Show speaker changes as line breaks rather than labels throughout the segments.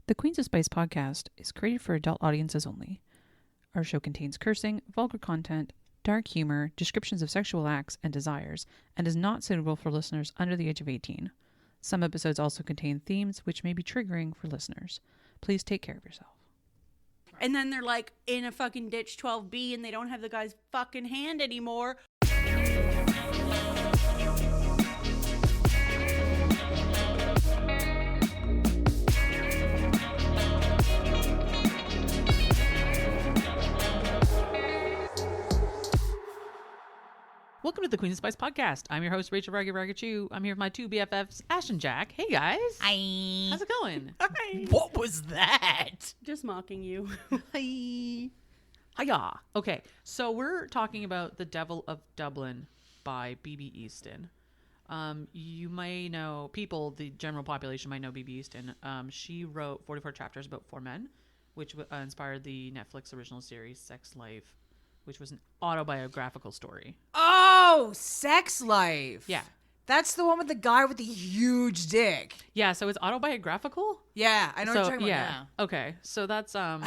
The Queens of Spice podcast is created for adult audiences only. Our show contains cursing, vulgar content, dark humor, descriptions of sexual acts and desires, and is not suitable for listeners under the age of 18. Some episodes also contain themes which may be triggering for listeners. Please take care of yourself.
And then they're like in a fucking ditch 12B and they don't have the guy's fucking hand anymore.
Welcome to the Queens of Spice podcast. I'm your host, Rachel Raga. I'm here with my two BFFs, Ash and Jack. Hey, guys.
Hi.
How's it going?
Hi.
What was that?
Just mocking you.
Hi. Hiya. Okay, so we're talking about The Devil of Dublin by B.B. Easton. You may know, the general population might know B.B. Easton. She wrote 44 chapters about 4 men, which inspired the Netflix original series Sex Life, which was an autobiographical story.
Oh, Sex Life.
Yeah.
That's the one with the guy with the huge dick.
Yeah, so it's autobiographical?
Yeah, I know what you're talking about now.
Okay, so that's
A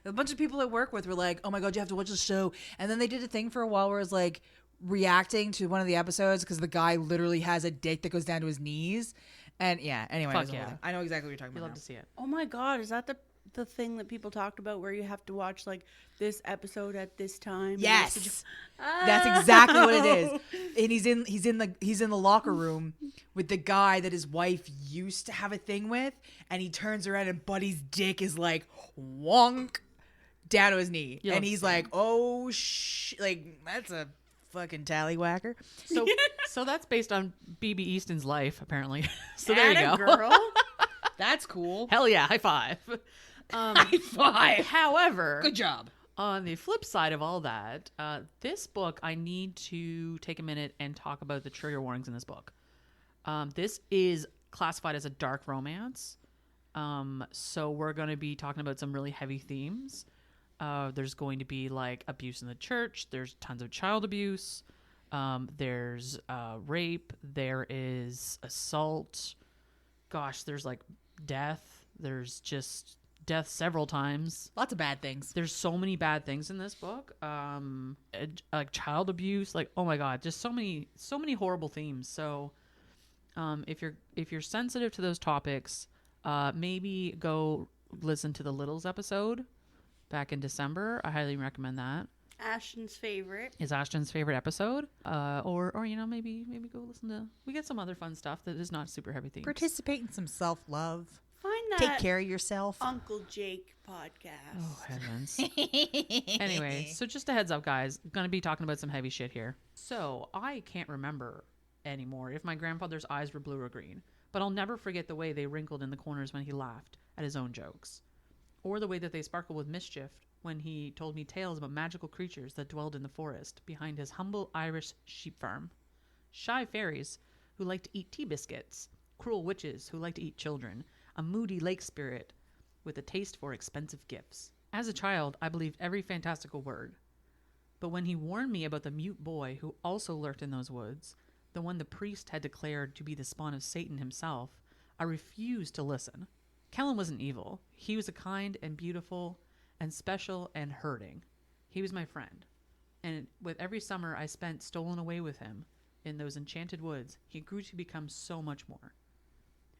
bunch of people I work with were like, oh my God, you have to watch the show. And then they did a thing for a while where it was like reacting to one of the episodes because the guy literally has a dick that goes down to his knees. And yeah, anyway.
Fuck yeah.
I know exactly what you're talking
we
about
love
now.
to see it.
Oh my God, is that the thing that people talked about where you have to watch like this episode at this time?
Yes. That's exactly what it is. And he's in the locker room with the guy that his wife used to have a thing with, and he turns around and Buddy's dick is like wonk down to his knee.
You
and
love
he's
to see
like, "Oh like that's a fucking tallywhacker."
So that's based on B.B. Easton's life, apparently. So there you go.
Girl.
That's cool.
Hell yeah, high five.
High five.
However,
Good job.
on the flip side of all that, this book, I need to take a minute and talk about the trigger warnings in this book. This is classified as a dark romance. So we're going to be talking about some really heavy themes. There's going to be like abuse in the church. There's tons of child abuse. There's rape. There is assault. Gosh, there's like death. There's just death several times.
Lots of bad things.
There's so many bad things in this book. Like child abuse, like oh my God, just so many horrible themes. So if you're sensitive to those topics, maybe go listen to the Littles episode back in December. I highly recommend that.
Ashton's favorite.
Is Ashton's favorite episode. Or you know, maybe go listen to, we get some other fun stuff that is not super heavy themes.
Participate in some self-love.
Find that
Take care of yourself.
Uncle Jake podcast.
Oh, heavens. Anyway, so just a heads up, guys. Going to be talking about some heavy shit here. So I can't remember anymore if my grandfather's eyes were blue or green, but I'll never forget the way they wrinkled in the corners when he laughed at his own jokes, or the way that they sparkled with mischief when he told me tales about magical creatures that dwelled in the forest behind his humble Irish sheep farm. Shy fairies who like to eat tea biscuits, cruel witches who like to eat children, a moody lake spirit with a taste for expensive gifts. As a child, I believed every fantastical word. But when he warned me about the mute boy who also lurked in those woods, the one the priest had declared to be the spawn of Satan himself, I refused to listen. Kellen wasn't evil. He was a kind and beautiful and special and hurting. He was my friend. And with every summer I spent stolen away with him in those enchanted woods, he grew to become so much more.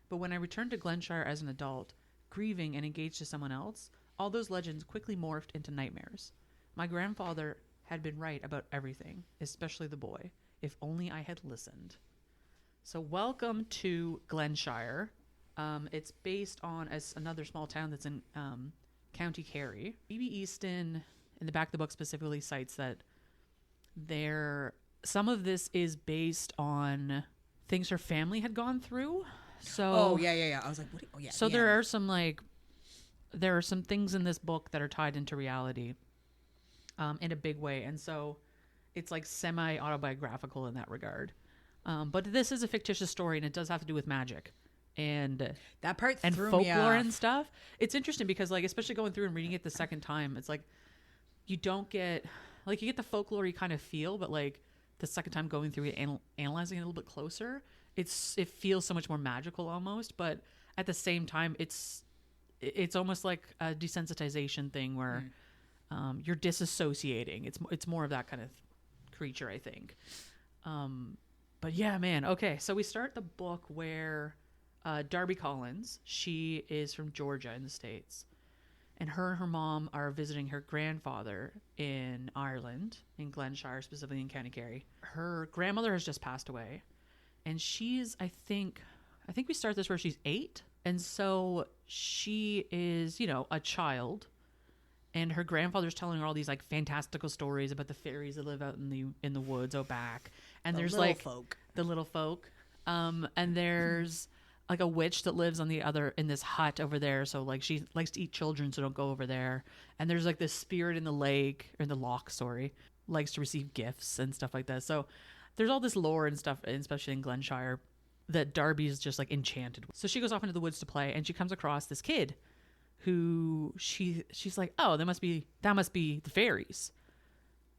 But when I returned to Glenshire as an adult, grieving and engaged to someone else, all those legends quickly morphed into nightmares. My grandfather had been right about everything, especially the boy. If only I had listened. So welcome to Glenshire. It's based on another small town that's in County Kerry. B.B. Easton, in the back of the book specifically, cites that some of this is based on things her family had gone through. So
yeah. I was like, what? Oh yeah.
So
yeah.
there are some things in this book that are tied into reality, in a big way, and so it's like semi-autobiographical in that regard. But this is a fictitious story, and it does have to do with magic and
That part
and
threw
folklore
me off.
and stuff. It's interesting because, like, especially going through and reading it the second time, it's like you don't get, like, you get the folklore-y kind of feel, but like the second time going through it and analyzing it a little bit closer, it feels so much more magical almost. But at the same time, it's it's almost like a desensitization thing where you're disassociating. It's more of that kind of creature, I think. But yeah, man. Okay, so we start the book where Darby Collins, she is from Georgia in the States. And her mom are visiting her grandfather in Ireland, in Glenshire, specifically in County Kerry. Her grandmother has just passed away. And she's, I think we start this where she's 8. And so she is, a child. And her grandfather's telling her all these like fantastical stories about the fairies that live out in the woods out back. And there's like the little folk. And there's like a witch that lives in this hut over there. So like she likes to eat children, so don't go over there. And there's like this spirit in the lake, or in the loch, sorry, likes to receive gifts and stuff like that. So there's all this lore and stuff, especially in Glenshire, that Darby's just like enchanted with. So she goes off into the woods to play, and she comes across this kid who she's like, oh, that must be the fairies.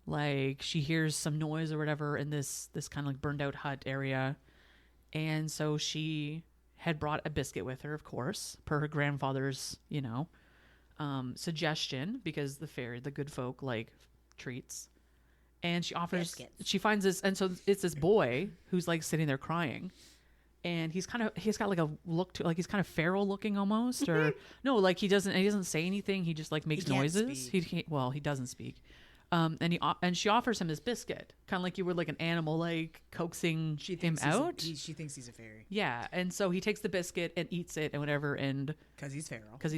Like she hears some noise or whatever in this kind of like burned out hut area. And so she had brought a biscuit with her, of course, per her grandfather's, suggestion, because the good folk like treats. And she offers, biscuits. She finds this, and so it's this boy who's like sitting there crying. And he's got like a look to, like he's kind of feral looking almost, or no, like he doesn't say anything. He just like makes noises. He doesn't speak. And she offers him this biscuit, kind of like you would like an animal, like coaxing him out.
She thinks he's a fairy.
Yeah, and so he takes the biscuit and eats it and whatever, and
because he's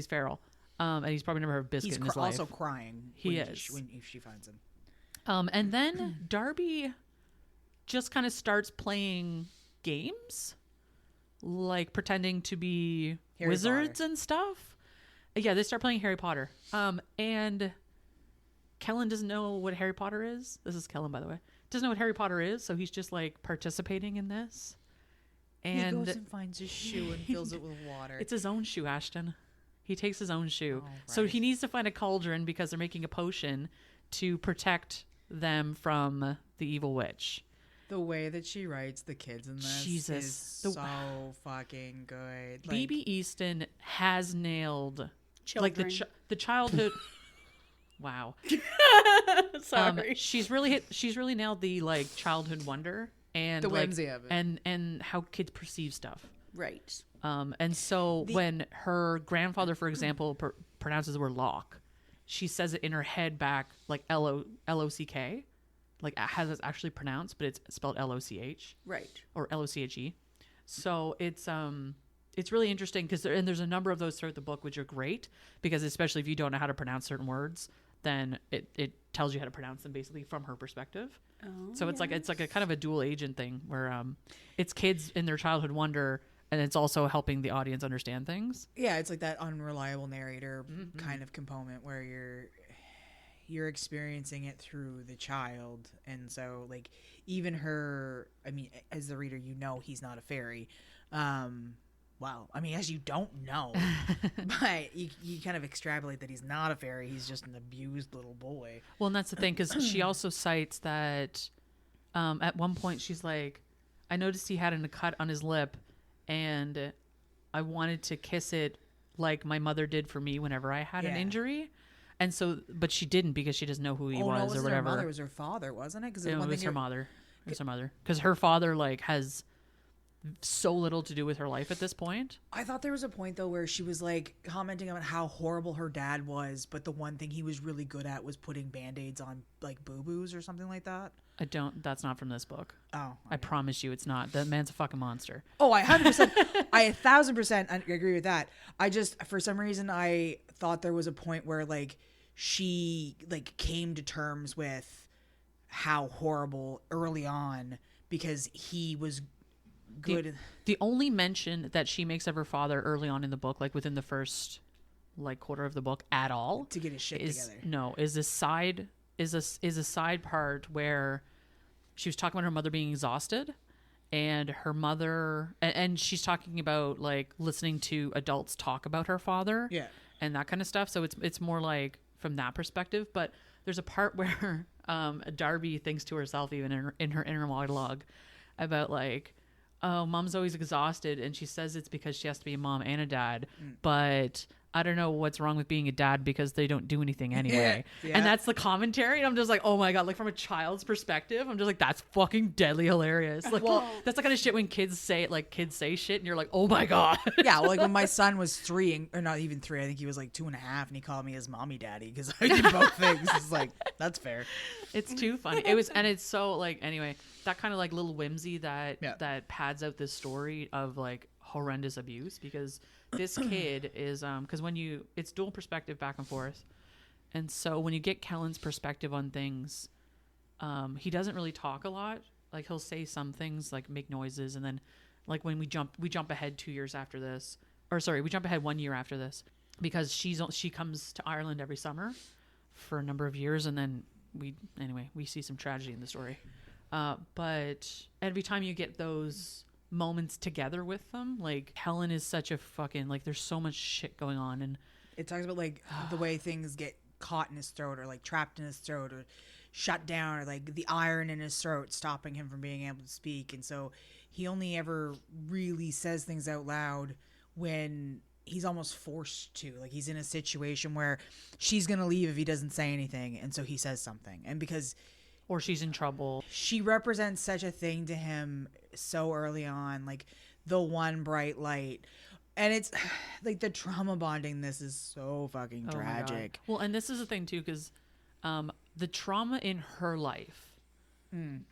feral.
And he's probably never had a biscuit in his life.
He's also crying. If she finds him.
And then Darby just kind of starts playing games, like pretending to be Harry wizards Potter. And stuff. Yeah, they start playing Harry Potter. And Kellen doesn't know what Harry Potter is. This is Kellen, by the way. Doesn't know what Harry Potter is, so he's just like participating in this. And
he goes and finds his shoe and fills it with water.
It's his own shoe, Ashton. He takes his own shoe.
Oh, right.
So he needs to find a cauldron because they're making a potion to protect them from the evil witch.
The way that she writes the kids in this is so fucking good.
BB Easton has nailed
children.
Like the childhood. Wow.
Sorry.
She's really nailed the like childhood wonder and
the
like,
whimsy of it,
and how kids perceive stuff.
Right.
And so when her grandfather, for example, pronounces the word lock, she says it in her head back like L-O-C-K, like has it actually pronounced, but it's spelled L-O-C-H.
Right.
Or L-O-C-H-E. So it's really interesting because there's a number of those throughout the book, which are great because especially if you don't know how to pronounce certain words, then it tells you how to pronounce them basically from her perspective. Oh, so it's like a kind of a dual agent thing where it's kids in their childhood wonder, and it's also helping the audience understand things.
Yeah, it's like that unreliable narrator kind of component where you're experiencing it through the child, and so like even her, I mean, as the reader, he's not a fairy. Well, I mean, as you don't know, but you kind of extrapolate that he's not a fairy. He's just an abused little boy.
Well, and that's the thing, because she also cites that at one point she's like, I noticed he had a cut on his lip, and I wanted to kiss it like my mother did for me whenever I had an injury. And so, but she didn't because she doesn't know who he was or whatever.
Her mother, it was her father, wasn't it?
It was her mother. It was her mother. Because her father like has so little to do with her life at this point.
I thought there was a point though where she was like commenting on how horrible her dad was, but the one thing he was really good at was putting band-aids on like boo-boos or something like that.
That's not from this book.
Oh, okay.
I promise you it's not. That man's a fucking monster.
Oh, I 100%, I 1,000% agree with that. I just, for some reason, I thought there was a point where like she like came to terms with how horrible early on because he was good.
The only mention that she makes of her father early on in the book, like within the first like quarter of the book at all,
to get his shit together.
No, is a side part where she was talking about her mother being exhausted, and her mother, and she's talking about like listening to adults talk about her father, and that kind of stuff. So it's more like from that perspective. But there's a part where Darby thinks to herself, even in her inner monologue, about like, oh, mom's always exhausted, and she says it's because she has to be a mom and a dad, but I don't know what's wrong with being a dad because they don't do anything anyway.
Yeah.
And that's the commentary. And I'm just like, oh my God, like from a child's perspective, I'm just like, that's fucking deadly hilarious. Like,
Well-
that's the kind of shit when kids say it, like kids say shit and you're like, oh my God.
Yeah, well, like when my son was 3, or not even 3, I think he was like 2.5, and he called me his mommy daddy because I did both things. It's like, that's fair.
It's too funny. And it's so like, anyway, that kind of like little whimsy that pads out this story of like horrendous abuse, because this kid is because it's dual perspective back and forth, and so when you get Kellen's perspective on things, he doesn't really talk a lot. Like he'll say some things, like make noises, and then like when we jump ahead 2 years after this, or sorry, we jump ahead 1 year after this, because she comes to Ireland every summer for a number of years, and then we see some tragedy in the story, but every time you get those moments together with them, like Kellen is such a fucking, like there's so much shit going on, and
It talks about like the way things get caught in his throat, or like trapped in his throat, or shut down, or like the iron in his throat stopping him from being able to speak. And so he only ever really says things out loud when he's almost forced to. Like he's in a situation where she's gonna leave if he doesn't say anything, and so he says something. And because
or she's in trouble.
she represents such a thing to him so early on, like the one bright light. And it's like the trauma bonding, this is so fucking
Oh my God.
tragic.
Well, and this is the thing too, because the trauma in her life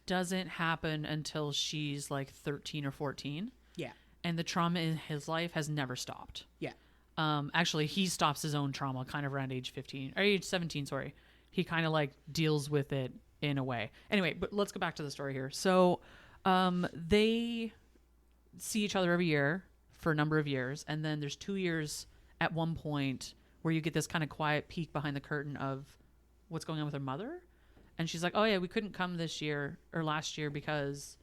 doesn't happen until she's like 13 or 14,
Yeah.
and the trauma in his life has never stopped.
Yeah.
Actually, he stops his own trauma kind of around age 15 or age 17. Sorry, he kind of like deals with it in a way. Anyway, but let's go back to the story here. So, they see each other every year for a number of years, and then there's 2 years at one point where you get this kind of quiet peek behind the curtain of what's going on with her mother. And she's like, oh yeah, we couldn't come this year or last year because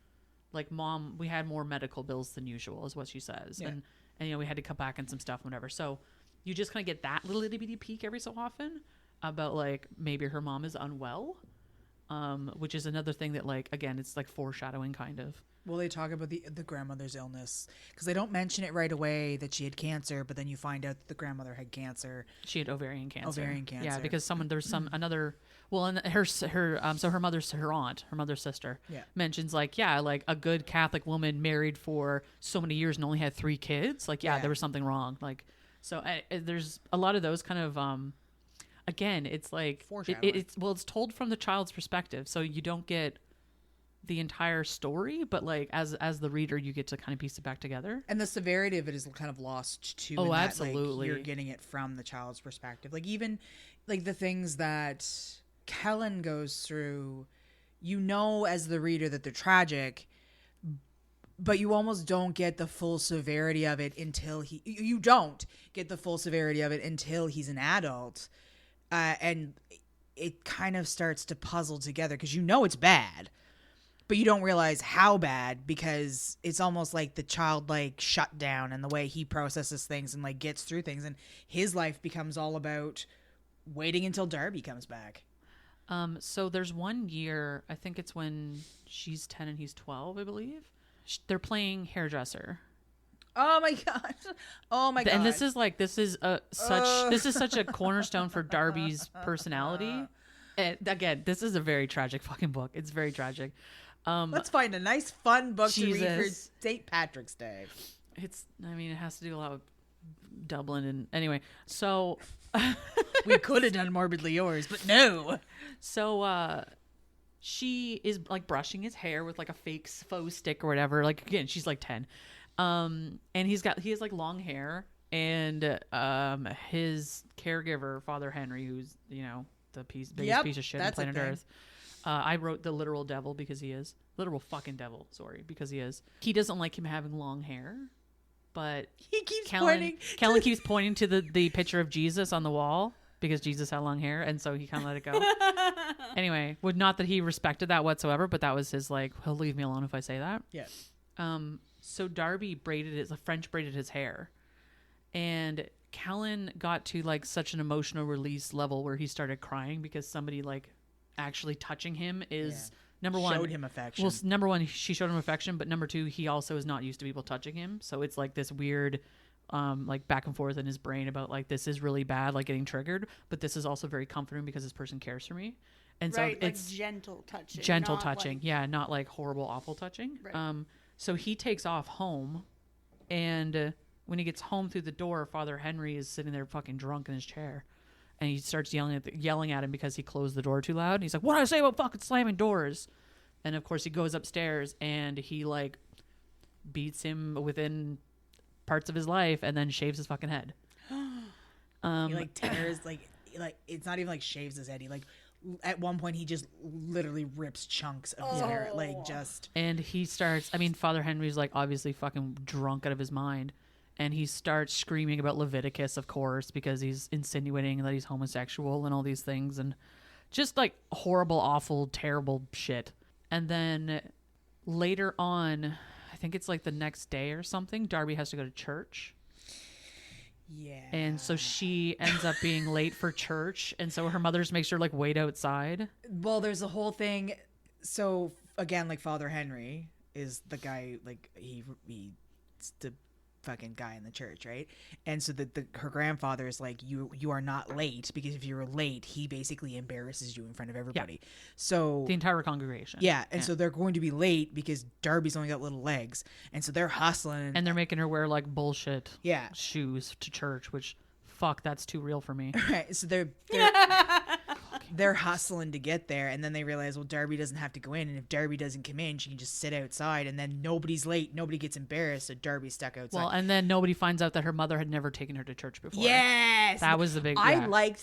like mom, we had more medical bills than usual is what she says.
Yeah.
And you know, we had to cut back on some stuff, whatever. So you just kind of get that little itty bitty peek every so often about like maybe her mom is unwell, which is another thing that like, again, it's like foreshadowing kind of.
Well, they talk about the grandmother's illness because they don't mention it right away that she had cancer, but then you find out that the grandmother had cancer.
She had ovarian cancer.
Ovarian cancer.
Yeah, because there's some another. Well, and so her mother's her aunt, her mother's sister,
Yeah.
mentions like like a good Catholic woman married for so many years and only had 3 kids. Like
Yeah.
there was something wrong. Like so there's a lot of those kind of again, it's like
Foreshadowing.
it's told from the child's perspective, so you don't get the entire story, but like as the reader you get to kind of piece it back together.
And the severity of it is kind of lost too.
Oh,
in that,
absolutely.
Like, you're getting it from the child's perspective. Like even like the things that Kellen goes through, you know, as the reader that they're tragic, but you almost don't get the full severity of it until you don't get the full severity of it until he's an adult, and it kind of starts to puzzle together because you know it's bad. But you don't realize how bad because it's almost like the child like shut down and the way he processes things and like gets through things, and his life becomes all about waiting until Darby comes back.
So there's 1 year, I think it's when she's 10 and he's 12, I believe. They're playing hairdresser.
Oh my god! Oh my god!
And this is such a cornerstone for Darby's personality. And again, this is a very tragic fucking book. It's very tragic.
Let's find a nice, fun book to read for
Jesus.
St. Patrick's Day.
It has to do a lot with Dublin and anyway. So
We could have done Morbidly Yours, but no.
So she is like brushing his hair with like a faux stick or whatever. Like again, she's like 10. And he has like long hair, and his caregiver, Father Henry, who's, you know, the biggest piece of shit on
that's a
planet
thing.
Earth. I wrote the literal devil because he is. Literal fucking devil, sorry, because he is. He doesn't like him having long hair, but
He keeps
Kellen keeps pointing to the picture of Jesus on the wall because Jesus had long hair, and so he kind of let it go. Anyway, not that he respected that whatsoever, but that was his like, he'll leave me alone if I say that.
Yeah.
So Darby French braided his hair, and Kellen got to like such an emotional release level where he started crying because somebody like actually touching him is number one.
Showed him affection.
Well, number one, she showed him affection, but number two, he also is not used to people touching him. So it's like this weird like back and forth in his brain about like, this is really bad, like getting triggered, but this is also very comforting because this person cares for me. And so
right,
it's
like gentle touching.
gentle
not
touching.
like-
Yeah. Not like horrible, awful touching.
Right.
So he takes off home, and when he gets home through the door, Father Henry is sitting there fucking drunk in his chair. And he starts yelling at him because he closed the door too loud. And he's like, what did I say about fucking slamming doors? And of course he goes upstairs and he like beats him within parts of his life and then shaves his fucking head.
He like tears like it's not even like shaves his head. He like at one point he just literally rips chunks of his hair, like just.
And he starts. I mean, Father Henry's like obviously fucking drunk out of his mind, and he starts screaming about Leviticus, of course, because he's insinuating that he's homosexual and all these things, and just like horrible, awful, terrible shit. And then later on, I think it's like the next day or something, Darby has to go to church.
Yeah.
And so she ends up being late for church. And so her mother just makes her like wait outside.
Well, there's a whole thing. So again, like Father Henry is the guy, like he's the fucking guy in the church, right? And so her grandfather is like, you are not late, because if you're late, he basically embarrasses you in front of everybody. Yeah. So
the entire congregation.
Yeah. And so they're going to be late because Darby's only got little legs. And so they're hustling.
And they're making her wear like bullshit shoes to church, which fuck, that's too real for me.
Right. So they're hustling to get there, and then they realize, well, Darby doesn't have to go in, and if Darby doesn't come in, she can just sit outside, and then nobody's late, nobody gets embarrassed, so Darby's stuck outside.
Well, and then nobody finds out that her mother had never taken her to church before.
Yes,
that was the big.
I liked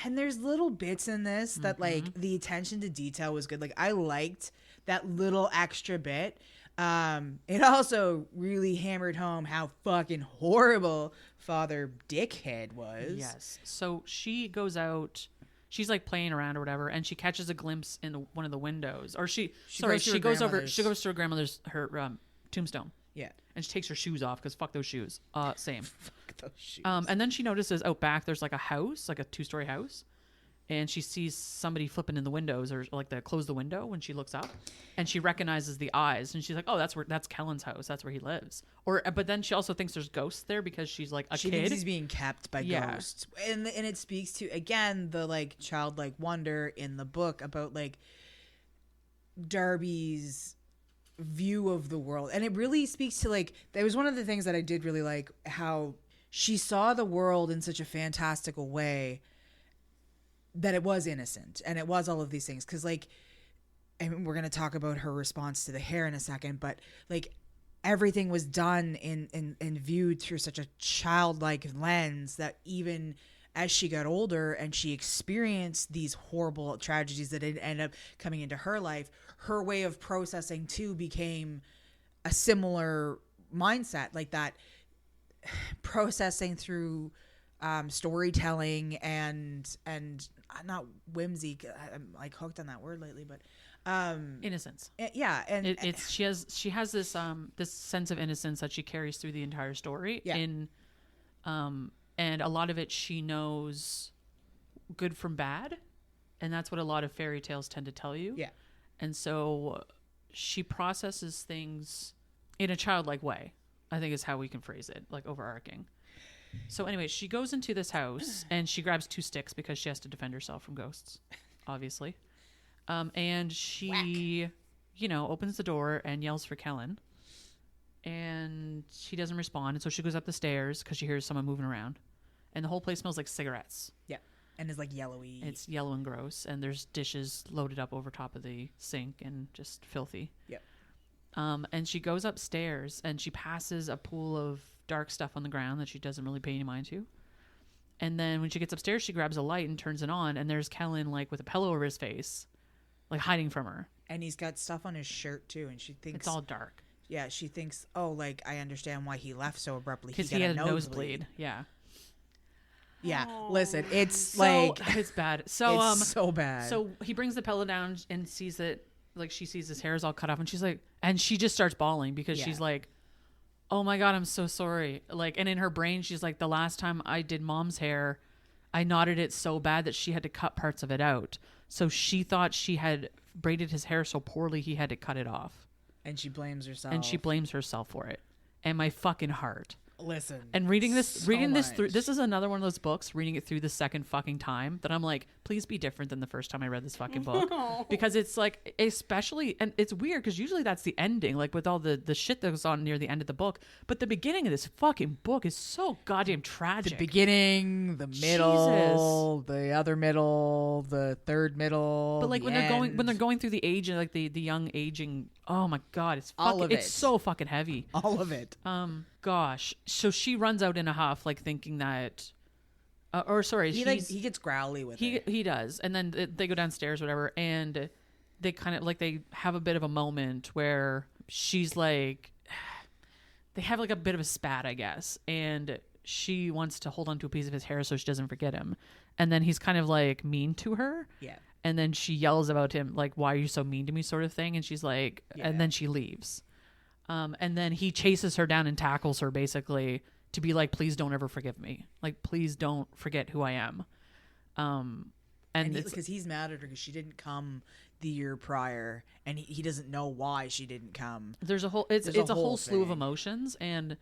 and there's little bits in this that like the attention to detail was good. Like I liked that little extra bit. It also really hammered home how fucking horrible Father Dickhead was.
Yes. So she goes out. She's like playing around or whatever, and she catches a glimpse in one of the windows. Or she goes to her grandmother's tombstone.
Yeah.
And she takes her shoes off because fuck those shoes. Same.
Fuck those shoes.
And then she notices out back there's like a house, like a 2-story house. And she sees somebody flipping in the windows, or like they close the window when she looks up, and she recognizes the eyes, and she's like, "Oh, that's Kellen's house. That's where he lives." But then she also thinks there's ghosts there because she's like a kid.
She thinks he's being kept by ghosts, and it speaks to again the like childlike wonder in the book about like Darby's view of the world, and it really speaks to like that was one of the things that I did really like, how she saw the world in such a fantastical way. That it was innocent, and it was all of these things, because like, and we're gonna talk about her response to the hair in a second, but like everything was done in viewed through such a childlike lens that even as she got older and she experienced these horrible tragedies that had ended up coming into her life, her way of processing too became a similar mindset, like that processing through storytelling and not whimsy. I'm like hooked on that word lately, but
innocence.
Yeah, and
she has this this sense of innocence that she carries through the entire story.
Yeah.
And a lot of it she knows good from bad, and that's what a lot of fairy tales tend to tell you.
Yeah.
And so she processes things in a childlike way, I think is how we can phrase it, like overarching. So anyway, she goes into this house and she grabs 2 sticks because she has to defend herself from ghosts, obviously. And she, opens the door and yells for Kellen. And she doesn't respond. And so she goes up the stairs because she hears someone moving around. And the whole place smells like cigarettes.
Yeah. And it's like yellowy.
It's yellow and gross. And there's dishes loaded up over top of the sink and just filthy.
Yeah.
And she goes upstairs and she passes a pool of dark stuff on the ground that she doesn't really pay any mind to. And then when she gets upstairs, she grabs a light and turns it on, and there's Kellen like with a pillow over his face, like hiding from her.
And he's got stuff on his shirt too, and she thinks
it's all dark.
Yeah, she thinks, oh, like I understand why he left so abruptly.
Because he had a nosebleed. Yeah.
Yeah. Listen, it's
it's bad. So
it's so bad.
So he brings the pillow down and sees that, like, she sees his hair is all cut off, and she's like, and she just starts bawling because she's like, oh my God, I'm so sorry. Like, and in her brain, she's like, the last time I did Mom's hair, I knotted it so bad that she had to cut parts of it out. So she thought she had braided his hair so poorly he had to cut it off.
And she blames herself.
And she blames herself for it. And my fucking heart.
Listen.
And reading this through,
much.
this is another one of those books, reading it through the second fucking time, that I'm like, please be different than the first time I read this fucking book. Because it's like, especially, and it's weird because usually that's the ending, like with all the shit that goes on near the end of the book. But the beginning of this fucking book is so goddamn tragic.
The beginning, the middle, the other middle, the third middle.
But like when they're going through the age and like the young aging, oh my god, it's fucking,
all of it.
It's so fucking heavy.
All of it.
Gosh. So she runs out in a huff, like thinking that,
he gets growly with it.
He does, and then they go downstairs, whatever, and they kind of like they have a bit of a moment where she's like, they have like a bit of a spat, I guess, and she wants to hold on to a piece of his hair so she doesn't forget him, and then he's kind of like mean to her.
Yeah.
And then she yells about him, like, why are you so mean to me, sort of thing. And she's like, and then she leaves. And then he chases her down and tackles her, basically, to be like, please don't ever forgive me. Like, please don't forget who I am. And
because he's mad at her because she didn't come the year prior, and he doesn't know why she didn't come.
There's a whole, it's a whole slew of
thing.
emotions. And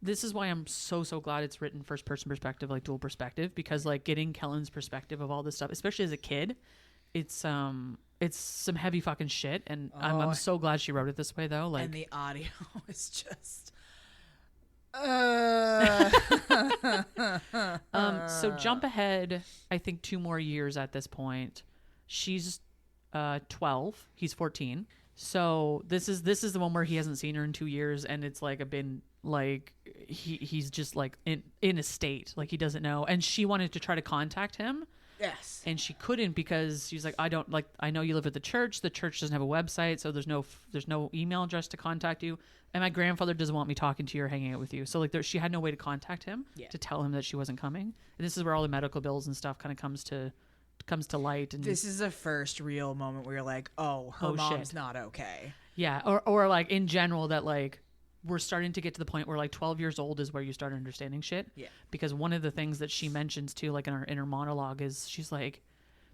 this is why I'm so glad it's written first person perspective, like dual perspective, because like getting Kellen's perspective of all this stuff, especially as a kid, it's some heavy fucking shit, and I'm so glad she wrote it this way though. Like,
and the audio is just.
So jump ahead, I think 2 more years at this point. She's 12, he's 14. So this is the one where he hasn't seen her in 2 years, and it's like been like he's just like in a state like he doesn't know, and she wanted to try to contact him.
Yes.
And she couldn't because she's like, I know you live at the church doesn't have a website, so there's no email address to contact you, and my grandfather doesn't want me talking to you or hanging out with you. So like she had no way to contact him to tell him that she wasn't coming. And this is where all the medical bills and stuff kind of comes to light. And
this is the first real moment where you're like, her mom's
shit.
Not okay.
Yeah, or like in general that like we're starting to get to the point where like 12 years old is where you start understanding shit.
Yeah.
Because one of the things that she mentions too, like in her monologue, is she's like,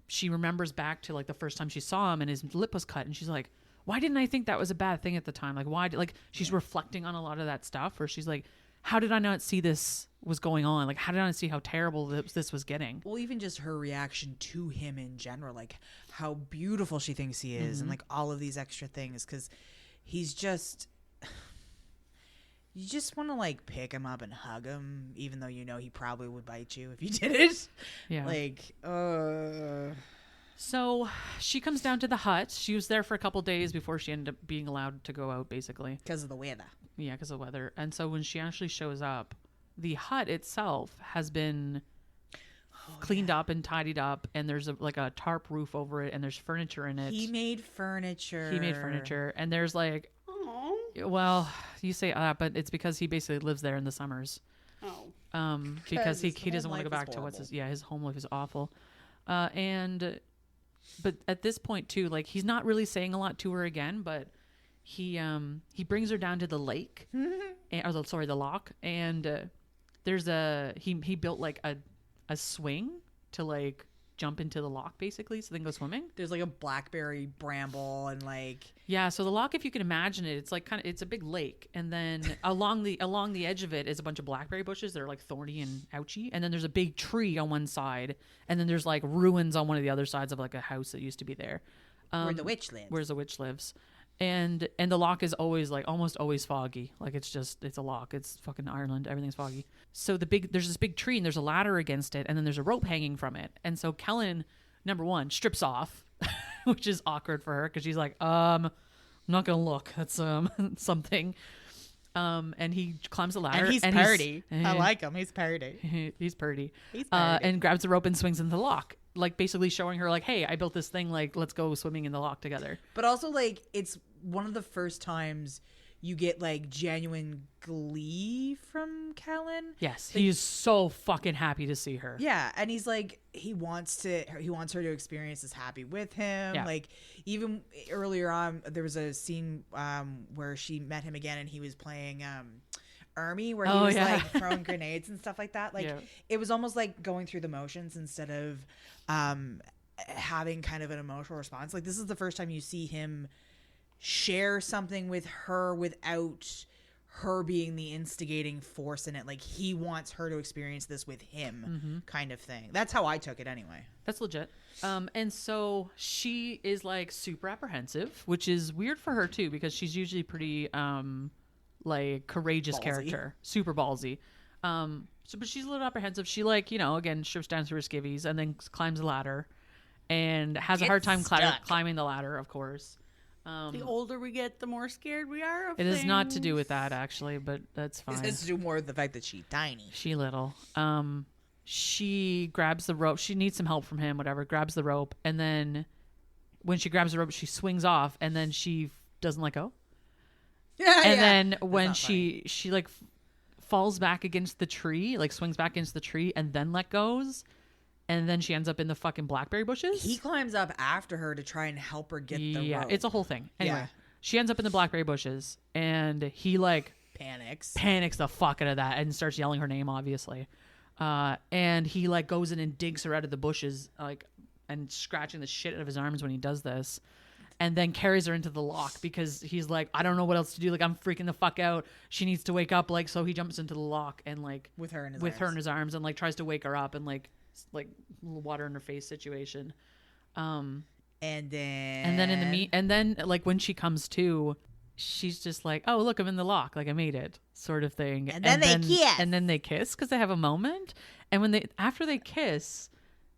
she remembers back to like the first time she saw him and his lip was cut, and she's like, why didn't I think that was a bad thing at the time? Like, why? She's reflecting on a lot of that stuff where she's like, how did I not see this was going on? Like, how did I not see how terrible this was getting?
Well, even just her reaction to him in general, like how beautiful she thinks he is, and like all of these extra things, because he's just. You just want to like pick him up and hug him, even though you know he probably would bite you if you did it.
Yeah.
Like,
So she comes down to the hut. She was there for a couple days before she ended up being allowed to go out, basically.
Because of the weather.
Yeah, because of weather. And so when she actually shows up, the hut itself has been cleaned up and tidied up, and there's like a tarp roof over it, and there's furniture in it.
He made furniture.
And there's like, well, you say that, but it's because he basically lives there in the summers. Because he doesn't want to go back to his home life is awful. But at this point too, like he's not really saying a lot to her again, but he brings her down to the lake, the loch, and there's he built like a swing to like jump into the loch basically, so they can go swimming.
There's like a blackberry bramble and like
so the loch, if you can imagine it, it's like it's a big lake, and then along the edge of it is a bunch of blackberry bushes that are like thorny and ouchy, and then there's a big tree on one side, and then there's like ruins on one of the other sides of like a house that used to be there,
where the witch lives.
And the loch is always like almost always foggy. Like it's a loch. It's fucking Ireland. Everything's foggy. So there's this big tree, and there's a ladder against it, and then there's a rope hanging from it. And so Kellen, number one, strips off, which is awkward for her because she's like, I'm not gonna look. That's something. And he climbs the ladder.
And he's purty. I like him. He's purty.
He's purty. And grabs the rope and swings into the loch. Like basically showing her like, hey, I built this thing, like let's go swimming in the loch together.
But also like it's one of the first times you get like genuine glee from Kellen.
Yes,
like,
he is so fucking happy to see her.
Yeah, and he's like he wants her to experience this happy with him.
Yeah.
Like even earlier on there was a scene where she met him again and he was playing Army, where he was like throwing grenades and stuff like that. Like it was almost like going through the motions instead of having kind of an emotional response. Like this is the first time you see him share something with her without her being the instigating force in it. Like, he wants her to experience this with him, kind of thing. That's how I took it anyway.
That's legit. And so she is like super apprehensive, which is weird for her too, because she's usually pretty like courageous character, super ballsy. But she's a little apprehensive. She like, again, strips down to her skivvies and then climbs the ladder and has a hard time climbing the ladder, of course.
The older we get, the more scared we are of
It is
things.
not to do with that, actually, but that's fine.
It has to do more with the fact that she's tiny.
She little. She grabs the rope. She needs some help from him, whatever. Grabs the rope. And then when she grabs the rope, she swings off. And then she doesn't let go. And then when she like falls back against the tree, like swings back against the tree and then let goes. And then she ends up in the fucking blackberry bushes.
He climbs up after her to try and help her get the rope.
Yeah, it's a whole thing. Anyway,
Yeah.
she ends up in the blackberry bushes, and he like
panics
the fuck out of that and starts yelling her name, obviously. And he like goes in and digs her out of the bushes, like, and scratching the shit out of his arms when he does this. And then carries her into the lock because he's like, I don't know what else to do. Like, I'm freaking the fuck out. She needs to wake up. Like, so he jumps into the lock and like
with her in his
arms and like tries to wake her up and like water in her face situation.
And
then like when she comes to, she's just like, oh, look, I'm in the lock. Like, I made it, sort of thing.
And then they kiss
because they have a moment. And after they kiss,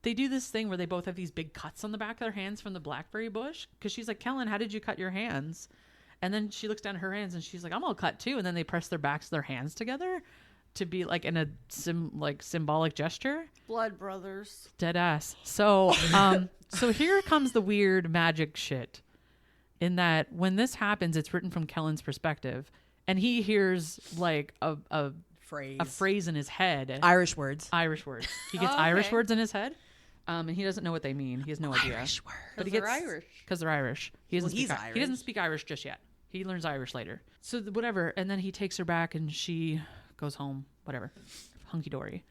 they do this thing where they both have these big cuts on the back of their hands from the blackberry bush. Because she's like, Kellen, how did you cut your hands? And then she looks down at her hands and she's like, I'm all cut too. And then they press their backs of their hands together to be like in a symbolic gesture.
Blood brothers.
Dead ass. So so here comes the weird magic shit. In that when this happens, it's written from Kellen's perspective, and he hears like a phrase in his head.
Irish words.
He gets Irish words in his head, and he doesn't know what they mean. He has no idea.
Irish words.
But
They're Irish.
Because they're Irish. He doesn't
Well,
speak.
Irish.
He doesn't speak Irish just yet. He learns Irish later. So whatever, and then he takes her back, and she goes home. Whatever, hunky dory.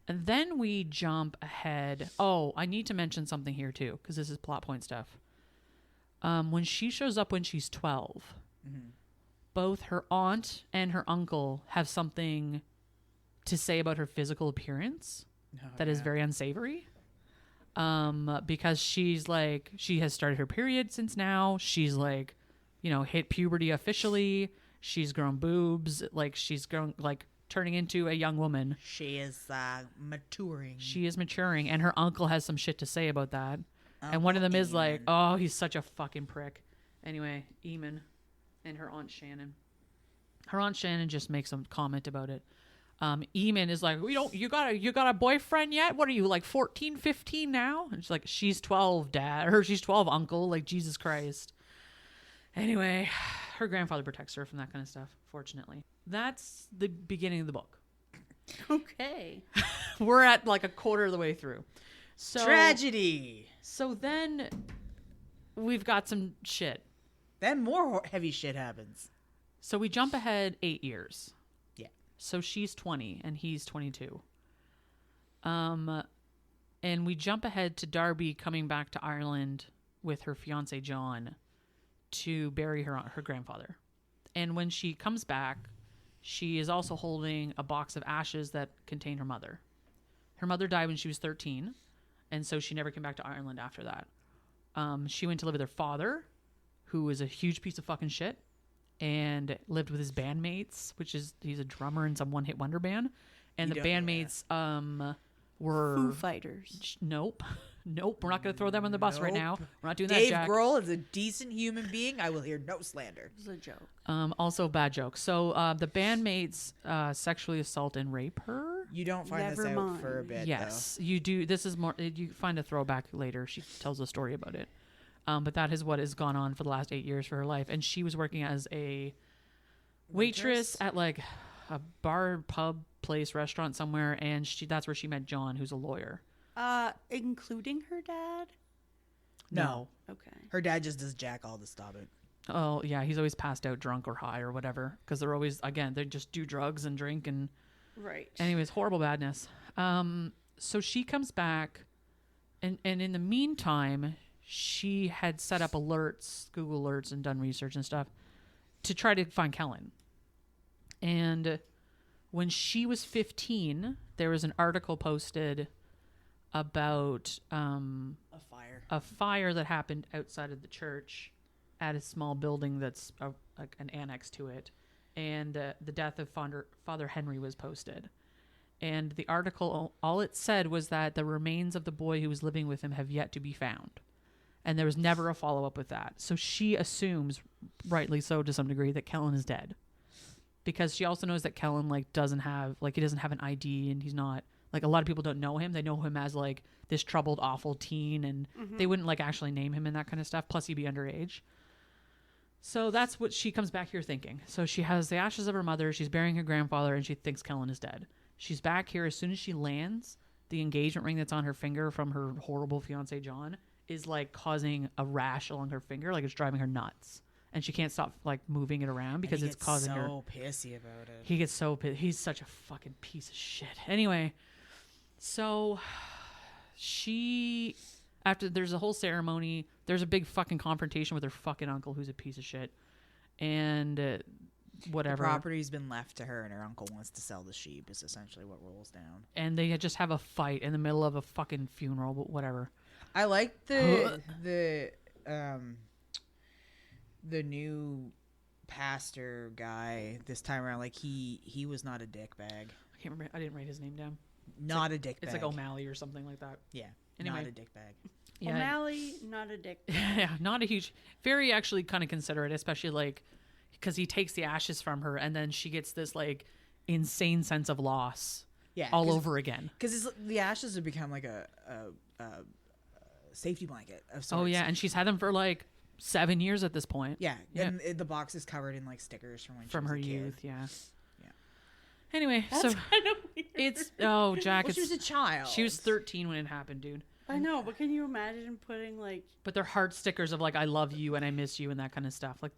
And then we jump ahead. Oh, I need to mention something here too, because this is plot point stuff. When she shows up when she's 12, both her aunt and her uncle have something to say about her physical appearance that is very unsavory. Because she's like, she has started her period since now. She's like, hit puberty officially. She's grown boobs. Like, she's grown, like, turning into a young woman.
She is maturing.
She is maturing, and her uncle has some shit to say about that. And one of them is like, oh, he's such a fucking prick. Anyway, Eamon and her Aunt Shannon. Her Aunt Shannon just makes some comment about it. Eamon is like, you got a boyfriend yet? What are you, like 14, 15 now? And she's like, she's 12, Dad. Or she's 12, Uncle. Like, Jesus Christ. Anyway, her grandfather protects her from that kind of stuff, fortunately. That's the beginning of the book.
Okay.
We're at like a quarter of the way through. So
Tragedy.
So then we've got some shit.
Then more heavy shit happens.
So we jump ahead 8 years.
Yeah.
So she's 20 and he's 22. And we jump ahead to Darby coming back to Ireland with her fiance John to bury her grandfather. And when she comes back, she is also holding a box of ashes that contain her mother. Her mother died when she was 13, and so she never came back to Ireland after that. She went to live with her father, who was a huge piece of fucking shit, and lived with his bandmates, he's a drummer in some one-hit wonder band. And the bandmates were...
Foo Fighters.
Nope. We're not going to throw them on the bus right now. We're not doing
Dave
that, Jack.
Grohl is a decent human being. I will hear no slander.
It's a joke.
Also, bad joke. So the bandmates sexually assault and rape her.
You don't find
Never
this out
mind.
for a bit,
Yes, you do. This is more. You find a throwback later. She tells a story about it. But that is what has gone on for the last 8 years for her life. And she was working as a waitress at like a bar, pub, place, restaurant somewhere. And that's where she met John, who's a lawyer.
Including her dad?
No.
Okay.
Her dad just does jack all to stop it.
Oh, yeah. He's always passed out drunk or high or whatever. Because they're always, again, they just do drugs and drink and...
Right.
Anyways, horrible badness. So she comes back, and in the meantime, she had set up alerts, Google alerts, and done research and stuff to try to find Kellen. And when she was 15, there was an article posted about
A fire.
a fire that happened outside of the church at a small building that's an annex to it. And the death of Father Henry was posted. And the article, all it said was that the remains of the boy who was living with him have yet to be found. And there was never a follow-up with that. So she assumes, rightly so to some degree, that Kellen is dead. Because she also knows that Kellen, like, doesn't have an ID, and he's not, like, a lot of people don't know him. They know him as, like, this troubled, awful teen, and they wouldn't, like, actually name him and that kind of stuff. Plus, he'd be underage. So that's what she comes back here thinking. So she has the ashes of her mother, she's burying her grandfather, and she thinks Kellen is dead. She's back here. As soon as she lands, the engagement ring that's on her finger from her horrible fiance, John, is, like, causing a rash along her finger. Like, it's driving her nuts. And she can't stop, like, moving it around because it's causing her.
So pissy about it.
He gets so pissed. He's such a fucking piece of shit. Anyway, so after there's a whole ceremony, there's a big fucking confrontation with her fucking uncle, who's a piece of shit. And whatever.
The property's been left to her, and her uncle wants to sell the sheep, is essentially what rolls down.
And they just have a fight in the middle of a fucking funeral, but whatever.
I like the new pastor guy this time around. Like, he was not a dickbag.
I can't remember. I didn't write his name down.
Not a dickbag.
It's like O'Malley or something like that.
Yeah.
Anyway.
Not a dickbag.
Yeah.
O'Malley, not a dick.
Yeah, not a huge, very actually kind of considerate, especially like because he takes the ashes from her and then she gets this like insane sense of loss all over again.
Because the ashes have become like a safety blanket of sorts.
Oh, yeah. And she's had them for like 7 years at this point.
Yeah. And the box is covered in like stickers from when she was
her
a kid.
youth. Yeah.
Yeah.
Anyway,
That's
so
kind of weird.
Jack.
Well, she was a child.
She was 13 when it happened, dude.
I know, but can you imagine putting like...
But they're heart stickers of like, I love you and I miss you and that kind of stuff. Like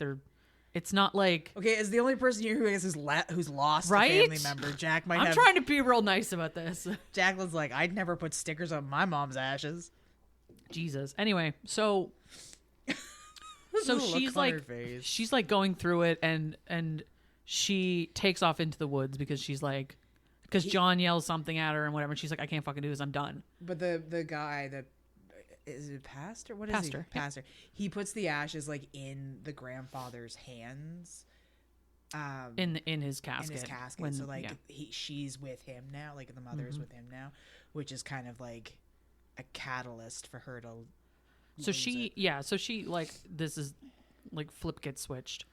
it's not like...
Okay, as the only person here who who's lost
Right?
a family member, Jack might
I'm
have...
trying to be real nice about this.
Jacqueline's like, I'd never put stickers on my mom's ashes.
Jesus. Anyway, so she's like going through it and she takes off into the woods because John yells something at her and whatever, and she's like, I can't fucking do this, I'm done.
But the guy that is it pastor? What is
Pastor,
he? Pastor. He puts the ashes like in the grandfather's hands.
In his casket.
In his casket.
When,
so like she's with him now, like the mother is with him now, which is kind of like a catalyst for her to
So she like this is like flip gets switched.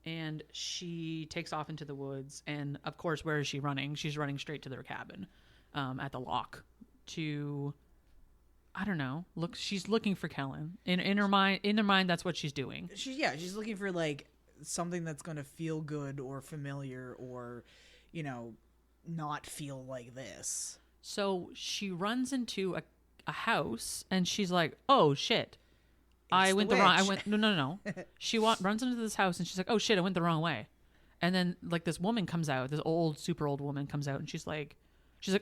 And she takes off into the woods. And, of course, where is she running? She's running straight to their cabin at the lock to, I don't know, she's looking for Kellen. In her mind, that's what she's doing.
She's looking for, like, something that's going to feel good or familiar or, not feel like this.
So she runs into a house, and she's like, oh, shit. No. She runs into this house and she's like, oh shit, I went the wrong way. And then like this woman comes out, this super old woman comes out and she's like,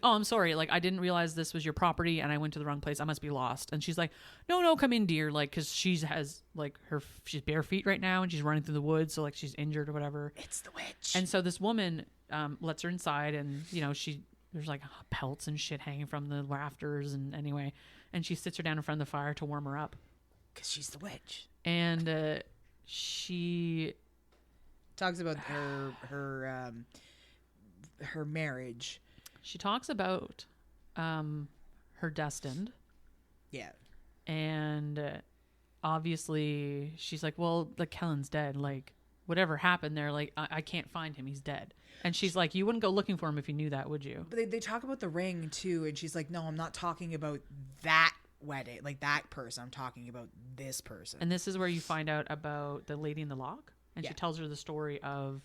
oh, I'm sorry. Like, I didn't realize this was your property and I went to the wrong place. I must be lost. And she's like, no, come in, dear. Like, cause she's bare feet right now and she's running through the woods. So like she's injured or whatever.
It's the witch.
And so this woman, lets her inside and there's like pelts and shit hanging from the rafters. And anyway, and she sits her down in front of the fire to warm her up.
Because she's the witch.
And she
talks about her marriage.
She talks about her destined.
Yeah.
And obviously she's like, well, like Kellen's dead. Like whatever happened there, like I can't find him. He's dead. And she's like, you wouldn't go looking for him if you knew that, would you?
But they talk about the ring too. And she's like, no, I'm not talking about that wedding, like that person. I'm talking about this person.
And this is where you find out about the lady in the lock, and she tells her the story of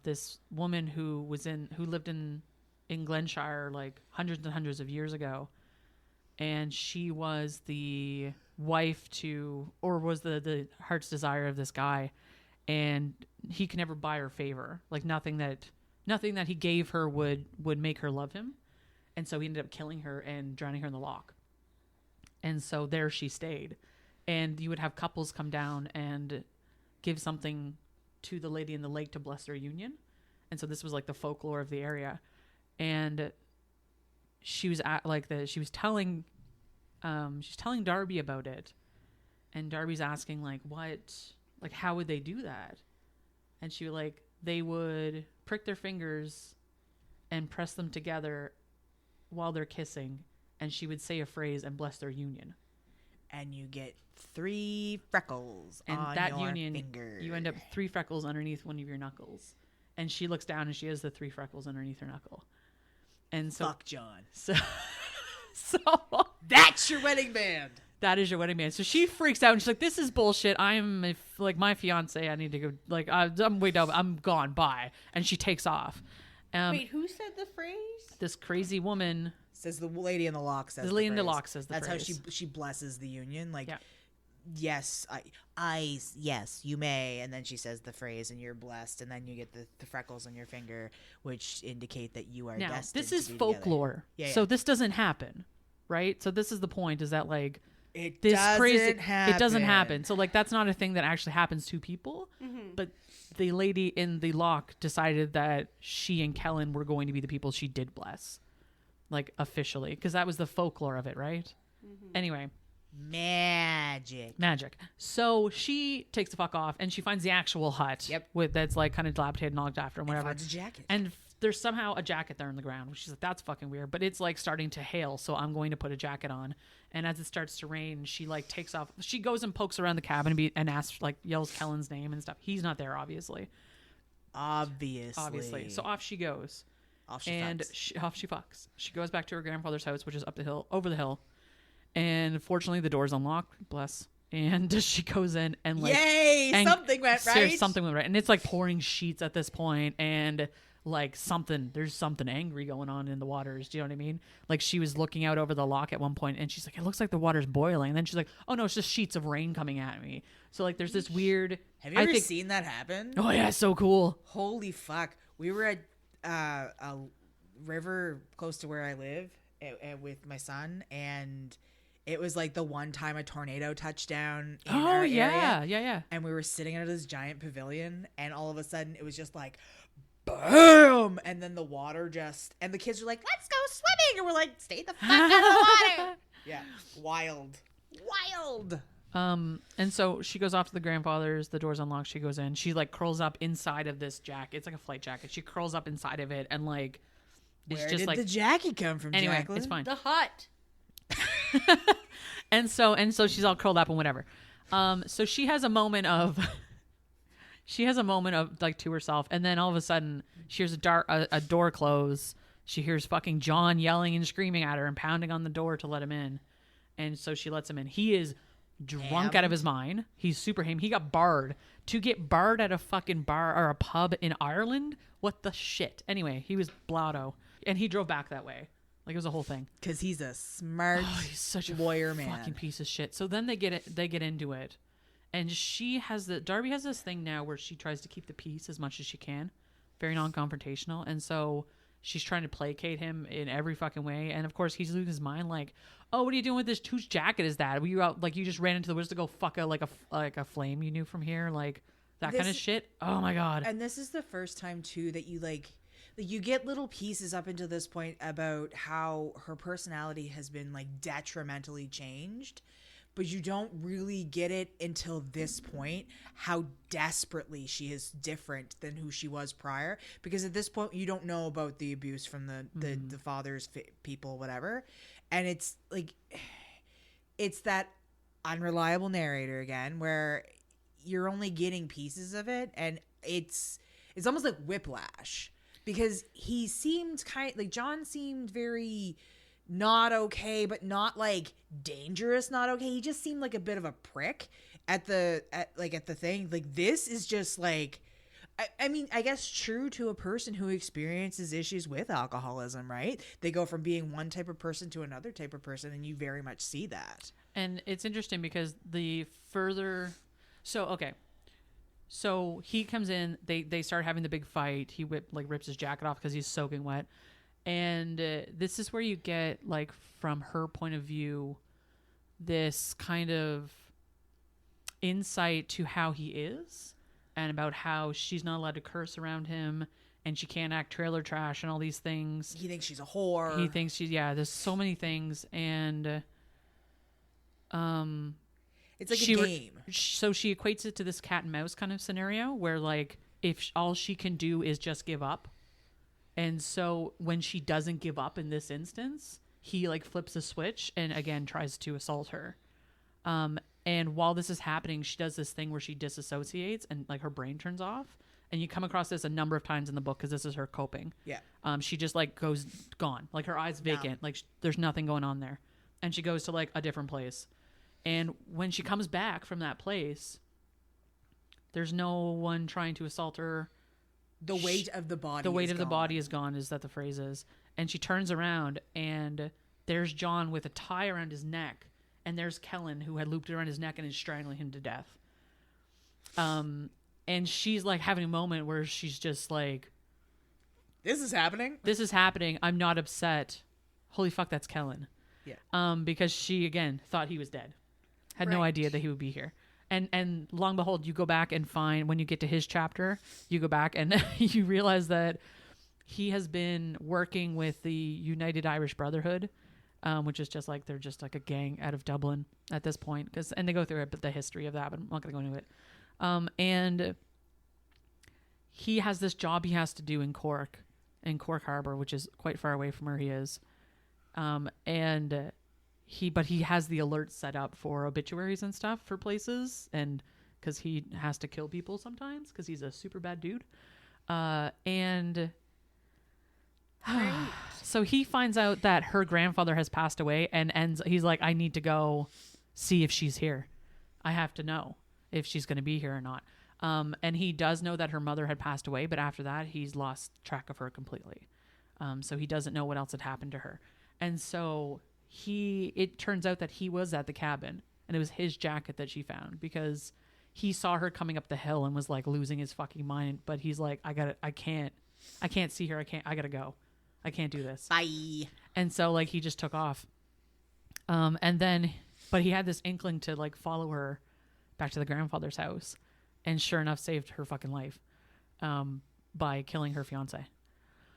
this woman who lived in Glenshire like hundreds and hundreds of years ago, and she was the wife was the heart's desire of this guy, and he could never buy her favor. Like nothing that he gave her would make her love him, and so he ended up killing her and drowning her in the lock. And so there she stayed. And you would have couples come down and give something to the lady in the lake to bless their union. And so this was like the folklore of the area. And she was she's telling Darby about it. And Darby's asking like, how would they do that? And she would they would prick their fingers and press them together while they're kissing. And she would say a phrase and bless their union.
And you get 3 freckles
and
on
that
your
union,
finger.
You end up 3 freckles underneath one of your knuckles. And she looks down and she has the 3 freckles underneath her knuckle. And so,
fuck John.
So
that's your wedding band.
That is your wedding band. So she freaks out and she's like, "This is bullshit. I'm my fiance. I need to go. I'm way down. I'm gone. Bye." And she takes off.
Wait, who said the phrase?
This crazy woman
says the lady in the lock says
the lady in the lock says the
that's
phrase.
how she blesses the union.
Yeah.
Yes, yes, you may. And then she says the phrase and you're blessed. And then you get the freckles on your finger, which indicate that you are
now,
destined
this is
to be
folklore.
Yeah,
so this doesn't happen, right? So this is the point, is that
it
doesn't happen. So that's not a thing that actually happens to people.
Mm-hmm.
But the lady in the lock decided that she and Kellen were going to be the people she did bless. Officially. Because that was the folklore of it, right?
Mm-hmm.
Anyway.
Magic.
So she takes the fuck off and she finds the actual hut.
Yep.
That's kind of dilapidated and knocked after and whatever.
And finds a jacket.
And there's somehow a jacket there on the ground. She's like, "That's fucking weird." But it's starting to hail, so I'm going to put a jacket on. And as it starts to rain, she takes off. She goes and pokes around the cabin and asks, yells Kellen's name and stuff. He's not there, obviously. Obviously. So off she goes.
Off she
fucks. She goes back to her grandfather's house, which is over the hill. And fortunately, the door's unlocked. Bless. And she goes in and
yay! Something went right.
Something went right. And it's pouring sheets at this point, and there's something angry going on in the waters. Do you know what I mean? She was looking out over the lock at one point, and she's like, "It looks like the water's boiling." And then she's like, "Oh no, it's just sheets of rain coming at me." So there's this weird.
Have you ever seen that happen?
Oh yeah, it's so cool.
Holy fuck! We were at a river close to where I live with my son, and it was the one time a tornado touched down in our area.
Yeah.
And we were sitting under this giant pavilion, and all of a sudden it was just boom, and then the water and the kids were like, "Let's go swimming," and we're like, "Stay the fuck out of the water." Yeah, wild.
And so she goes off to the grandfather's. The door's unlocked. She goes in. She curls up inside of this jacket. It's like a flight jacket. She curls up inside of it, and it's
where
just
did the jacket come from?
Anyway,
Jacqueline?
it's fine.
The hut.
and so she's all curled up and whatever. So she has a moment of to herself, and then all of a sudden she hears a door close. She hears fucking John yelling and screaming at her and pounding on the door to let him in, and so she lets him in. He is drunk out of his mind. He's super ham. He got barred. To get barred at a fucking bar or a pub in Ireland? What the shit? Anyway, he was blotto, and he drove back that way. It was a whole thing.
Because he's a smart,
he's such a
lawyer man.
Fucking piece of shit. So then they get into it, and Darby has this thing now where she tries to keep the peace as much as she can, very non-confrontational, and so she's trying to placate him in every fucking way. And of course, he's losing his mind. "Oh, what are you doing with this? Whose jacket is that? Were you out? You just ran into the woods to go fuck a flame you knew from here? That kind of shit." Oh my god.
And this is the first time too that you you get little pieces up until this point about how her personality has been detrimentally changed, but you don't really get it until this point how desperately she is different than who she was prior, because at this point you don't know about the abuse from the father's people, whatever, and it's that unreliable narrator again where you're only getting pieces of it, and it's almost like whiplash. Because he seemed John seemed very not okay, but not dangerous, not okay. He just seemed like a bit of a prick at the thing. This is just I mean, I guess true to a person who experiences issues with alcoholism, right? They go from being one type of person to another type of person, and you very much see that.
And it's interesting because So he comes in, they start having the big fight. He rips his jacket off because he's soaking wet. And this is where you get, from her point of view, this kind of insight to how he is and about how she's not allowed to curse around him and she can't act trailer trash and all these things.
He thinks she's a whore.
He thinks she's, there's so many things. And
it's like
she
a game.
So she equates it to this cat and mouse kind of scenario where, like, if all she can do is just give up. And so when she doesn't give up in this instance, he like flips a switch and again tries to assault her. And while this is happening, she does this thing where she disassociates and like her brain turns off. And you come across this a number of times in the book because this is her coping.
Yeah.
She just like goes gone, like her eyes vacant, like there's nothing going on there. And she goes to like a different place. And when she comes back from that place, there's no one trying to assault her.
The weight of the body.
The weight of the body is gone, is that the phrase is. And she turns around and there's John with a tie around his neck. And there's Kellen who had looped it around his neck and is strangling him to death. And she's like having a moment where she's just like,
this is happening.
This is happening. I'm not upset. Holy fuck, that's Kellen.
Yeah.
Because she again thought he was dead. Had no idea that he would be here. And long and behold, you go back and find, when you get to his chapter, you go back and you realize that he has been working with the United Irish Brotherhood, which is just like, they're just like a gang out of Dublin at this point. And they go through the history of that, but I'm not going to go into it. And he has this job he has to do in Cork Harbor, which is quite far away from where he is. But he has the alerts set up for obituaries and stuff for places, and because he has to kill people sometimes because he's a super bad dude. So he finds out that her grandfather has passed away, and he's like, I need to go see if she's here. I have to know if she's going to be here or not. And he does know that her mother had passed away, but after that, he's lost track of her completely. So he doesn't know what else had happened to her. And so it turns out that he was at the cabin, and it was his jacket that she found because he saw her coming up the hill and was like losing his fucking mind. But he's like, I can't see her. I gotta go. I can't do this.
Bye.
And so like he just took off. But he had this inkling to like follow her back to the grandfather's house, and sure enough saved her fucking life by killing her fiance.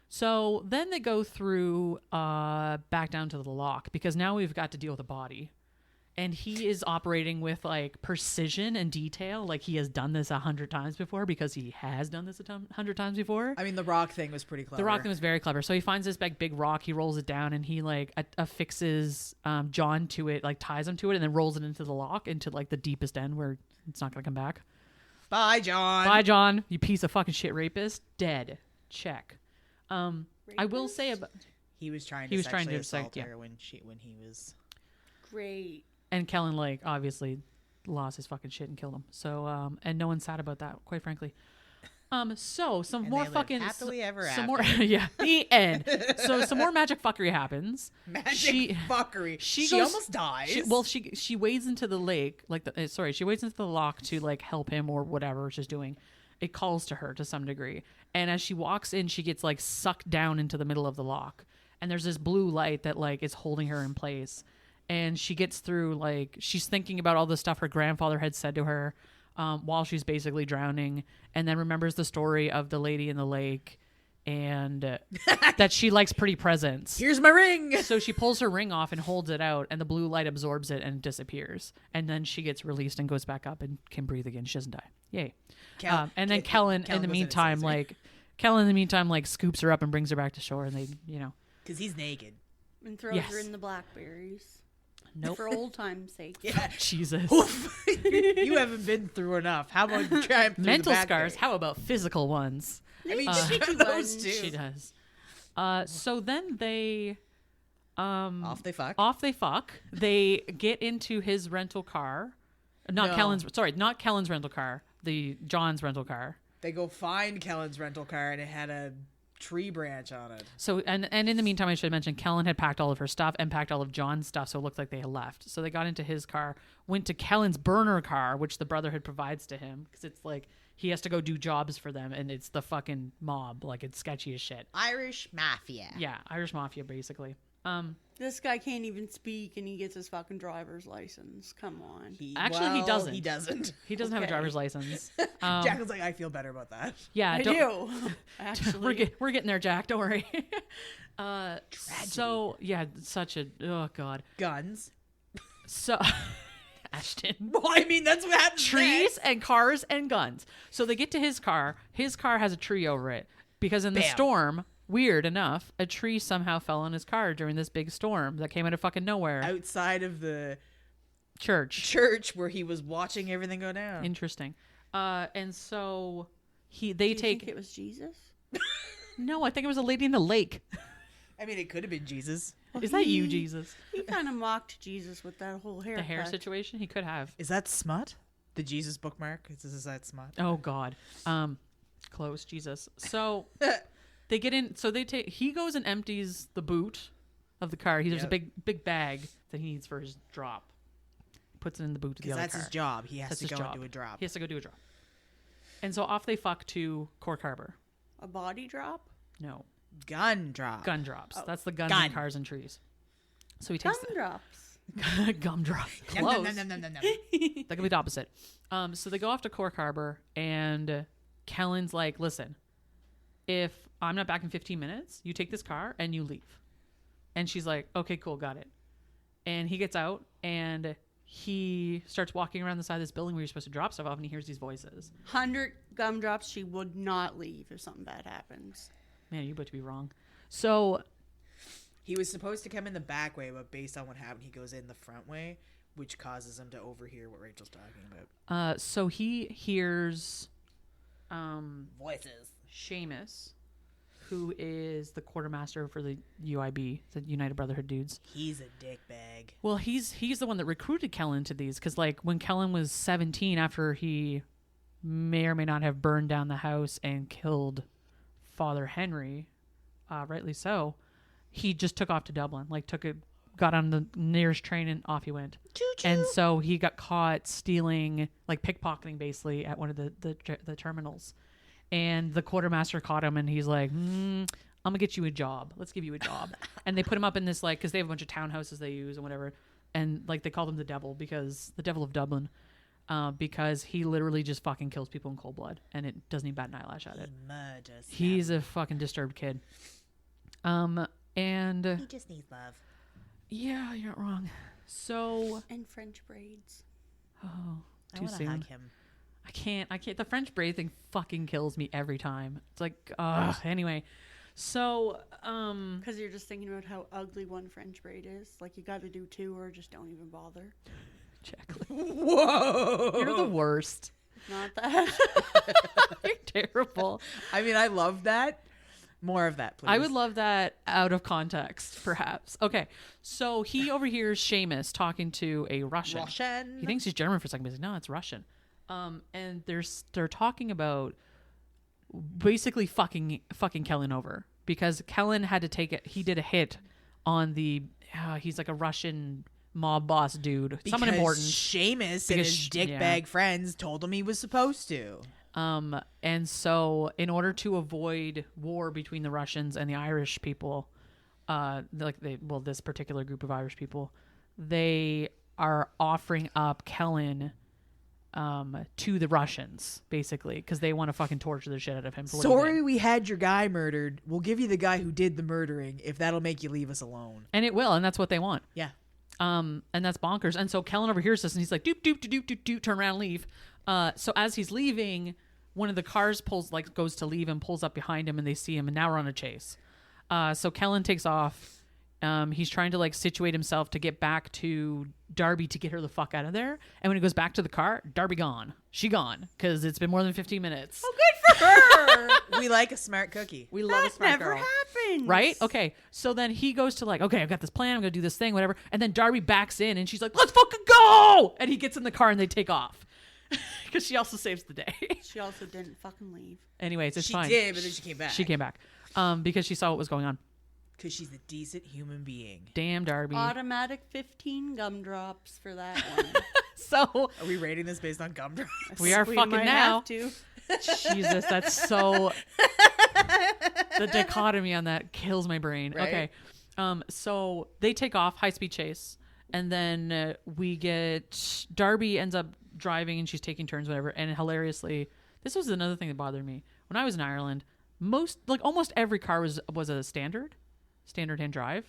So then they go through back down to the lock, because now we've got to deal with a body, and he is operating with like precision and detail, like he has done this 100 times before, because he has done this 100 times before.
I mean, the rock thing was pretty clever.
The rock thing was very clever. So he finds this big rock, he rolls it down, and he like affixes John to it, like ties him to it, and then rolls it into the lock, into like the deepest end where it's not gonna come back.
Bye, John.
Bye, John. You piece of fucking shit rapist. Dead. Check. I will say about
he was trying to assault her when he was
great.
And Kellen like obviously lost his fucking shit and killed him. So and no one's sad about that, quite frankly. So some
and
more fucking
happily ever
some
after.
more yeah, the end. So some more magic fuckery happens.
Fuckery. She
goes,
almost dies.
She wades into the lake, like she wades into the lock to like help him or whatever she's doing. It calls to her to some degree. And as she walks in, she gets like sucked down into the middle of the lock. And there's this blue light that like is holding her in place. And she gets through, like, she's thinking about all the stuff her grandfather had said to her while she's basically drowning. And then remembers the story of the lady in the lake and that she likes pretty presents.
Here's my ring.
So she pulls her ring off and holds it out, and the blue light absorbs it and disappears. And then she gets released and goes back up and can breathe again. She doesn't die. Yay. And then Kellen in the meantime, like scoops her up and brings her back to shore, and they,
because he's naked
and throws her in the blackberries.
Nope.
For old time's sake.
Yeah.
Jesus.
You haven't been through enough. How about you try through
mental
the
scars? How about physical ones?
I mean, she does those too.
She does. So then they
off they fuck.
They get into his rental car. Not Kellen's rental car. John's rental car.
They go find Kellen's rental car, and it had a tree branch on it.
So and in the meantime, I should mention Kellen had packed all of her stuff and packed all of John's stuff, so it looked like they had left. So they got into his car, went to Kellen's burner car, which the Brotherhood provides to him, because it's like he has to go do jobs for them, and it's the fucking mob, like it's sketchy as shit.
Irish mafia.
Yeah, Irish mafia basically.
This guy can't even speak, and he gets his fucking driver's license. Come on.
He doesn't.
He doesn't.
He doesn't have a driver's license.
Jacqueline's like, I feel better about that.
Yeah,
I do. Actually,
we're getting there, Jack. Don't worry. So yeah, such a god.
Guns.
So Ashton.
Well, I mean, that's what happens.
Trees and cars and guns. So they get to his car. His car has a tree over it because in the storm, weird enough, a tree somehow fell on his car during this big storm that came out of fucking nowhere.
Outside of the
church
where he was watching everything go down.
Interesting. And so they
Do you
take
think it was Jesus?
No, I think it was a lady in the lake.
I mean, it could have been Jesus.
Is that you, Jesus?
He kind of mocked Jesus with that whole hair.
The hair situation? He could have.
Is that smut? The Jesus bookmark? Is that smut?
Oh God. Close, Jesus. So they get in. So he goes and empties the boot of the car. There's a big bag that he needs for his drop. Puts it in the boot of the other car.
That's his job. He has to go and do a drop.
He has to go do a drop. And so off they fuck to Cork Harbor.
A body drop?
No.
Gun drop.
Gun drops.
Oh.
That's the guns and cars and trees. So he takes
Gum drops.
gum drops. Close. That could be the opposite. So they go off to Cork Harbor, and Kellen's like, listen, if I'm not back in 15 minutes, you take this car and you leave. And she's like, okay, cool, got it. And he gets out, and he starts walking around the side of this building where you're supposed to drop stuff off, and he hears these voices.
100 gumdrops, she would not leave if something bad happens.
Man, you about to be wrong. So
he was supposed to come in the back way, but based on what happened, he goes in the front way, which causes him to overhear what Rachel's talking about.
So he hears
voices.
Seamus, who is the quartermaster for the UIB, the United Brotherhood dudes.
He's a dickbag.
Well, he's the one that recruited Kellen to these, because like when Kellen was 17, after he may or may not have burned down the house and killed Father Henry, rightly so, he just took off to Dublin, got on the nearest train and off he went. Choo-choo. And so he got caught stealing, like pickpocketing basically at one of the terminals. And the quartermaster caught him, and he's like, I'm gonna get you a job. Let's give you a job. And they put him up in this, like, because they have a bunch of townhouses they use and whatever. And like they called him the devil, because the devil of Dublin, because he literally just fucking kills people in cold blood, and it doesn't even bat an eyelash at it.
He murders.
He's a fucking disturbed kid. And
he just needs love.
Yeah, you're not wrong. So
And French braids.
oh,
I
too
want to
soon.
hug him.
I can't. The French braid thing fucking kills me every time. It's like, anyway. So,
Because you're just thinking about how ugly one French braid is. Like, you got to do two or just don't even bother.
Jacqueline,
Whoa!
you're the worst.
Not that.
You're terrible.
I mean, I love that. More of that, please.
I would love that out of context, perhaps. Okay, so he overhears Seamus talking to a Russian. He thinks he's German for a second, but he's like, no, it's Russian. And they're talking about basically fucking Kellen over, because Kellen had to take it. He did a hit on the. He's like a Russian mob boss dude, someone important.
Seamus and his dickbag friends told him he was supposed to.
And so in order to avoid war between the Russians and the Irish people, this particular group of Irish people, they are offering up Kellen to the Russians, basically, because they want to fucking torture the shit out of him. For
Sorry we had your guy murdered. We'll give you the guy who did the murdering if that'll make you leave us alone.
And it will, and that's what they want.
Yeah.
And that's bonkers. And so Kellen overhears this, and he's like, doop, doop, doop, doop, doop, turn around and leave. So as he's leaving, one of the cars goes to leave and pulls up behind him, and they see him, and now we're on a chase. So Kellen takes off. He's trying to situate himself to get back to Darby to get her the fuck out of there. And when he goes back to the car, Darby gone. She gone, because it's been more than 15 minutes.
Oh, good for her.
We like a smart cookie.
We love a smart
never
girl.
happens.
Right? Okay. So then he goes to okay, I've got this plan. I'm going to do this thing, whatever. And then Darby backs in, and she's like, let's fucking go. And he gets in the car, and they take off. Because she also saves the day.
She also didn't fucking leave.
Anyways, it's fine.
She did, but then she came back.
She came back. Because she saw what was going on.
Because she's a decent human being.
Damn, Darby.
Automatic 15 gumdrops for that one.
So
are we rating this based on gumdrops?
We are fucking
might
now.
have to.
Jesus, that's so... The dichotomy on that kills my brain.
Right?
Okay. So they take off, high speed chase, and then we get Darby ends up driving and she's taking turns, whatever. And hilariously, this was another thing that bothered me when I was in Ireland. Almost every car was a standard hand drive,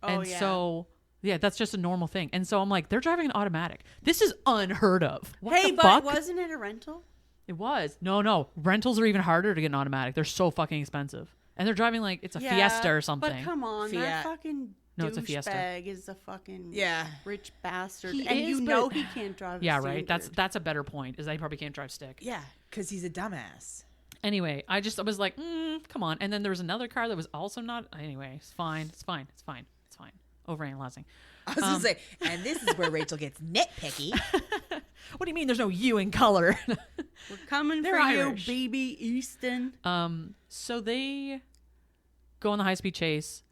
and so yeah, that's just a normal thing. And so I'm like, they're driving an automatic. This is unheard of. What the fuck?
Wasn't it a rental?
It was. No, rentals are even harder to get an automatic. They're so fucking expensive, and they're driving like it's a Fiesta or something.
But come on,
Fiat.
that fucking
It's a Fiesta.
douchebag is a fucking rich bastard,
He
and
is,
you know he can't drive.
Yeah,
a
right.
standard.
That's a better point. Is that he probably can't drive stick.
Yeah, because he's a dumbass.
Anyway, I was like, come on. And then there was another car that was also not. Anyway, it's fine. Overanalyzing.
I was gonna say, and this is where Rachel gets nitpicky.
What do you mean? There's no you in color.
We're coming
They're
for
Irish.
you, baby Easton.
So they go on the high speed chase.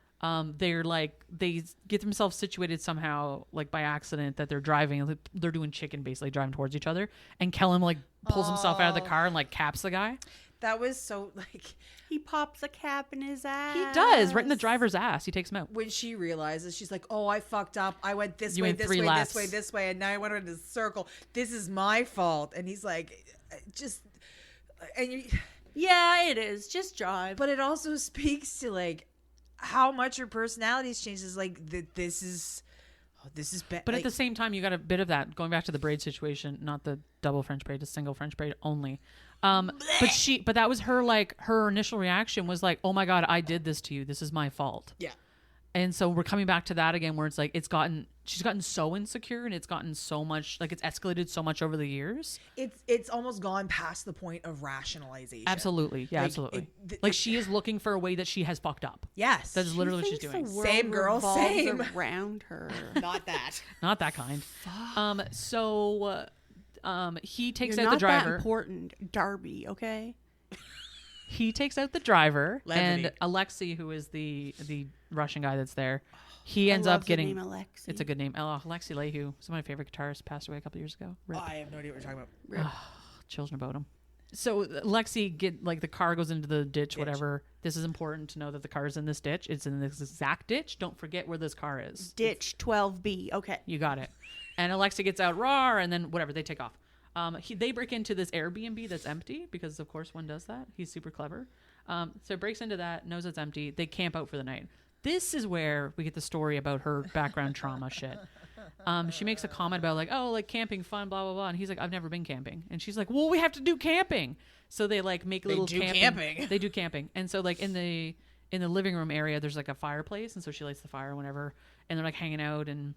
They're like they get themselves situated somehow, like by accident, that they're driving. They're doing chicken, basically driving towards each other. And Kellen like pulls himself out of the car and like caps the guy.
That was so like
He pops a cap in his ass.
He does, right in the driver's ass. He takes him out.
when she realizes, she's like, "Oh, I fucked up. I went this
You
way,
went
this
3
way,
laps.
this way, this way, and now I went in a circle. This is my fault." And he's like, "Just," and you.
Yeah, it is. Just drive.
But it also speaks to like how much your personality's changed. Is like that. This is bad.
But at the same time, you got a bit of that going back to the braid situation, not the double French braid, the single French braid only. But that was her initial reaction was like, "Oh my God, I did this to you. This is my fault."
yeah.
And so we're coming back to that again, where it's like she's gotten so insecure, and it's gotten so much like it's escalated so much over the years.
It's almost gone past the point of rationalization.
Absolutely, yeah,
Like,
absolutely. She is looking for a way that she has fucked up.
Yes.
That is literally what she's
Thinks
doing.
the world
Same girl,
revolves
same.
around her.
Not that.
Not that kind. He takes
You're
out
not
the driver.
that important, Darby. Okay.
He takes out the driver,
Levity.
and Alexei, who is the Russian guy that's there, he ends
I
up
love
getting.
the name Alexi.
It's a good name. Alexei Lough, some of my favorite guitarists, passed away a couple years ago. Rip.
I have no idea what you're talking about.
Rip.
Children about him. So Lexi the car goes into the ditch, whatever. This is important to know that the car is in this ditch. It's in this exact ditch. Don't forget where this car is.
Ditch 12B. Okay.
You got it. And Alexa gets out, raw, and then whatever, they take off. They break into this Airbnb that's empty because, of course, one does that. He's super clever. So breaks into that, knows it's empty. They camp out for the night. This is where we get the story about her background trauma shit. She makes a comment about camping fun, blah, blah, blah. And he's like, I've never been camping. And she's like, well, we have to do camping. So they make little
camping.
They do camping. And so in the living room area, there's a fireplace. And so she lights the fire, whatever. And they're hanging out and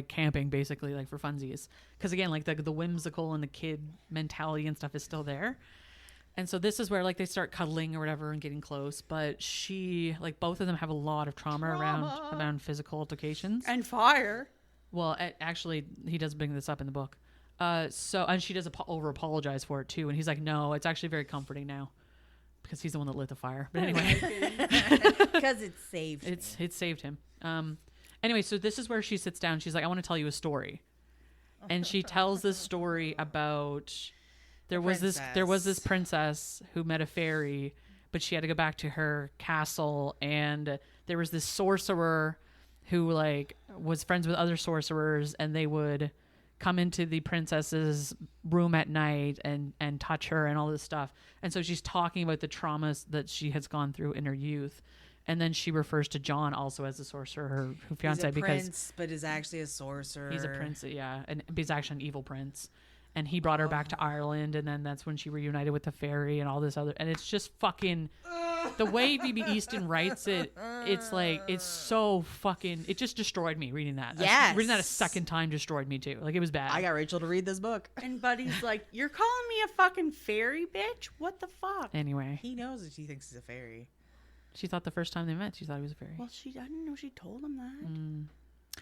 camping basically for funsies. Because again, the whimsical and the kid mentality and stuff is still there. And so this is where they start cuddling or whatever and getting close. But she both of them have a lot of trauma. around physical altercations.
And fire.
Well, actually, he does bring this up in the book. And she does over apologize for it too. And he's like, no, it's actually very comforting now. Because he's the one that lit the fire. But anyway.
Because it saved me.
It saved him. Anyway, so this is where she sits down. She's like, I want to tell you a story. And she tells this story about there was this princess who met a fairy, but she had to go back to her castle, and there was this sorcerer who was friends with other sorcerers, and they would come into the princess's room at night and touch her and all this stuff. And so she's talking about the traumas that she has gone through in her youth. And then she refers to John also as a sorcerer, her fiance,
he's a prince, but is actually a sorcerer.
He's a prince, yeah, and he's actually an evil prince. And he brought her back to Ireland, and then that's when she reunited with the fairy and all this other. And it's just fucking the way B.B. Easton writes it. It's so fucking. It just destroyed me reading that.
Yes.
Reading that a second time destroyed me too. It was bad.
I got Rachel to read this book.
And Buddy's like, you're calling me a fucking fairy, bitch? What the fuck?
Anyway,
He knows that she thinks he's a fairy.
she thought the first time they met, she thought he was a fairy.
Well, I didn't know she told him that.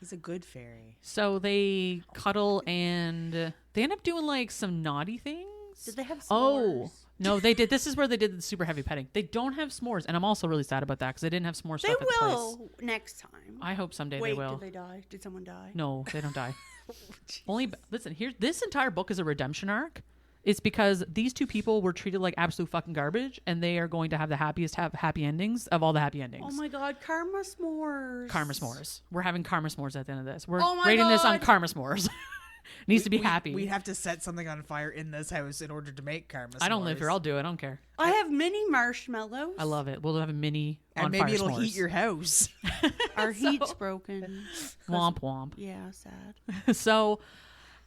He's a good fairy.
So they cuddle and they end up doing some naughty things.
Did they have s'mores?
Oh, no, they did. This is where they did the super heavy petting. They don't have s'mores. And I'm also really sad about that because they didn't have s'more
They
stuff at the place.
will next time.
I hope someday
Wait,
they will.
did they die? Did someone die?
No, they don't die. Listen, this entire book is a redemption arc. It's because these two people were treated like absolute fucking garbage, and they are going to have the happy endings of all the happy endings.
Oh my god, karma s'mores.
Karma s'mores. We're having karma s'mores at the end of this. We're
Oh my
rating this on
God.
karma s'mores. Needs to be happy.
We'd have to set something on fire in this house in order to make karma.
I don't live
s'mores.
here. I'll do it. I don't care.
I have mini marshmallows.
I love it. We'll have a mini
And
on
maybe
fire
it'll
s'mores.
heat your house.
Our heat's broken.
Womp womp.
Yeah, sad.
So,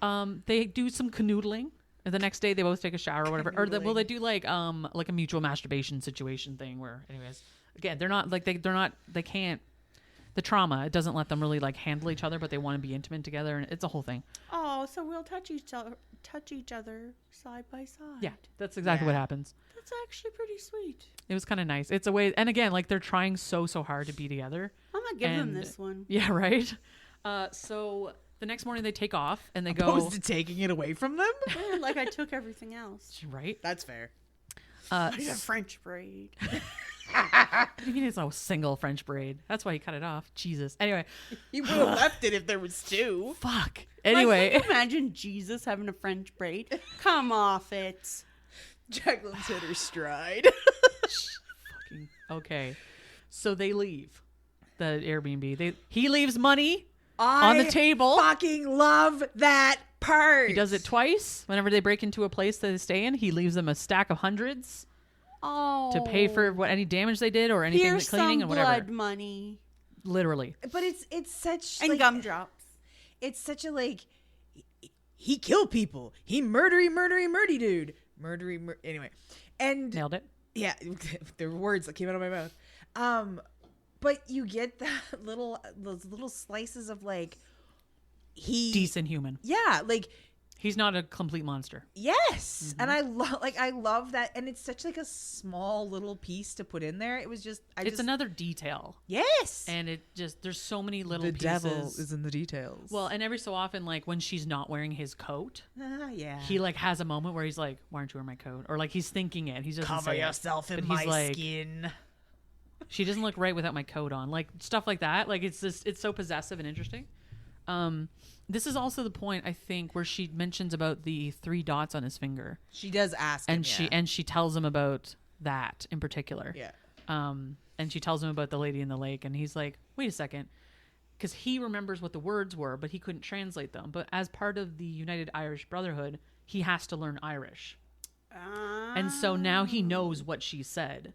they do some canoodling. And the next day they both take a shower or whatever. They do like a mutual masturbation situation thing where, anyways, again, they're not like they can't. The trauma, it doesn't let them really like handle each other, but they want to be intimate together, and it's a whole thing.
Oh, so we'll touch each other side by side.
Yeah, that's exactly what happens.
That's actually pretty sweet.
It was kind of nice. It's a way, and again, like they're trying so hard to be together.
I'm gonna give them
And-
this one.
Yeah, right. So the next morning they take off and they go.
Opposed to taking it away from them.
Yeah, like I took everything else.
Right.
That's fair.
I got French braid.
What do you mean it's a single French braid? That's why he cut it off. Jesus. Anyway,
You would have left it if there was two.
fuck. Anyway,
Like, imagine Jesus having a French braid. Come off it.
Jacqueline's hit her stride.
okay. So they leave the Airbnb. He leaves money on the table.
Fucking love that part.
He does it twice. Whenever they break into a place that they stay in, he leaves them a stack of hundreds
Oh.
to pay for what any damage they did or anything,
Here's
cleaning
some
and whatever.
blood money.
Literally.
But it's such
And
like,
gumdrops.
It's such a like. He killed people. He murdery dude. Anyway, and
Nailed it.
yeah, there were words that came out of my mouth. But you get those little slices of like
Decent human.
Yeah, like
He's not a complete monster.
yes, and I love that, and it's such like a small little piece to put in there. It was just
It's another detail.
yes,
And it just, there's so many little
the
pieces.
devil is in the details.
Well, and every so often, like when she's not wearing his coat,
yeah,
he like has a moment where he's like, "Why aren't you wearing my coat?" Or like he's thinking it. He doesn't
cover
say
yourself
it,
in
but he's
my
like,
skin.
She doesn't look right without my coat on. Like stuff like that. Like it's just, it's so possessive and interesting. This is also the point I think where she mentions about the 3 dots on his finger,
She does ask
and
him,
she tells him about that in particular.
yeah.
And she tells him about the lady in the lake, and he's like, "Wait a second," because he remembers what the words were, but he couldn't translate them. But as part of the United Irish Brotherhood, he has to learn Irish, and so now he knows what she said.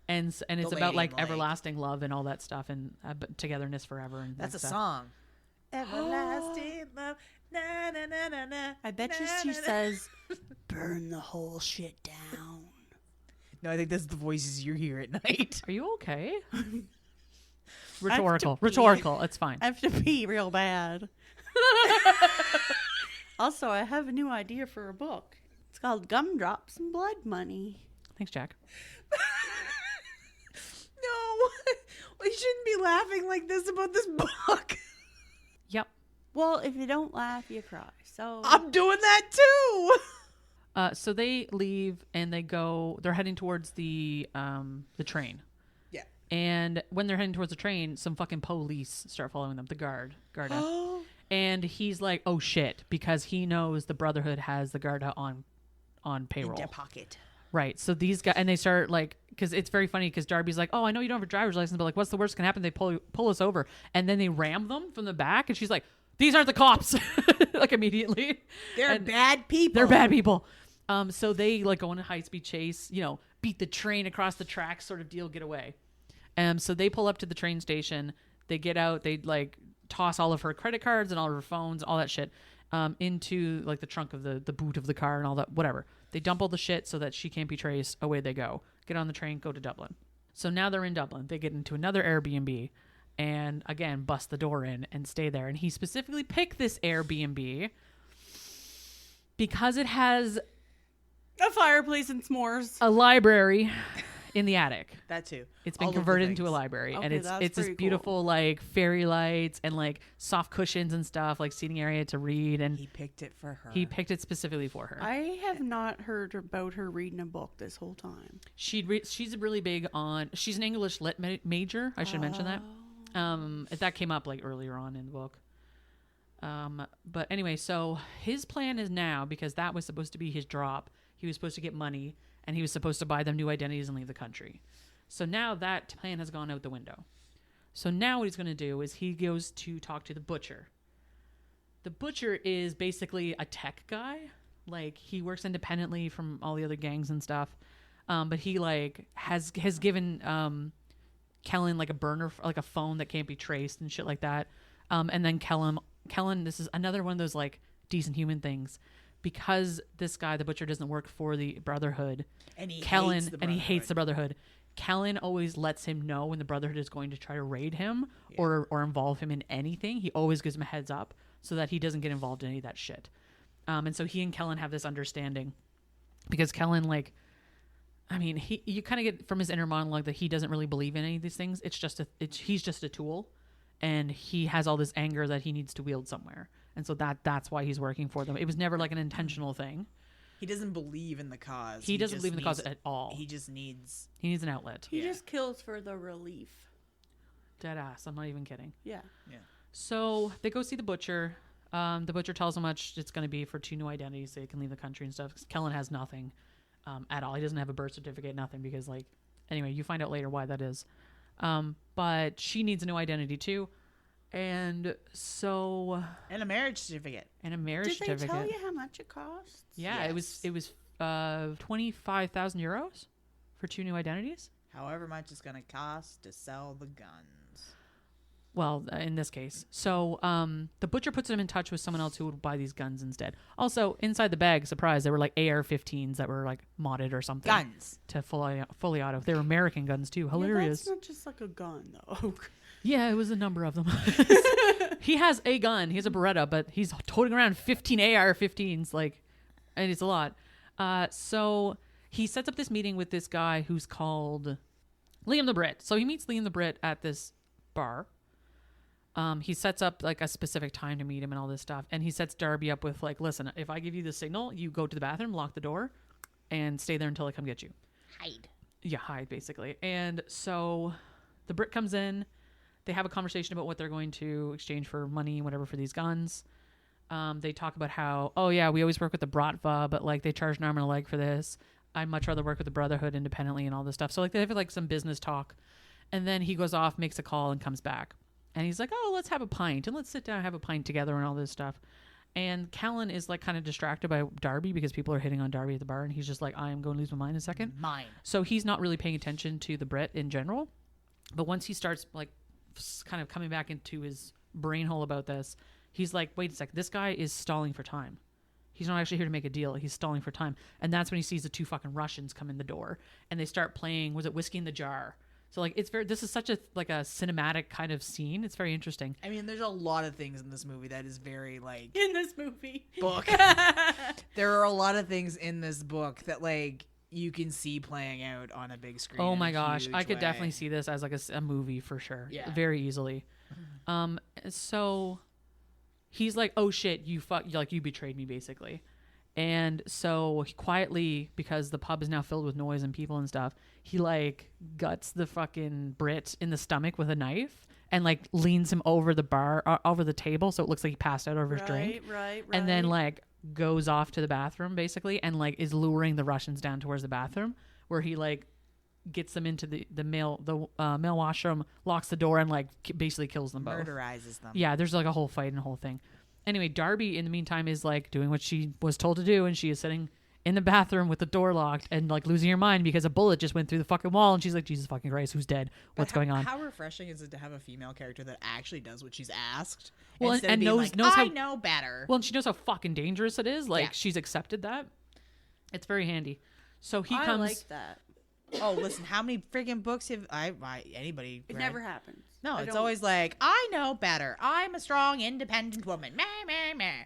And it's
The
about
lady
like
in the lake.
everlasting love and all that stuff and togetherness forever. And
That's a
stuff.
song. Everlasting love. Na, na, na, na, na,
I bet you
na,
she
na, na.
says, burn the whole shit down.
No, I think that's the voices you hear at night.
Are you okay?
to
Rhetorical.
pee.
Rhetorical. It's fine.
I have to pee real bad. Also, I have a new idea for a book. It's called Gumdrops and Blood Money.
Thanks, Jack.
No, we shouldn't be laughing like this about this book.
Yep.
Well, if you don't laugh, you cry. So
I'm doing that too.
So they leave and they go. They're heading towards the train.
Yeah.
And when they're heading towards the train, some fucking police start following them. The Garda. And he's like, "Oh shit," because he knows the Brotherhood has the Garda on payroll.
In their pocket.
Right. So these guys, and they start like, because it's very funny because Darby's like, "Oh, I know you don't have a driver's license, but like, what's the worst that can happen?" They pull us over, and then they ram them from the back, and she's like, "These aren't the cops," like immediately.
They're
And
bad people.
They're bad people. So they like go on a high speed chase, beat the train across the tracks, sort of deal, get away. So they pull up to the train station. They get out. They like toss all of her credit cards and all of her phones, all that shit, into like the trunk of the boot of the car and all that, whatever. They dump all the shit so that she can't be traced. Away they go. Get on the train, go to Dublin. So now they're in Dublin. They get into another Airbnb and again bust the door in and stay there. And he specifically picked this Airbnb because it has
a fireplace and s'mores.
a library in the attic.
That too.
It's been
All of the
converted into a
things.
library, and
Okay,
it's
that's
this
pretty
beautiful like fairy lights and like soft cushions and stuff, like seating area to read. And
He picked it for her.
he picked it specifically for her.
I have not heard about her reading a book this whole time.
She's really big on. She's an English lit major. I should mention that. That came up like earlier on in the book. But anyway, so his plan is now, because that was supposed to be his drop, he was supposed to get money and he was supposed to buy them new identities and leave the country. So now that plan has gone out the window. So now what he's going to do is he goes to talk to the butcher. The butcher is basically a tech guy. Like, he works independently from all the other gangs and stuff. But he like has given Kellen like a burner, like a phone that can't be traced and shit like that. And then Kellen, this is another one of those like decent human things, because this guy, the butcher, doesn't work for the Brotherhood, and he hates the Brotherhood. Kellen always lets him know when the Brotherhood is going to try to raid him or involve him in anything. He always gives him a heads up so that he doesn't get involved in any of that shit. And so he and Kellen have this understanding, because Kellen, like, I mean, you kind of get from his inner monologue that he doesn't really believe in any of these things. He's just a tool, and he has all this anger that he needs to wield somewhere. And so that's why he's working for them. It was never like an intentional thing.
He doesn't believe in the cause.
He doesn't believe in the cause at all.
He just needs...
He needs an outlet.
He just kills for the relief.
Dead ass. I'm not even kidding.
Yeah.
So they go see the butcher. The butcher tells how much it's going to be for 2 new identities so they can leave the country and stuff. Kellen has nothing at all. He doesn't have a birth certificate, nothing, because, like... Anyway, you find out later why that is. But she needs a new identity, too. And so...
And a marriage certificate.
Did they
tell you how much it costs?
Yeah, yes. It was 25,000 euros for 2 new identities.
However much it's going to cost to sell the guns.
Well, in this case. So the butcher puts him in touch with someone else who would buy these guns instead. Also, inside the bag, surprise, they were like AR-15s that were like modded or something.
Guns.
To fully auto. They were American guns too. Hilarious.
Yeah, that's not just like a gun, though.
Yeah, it was a number of them. He has a gun. He has a Beretta, but he's toting around 15 AR-15s, like, and it's a lot. So he sets up this meeting with this guy who's called Liam the Brit. So he meets Liam the Brit at this bar. He sets up like a specific time to meet him and all this stuff. And he sets Darby up with like, listen, if I give you the signal, you go to the bathroom, lock the door, and stay there until I come get you.
Hide. Yeah,
hide, basically. And so the Brit comes in. They have a conversation about what they're going to exchange for money, whatever, for these guns. They talk about how, oh yeah, we always work with the Bratva, but like they charge an arm and a leg for this. I'd much rather work with the Brotherhood independently and all this stuff. So like they have like some business talk. And then he goes off, makes a call, and comes back. And he's like, oh, let's have a pint. And let's sit down and have a pint together and all this stuff. And Kellen is like kind of distracted by Darby because people are hitting on Darby at the bar. And he's just like, I am going to lose my mind in a second. So he's not really paying attention to the Brit in general. But once he starts like kind of coming back into his brain hole about this, he's like, wait a second, this guy is stalling for time. He's not actually here to make a deal. He's stalling for time. And that's when he sees the 2 fucking Russians come in the door and they start playing, was it Whiskey in the Jar? So like this is such a like a cinematic kind of scene. It's very interesting.
I mean, there's a lot of things in this movie that is very like
in this movie
book. There are a lot of things in this book that like you can see playing out on a big screen.
Oh my gosh, I could definitely see this as like a movie for sure. Yeah, very easily. So he's like, "Oh shit, you betrayed me," basically. And so he quietly, because the pub is now filled with noise and people and stuff, he like guts the fucking Brit in the stomach with a knife and like leans him over the bar, over the table, so it looks like he passed out over his drink.
Right.
And then like goes off to the bathroom basically, and like is luring the Russians down towards the bathroom, where he like gets them into the male washroom, locks the door, and like basically kills them both.
Murderizes them.
Yeah, there's like a whole fight and a whole thing. Anyway, Darby in the meantime is like doing what she was told to do, and she is sitting in the bathroom with the door locked and like losing her mind because a bullet just went through the fucking wall, and she's like, Jesus fucking Christ, who's dead? What's going on?
How refreshing is it to have a female character that actually does what she's asked?
Well, and knows
I know better.
Well, and she knows how fucking dangerous it is. Like she's accepted that. It's very handy. So he comes.
I like that.
Oh, listen, how many freaking books have anybody read?
It never happens.
No, it's always like, I know better. I'm a strong, independent woman. Meh, meh, meh.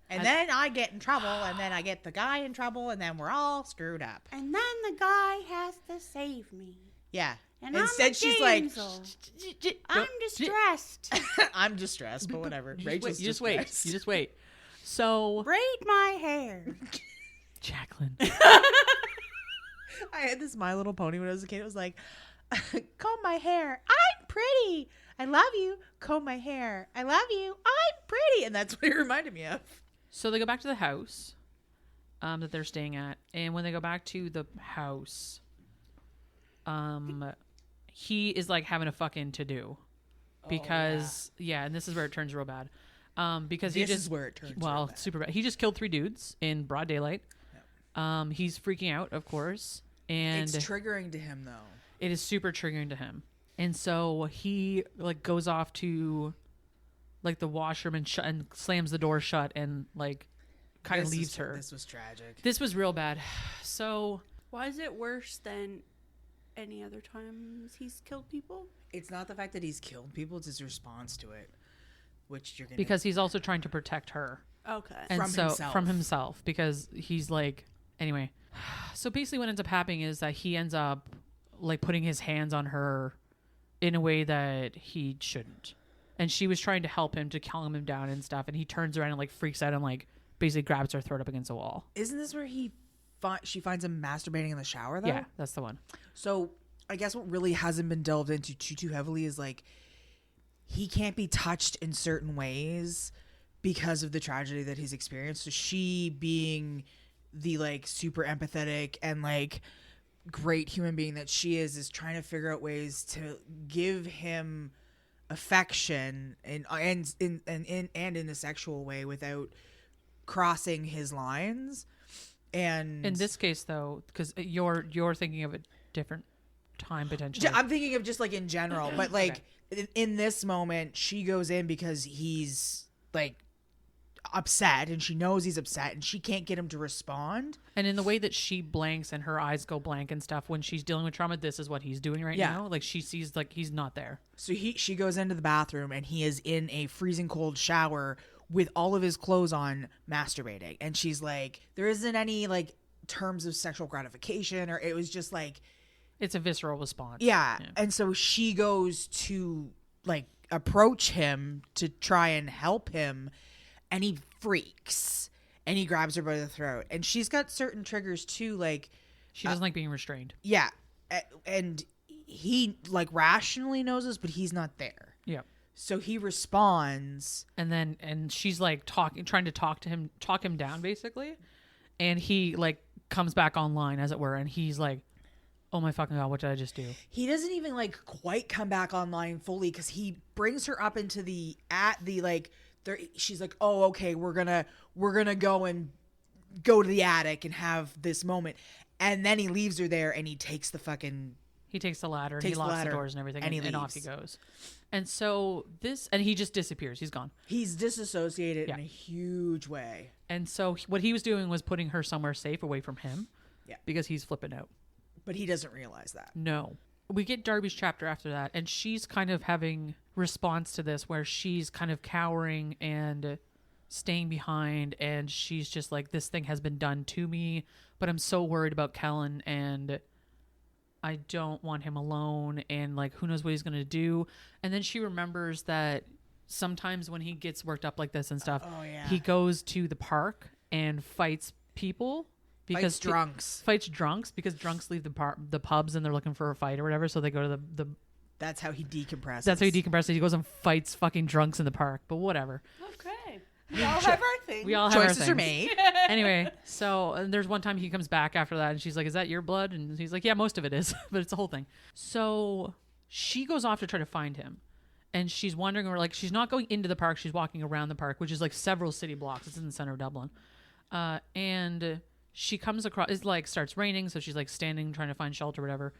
And then I get in trouble, and then I get the guy in trouble, and then we're all screwed up.
And then the guy has to save me.
Yeah.
And
instead she's like,
I'm distressed.
I'm distressed, but whatever. Rachel's
you just wait. So
braid my hair.
Jacqueline.
I had this My Little Pony when I was a kid. It was like, comb my hair. I'm pretty. I love you. Comb my hair. I love you. I'm pretty. And that's what it reminded me of.
So they go back to the house that they're staying at. And when they go back to the house, he is like having a fucking to-do. Because, and this is where it turns real bad. Because
this is where it turns real bad.
Super bad. He just killed 3 dudes in broad daylight. Yep. He's freaking out, of course. And
it's triggering to him, though.
It is super triggering to him. And so he like goes off to like the washroom and slams the door shut and like kind of leaves her.
This was tragic.
This was real bad. So
why is it worse than any other times he's killed people?
It's not the fact that he's killed people, it's his response to it. Which you're gonna
because he's also trying to protect her.
Okay.
And from himself because he's like anyway. So basically what ends up happening is that he ends up like putting his hands on her in a way that he shouldn't. And she was trying to help him to calm him down and stuff. And he turns around and like freaks out and like basically grabs her throat up against a wall.
Isn't this where she finds him masturbating in the shower though?
Yeah, that's the one.
So I guess what really hasn't been delved into too heavily is like he can't be touched in certain ways because of the tragedy that he's experienced. So she being the like super empathetic and like great human being that she is trying to figure out ways to give him affection and in a sexual way without crossing his lines. And
in this case though, because you're thinking of a different time potentially.
I'm thinking of just like in general, but like in this moment she goes in because he's like upset and she knows he's upset and she can't get him to respond.
And in the way that she blanks and her eyes go blank and stuff when she's dealing with trauma, this is what he's doing right now. Like she sees like he's not there.
So she goes into the bathroom and he is in a freezing cold shower with all of his clothes on masturbating. And she's like, there isn't any like terms of sexual gratification or it was just like.
It's a visceral response.
Yeah. And so she goes to like approach him to try and help him. And he freaks and he grabs her by the throat. And she's got certain triggers too. Like
she doesn't like being restrained.
Yeah. And he like rationally knows this, but he's not there.
Yeah.
So he responds.
And she's like trying to talk him down basically. And he like comes back online as it were. And he's like, oh my fucking God, what did I just do?
He doesn't even like quite come back online fully because he brings her up into she's like, oh, okay, we're gonna go to the attic and have this moment. And then he leaves her there and he takes the ladder and he locks the doors and everything and off he goes. And so and he just disappears. He's gone. He's disassociated in a huge way.
And so what he was doing was putting her somewhere safe away from him.
Yeah.
Because he's flipping out.
But he doesn't realize that.
No. We get Darby's chapter after that, and she's kind of having response to this where she's kind of cowering and staying behind, and she's just like, this thing has been done to me, but I'm so worried about Kellen, and I don't want him alone, and like, who knows what he's going to do. And then she remembers that sometimes when he gets worked up like this and stuff, he goes to the park and fights people. Because fights drunks because drunks leave the pubs and they're looking for a fight or whatever, so they go to the
that's how he decompresses.
That's how he decompresses. He goes and fights fucking drunks in the park, but whatever.
Okay. We all have our things.
We all have
choices
our things.
Are made.
Anyway, so and there's one time he comes back after that and she's like, is that your blood? And he's like, yeah, most of it is, but it's the whole thing. So she goes off to try to find him. And she's wondering, or like, she's not going into the park, she's walking around the park, which is like several city blocks. It's in the center of Dublin. And she comes across, it's like starts raining, so she's like standing trying to find shelter or whatever,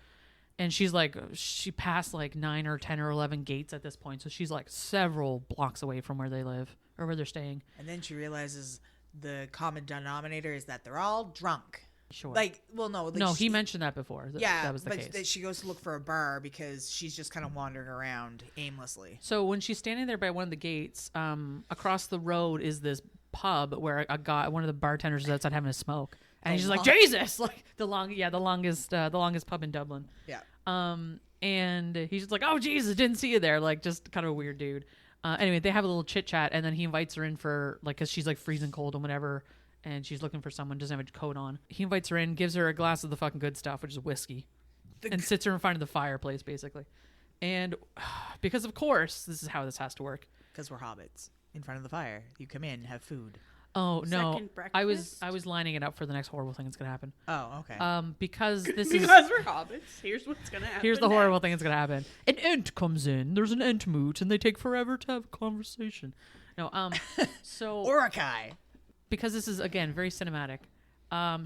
and she's like, she passed like 9 or 10 or 11 gates at this point, so she's like several blocks away from where they live or where they're staying.
And then she realizes the common denominator is that they're all drunk.
Sure.
Like, well, no. Like
no, he mentioned that before. That was the case.
But she goes to look for a bar because she's just kind of wandering around aimlessly.
So when she's standing there by one of the gates, across the road is this pub where one of the bartenders is outside having a smoke, and he's just like, Jesus, like the longest pub in Dublin.
Yeah.
And he's just like, oh Jesus, didn't see you there, like just kind of a weird dude. Anyway, they have a little chit chat, and then he invites her in for like, cause she's like freezing cold and whatever, and she's looking for someone, doesn't have a coat on. He invites her in, gives her a glass of the fucking good stuff, which is whiskey, and sits her in front of the fireplace basically. And because of course this is how this has to work.
Because we're hobbits. In front of the fire. You come in, have food.
Oh no!
Second
I was
breakfast?
lining it up for the next horrible thing that's gonna happen.
Oh, okay.
Because this is
Because we're hobbits. Here's what's gonna happen.
here's the horrible thing that's gonna happen. An ent comes in. There's an ent moot, and they take forever to have a conversation. No, so
Orakai.
because this is again very cinematic,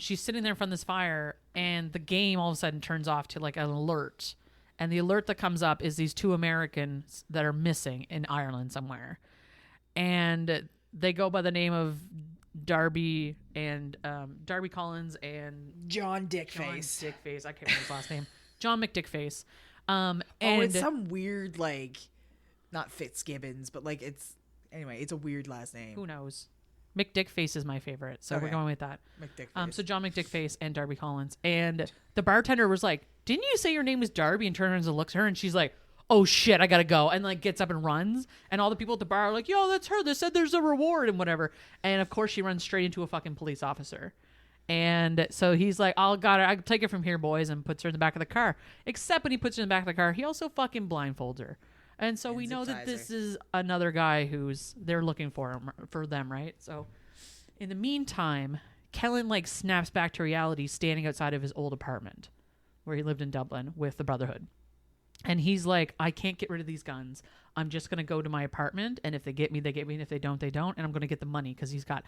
she's sitting there in front of this fire, and the game all of a sudden turns off to like an alert, and the alert that comes up is these two Americans that are missing in Ireland somewhere, and they go by the name of Darby and Darby Collins and
John
John
Dickface.
Dickface. I can't remember his last name. John McDickface.
Oh,
And
it's some weird, like, not Fitzgibbons, but like it's a weird last name.
who knows? McDickface is my favorite, so we're
Okay.
going with that.
McDickface.
So John McDickface and Darby Collins, and the bartender was like, "Didn't you say your name was Darby?" And turns around and looks at her, and she's like, "Oh shit, I gotta go," and like gets up and runs. And all the people at the bar are like, "Yo, that's her. They said there's a reward and whatever." And of course, she runs straight into a fucking police officer. And so he's like, I'll take it from here, boys," and puts her in the back of the car. Except when he puts her in the back of the car, he also fucking blindfolds her. And so we
And
know
zip
that
ties
this
her.
is another guy who's they're looking for them, right? So in the meantime, Kellen like snaps back to reality standing outside of his old apartment where he lived in Dublin with the Brotherhood. And he's like, I can't get rid of these guns. I'm just going to go to my apartment. And if they get me, they get me. And if they don't, they don't. And I'm going to get the money because he's got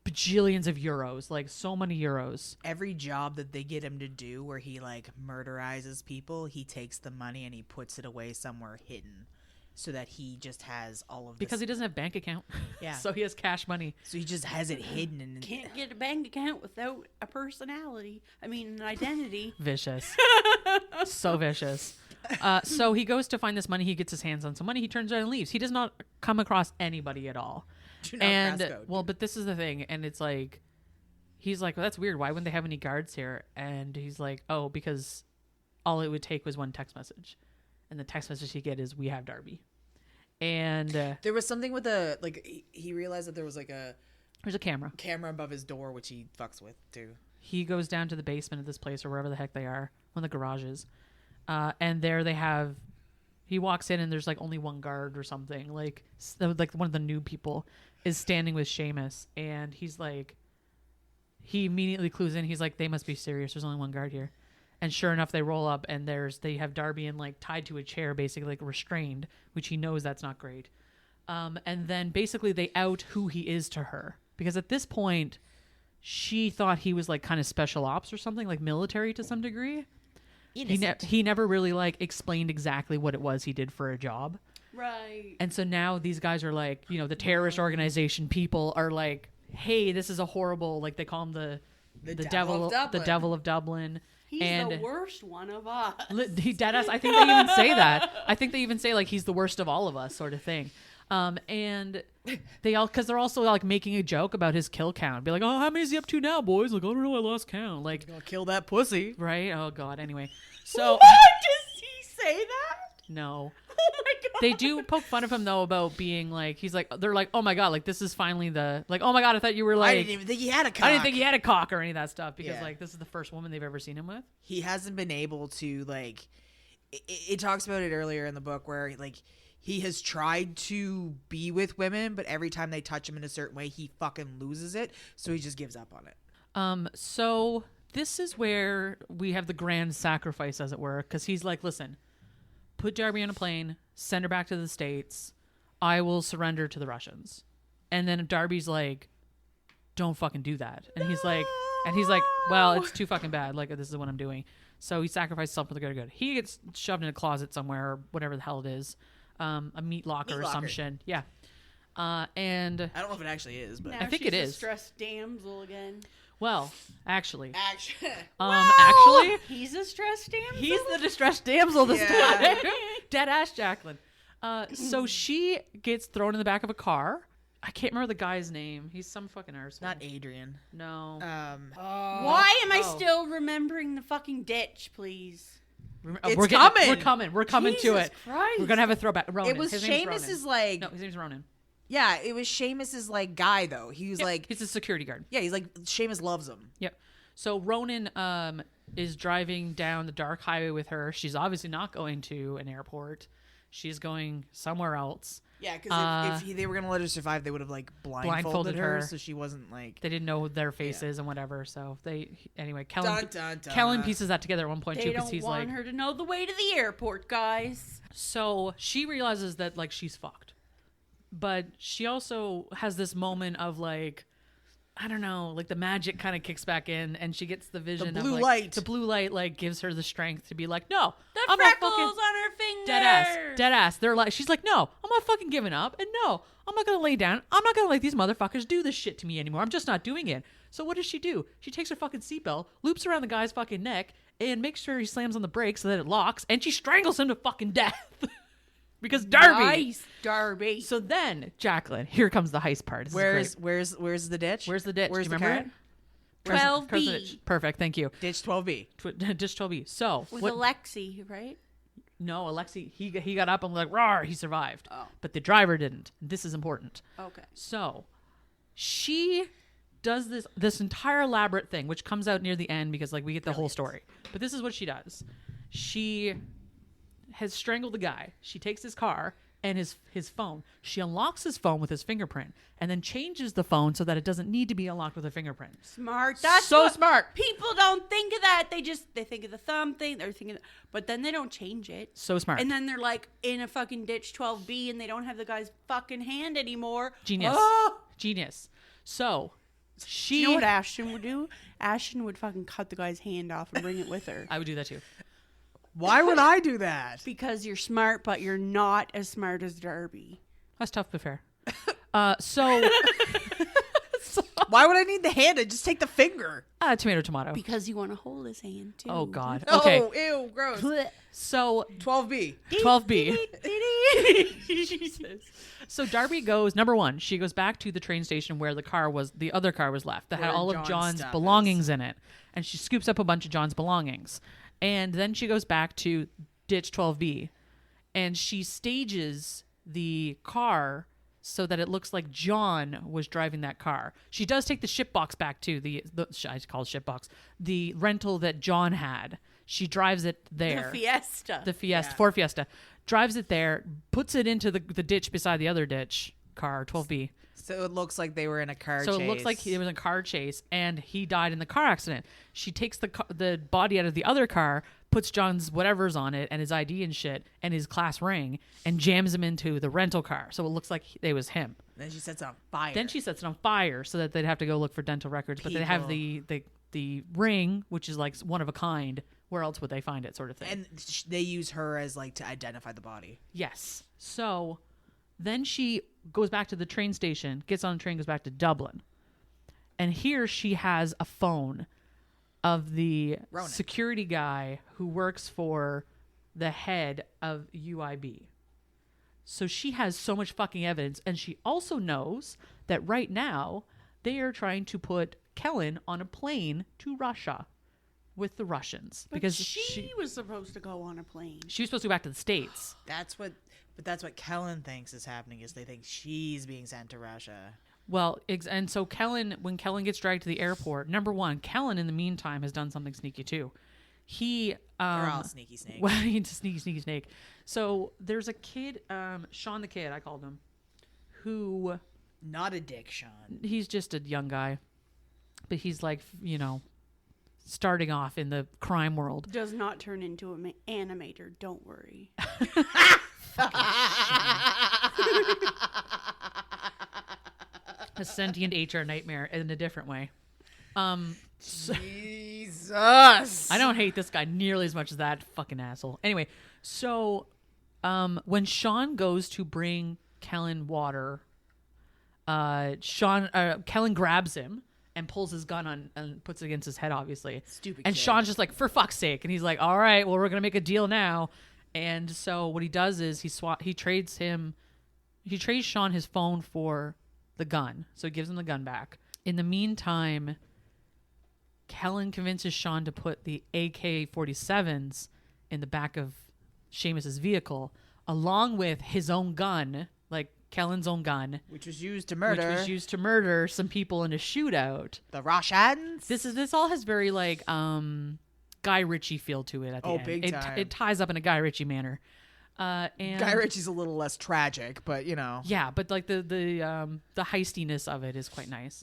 bajillions of euros, like so many euros.
Every job that they get him to do where he like murderizes people, he takes the money and he puts it away somewhere hidden so that he just has all of this.
Because he doesn't have bank account.
Yeah.
So he has cash money.
So he just has it hidden and
Can't get a bank account without a personality. I mean, an identity.
Vicious. So vicious. So he goes to find this money. He gets his hands on some money. He turns around and leaves. He does not come across anybody at all.
Do not
And
pass code.
well, but this is the thing. And it's like, he's like, well, that's weird. Why wouldn't they have any guards here? And he's like, oh, because all it would take was one text message. And the text message he get is, "We have Darby." And
There was something with a like he realized that there was like a
there's a camera.
camera above his door which he fucks with too.
He goes down to the basement of this place or wherever the heck they are, one of the garages. And there they have, he walks in and there's like only one guard or something. Like one of the new people is standing with Seamus. And he's like, he immediately clues in. He's like, they must be serious. There's only one guard here. And sure enough, they roll up and they have Darby in like tied to a chair, basically like restrained, which he knows that's not great. And then basically they out who he is to her. Because at this point, she thought he was like kind of special ops or something, like military to some degree. He never really like explained exactly what it was he did for a job.
Right.
And so now these guys are like, you know, the terrorist organization people are like, hey, this is a horrible, like they call him the
Devil of Dublin.
the Devil of Dublin.
He's
and
the worst one of us.
He deadass. I think they even say that. I think they even say like he's the worst of all of us, sort of thing. And they all, because they're also like making a joke about his kill count. Be like, oh, how many is he up to now, boys? Like, I don't know, I lost count. Like,
Gonna kill that pussy.
right? Oh God. Anyway, so
What? Does he say that?
no.
Oh my god.
They do poke fun of him though about being like, he's like, they're like, oh my God, like this is finally the, like, oh my God, I thought you were like,
I didn't even think he had a cock.
I didn't think he had a cock or any of that stuff because
Yeah.
like this is the first woman they've ever seen him with.
He hasn't been able to like it talks about it earlier in the book where like he has tried to be with women, but every time they touch him in a certain way, he fucking loses it. So he just gives up on it.
So this is where we have the grand sacrifice, as it were, because he's like, listen, put Darby on a plane, send her back to the States. I will surrender to the Russians. And then Darby's like, don't fucking do that. And he's like, well, it's too fucking bad. Like, this is what I'm doing. So he sacrificed himself for the greater good. He gets shoved in a closet somewhere, or whatever the hell it is. A meat locker or some
locker.
shit. Yeah. And
I don't know if it actually is, but
Now
I think
she's
it
a
is.
stressed damsel again.
well, actually,
actually
actually,
He's a stressed damsel.
he's the distressed damsel this
Yeah.
time. Dead ass Jacqueline. So she gets thrown in the back of a car. I can't remember the guy's name. He's some fucking arsehole.
not Adrian.
No.
Why am I
Oh.
still remembering the fucking ditch, please?
It's
we're
coming.
We're coming to
Jesus
it.
Christ.
We're gonna have a throwback. Ronan.
It was
His name's Ronan.
Seamus's like
No, his name's Ronan.
yeah, it was Seamus's like guy though. He was
Yeah,
like
he's a security guard.
yeah, he's like Seamus loves him.
Yep. So Ronan is driving down the dark highway with her. She's obviously not going to an airport. She's going somewhere else.
Yeah, because if they were gonna let her survive, they would have like blindfolded her, so she wasn't like.
They didn't know their faces and whatever. So anyway, Kellen
Dun.
Kellen pieces that together at one point too,
They
because
don't
he's
want
like,
her to know the way to the airport, guys.
so she realizes that like she's fucked, but she also has this moment of like, I don't know, like the magic kind of kicks back in, and she gets the vision
blue
of like,
light.
The blue light like gives her the strength to be like, no,
The
I'm not
freckles
fucking
on her fingers.
dead ass. They're like, she's like, no, I'm not fucking giving up, and no, I'm not gonna lay down. I'm not gonna let these motherfuckers do this shit to me anymore. I'm just not doing it. So what does she do? She takes her fucking seatbelt, loops around the guy's fucking neck, and makes sure he slams on the brakes so that it locks, and she strangles him to fucking death. Because Darby.
Nice, Darby.
So then, Jacqueline, here comes the heist part. This is great.
Where's the ditch?
Where's the ditch?
Where's
Do you
the
remember
car?
it?
12B.
Where's the ditch? Perfect. Thank you.
Ditch 12B.
Ditch 12B. So
With
what?
Alexi, right?
No, Alexi. He got up and was like, "Rawr!" He survived.
Oh.
But the driver didn't. This is important.
Okay.
So she does this entire elaborate thing, which comes out near the end because like we get the whole story. But this is what she does. She has strangled the guy. She takes his car and his phone. She unlocks his phone with his fingerprint and then changes the phone so that it doesn't need to be unlocked with a fingerprint.
Smart. That's
so
what
smart.
People don't think of that. They think of the thumb thing. They're thinking, but then they don't change it.
So smart.
And then they're like in a fucking ditch 12B, and they don't have the guy's fucking hand anymore.
Genius.
Oh!
Genius. So she.
You know what Ashton would do? Ashton would fucking cut the guy's hand off and bring it with her.
I would do that too.
Why would I do that?
Because you're smart, but you're not as smart as Darby.
That's tough but fair. So
Why would I need the hand? I just take the finger.
tomato.
Because you want to hold his hand too.
Oh God. Okay.
Oh, ew, gross.
So
12B.
12B. Jesus. So Darby goes, number one, she goes back to the train station where the other car was left that had
Where
all of
John's
John's
stuff
belongings in it. And she scoops up a bunch of John's belongings. And then she goes back to ditch 12B and she stages the car so that it looks like John was driving that car. She does take the ship box back too. I call it ship box. The rental that John had. She drives it there.
The Fiesta.
Yeah.
Ford Fiesta. Drives it there, puts it into the ditch beside the other ditch car, 12B.
So it looks like they were in a car
So
chase.
it looks like it was a car chase, and he died in the car accident. She takes the body out of the other car, puts John's whatever's on it, and his ID and shit, and his class ring, and jams him into the rental car. So it looks like it was him.
Then she sets it on fire.
Then she sets it on fire so that they'd have to go look for dental records. But they have the ring, which is like one of a kind. Where else would they find it, sort of thing?
And they use her as like to identify the body.
Yes. So then she goes back to the train station, gets on the train, goes back to Dublin. And here she has a phone of the
Ronan.
security guy who works for the head of UIB. So she has so much fucking evidence. And she also knows that right now they are trying to put Kellen on a plane to Russia with the Russians.
But
because
she was supposed to go on a plane.
she was supposed to go back to the States.
That's what Kellen thinks is happening. Is they think she's being sent to Russia.
Well, and so when Kellen gets dragged to the airport, number one, Kellen in the meantime has done something sneaky too. He
They're all sneaky snakes.
well, he's a sneaky snake. So there's a kid, Sean the kid, I called him, who
Not a dick, Sean.
he's just a young guy, but he's like, starting off in the crime world.
Does not turn into an animator. Don't worry.
A sentient HR nightmare in a different way.
Jesus.
I don't hate this guy nearly as much as that fucking asshole. Anyway, so when Sean goes to bring Kellen water, Kellen grabs him and pulls his gun on and puts it against his head, obviously.
Stupid
And
kid.
Sean's just like, for fuck's sake. And he's like, all right, well, we're going to make a deal now. And so what he does is he trades Sean his phone for the gun. So he gives him the gun back. In the meantime, Kellen convinces Sean to put the AK-47s in the back of Seamus's vehicle, along with his own gun, like Kellen's own gun,
Which was used to murder.
some people in a shootout.
The Russians.
This all has very like Guy Ritchie feel to it at the end.
Big time.
It ties up in a Guy Ritchie manner. And
Guy Ritchie's a little less tragic, but
yeah, but like the heistiness of it is quite nice.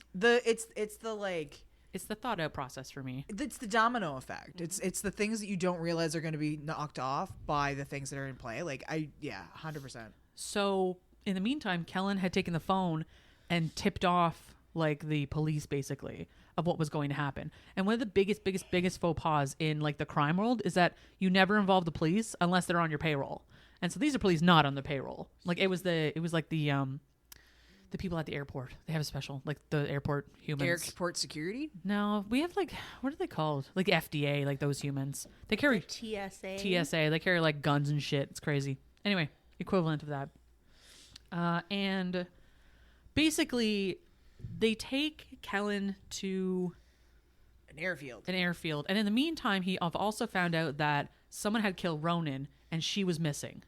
It's
the thought out process for me.
It's the domino effect. It's the things that you don't realize are going to be knocked off by the things that are in play. 100%.
So in the meantime, Kellen had taken the phone and tipped off like the police basically of what was going to happen. And one of the biggest faux pas in like the crime world is that you never involve the police unless they're on your payroll. And so these are police not on the payroll. Like it was like the people at the airport. They have a special, like the airport humans.
Airport security?
No, we have like, what are they called? Like FDA, like those humans. They carry
TSA.
They carry like guns and shit. It's crazy. Anyway, equivalent of that. And basically they take Kellen to
An airfield.
And in the meantime, I've also found out that someone had killed Ronan and she was missing.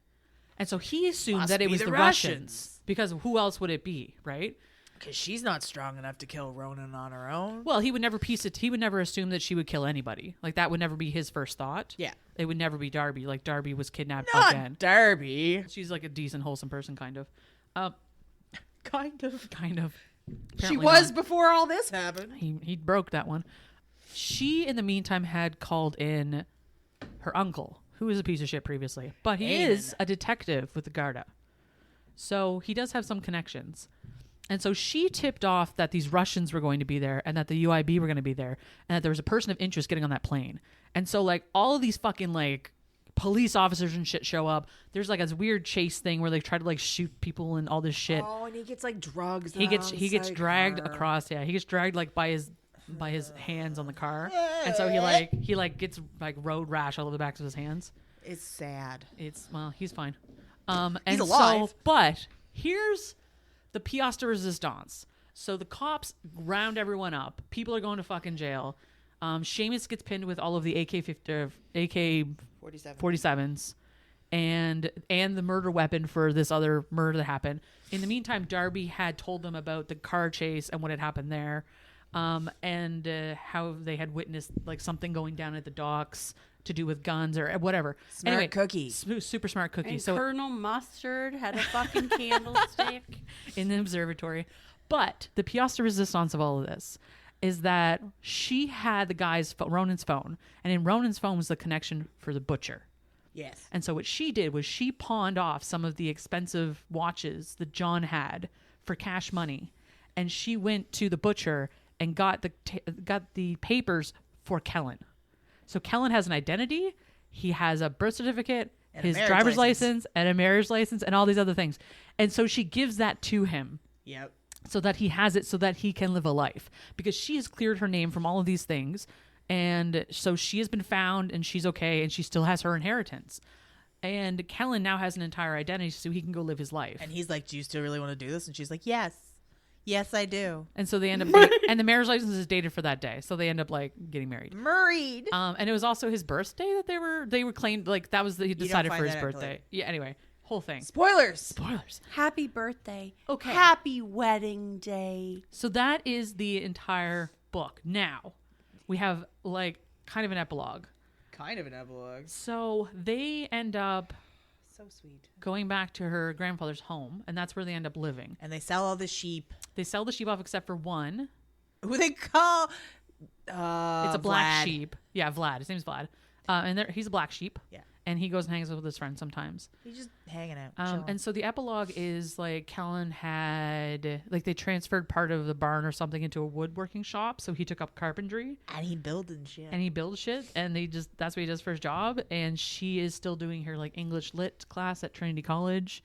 And so he assumed
Must
that it
be
was
the
the
Russians.
Russians. Because who else would it be, right?
Because she's not strong enough to kill Ronan on her own.
Well, he would never he would never assume that she would kill anybody. Like that would never be his first thought.
Yeah.
It would never be Darby. Like Darby was kidnapped
Not
again.
Darby.
She's like a decent, wholesome person, kind of.
Kind of. She
Apparently
was
not.
before all this happened.
He broke that one. She, in the meantime, had called in her uncle, who was a piece of shit previously. But he is a detective with the Garda. So he does have some connections. And so she tipped off that these Russians were going to be there and that the UIB were going to be there and that there was a person of interest getting on that plane. And so like all of these fucking like police officers and shit show up. There's like a weird chase thing where they try to like shoot people and all this shit.
Oh, and he gets like drugs.
He gets dragged across. Yeah, he gets dragged like by his hands on the car. And so he gets like road rash all over the backs of his hands.
It's sad.
He's fine.
He's alive.
So, but here's the pièce de résistance. So the cops round everyone up. People are going to fucking jail. Seamus gets pinned with all of the AK-47s and the murder weapon for this other murder that happened. In the meantime, Darby had told them about the car chase and what had happened there, and how they had witnessed like something going down at the docks to do with guns or whatever.
Smart cookie.
Super smart cookie.
And
So
Colonel Mustard had a fucking candlestick
in the observatory. But the pièce de résistance of all of this is that she had the guy's Ronan's phone, and in Ronan's phone was the connection for the butcher.
Yes.
And so what she did was she pawned off some of the expensive watches that John had for cash money, and she went to the butcher and got the papers for Kellen. So Kellen has an identity, he has a birth certificate,
And
his
a marriage
driver's
license.
license, and a marriage license, and all these other things. And so she gives that to him.
Yep.
So that he has it so that he can live a life, because she has cleared her name from all of these things. And so she has been found and she's okay. And she still has her inheritance. And Kellen now has an entire identity so he can go live his life.
And he's like, do you still really want to do this? And she's like, yes. Yes, I do.
And so they end up, and the marriage license is dated for that day. So they end up like getting married.
Married.
And it was also his birthday that they were claimed, like that was he decided for his birthday. Yeah. Anyway, whole thing.
Spoilers.
Happy birthday.
Okay.
Happy wedding day.
So that is the entire book. Now we have like kind of an epilogue.
Kind of an epilogue.
So they end up
So sweet.
going back to her grandfather's home, and that's where they end up living.
And they sell all the sheep.
They sell the sheep off except for one.
Who they call?
It's a black
Vlad.
sheep. Yeah, Vlad. His name's Vlad. And he's a black sheep.
Yeah.
And he goes and hangs out with his friends sometimes.
He's just hanging out.
And so the epilogue is like Kellen had, like they transferred part of the barn or something into a woodworking shop. So he took up carpentry.
And he building shit.
And he builds shit. And that's what he does for his job. And she is still doing her like English lit class at Trinity College.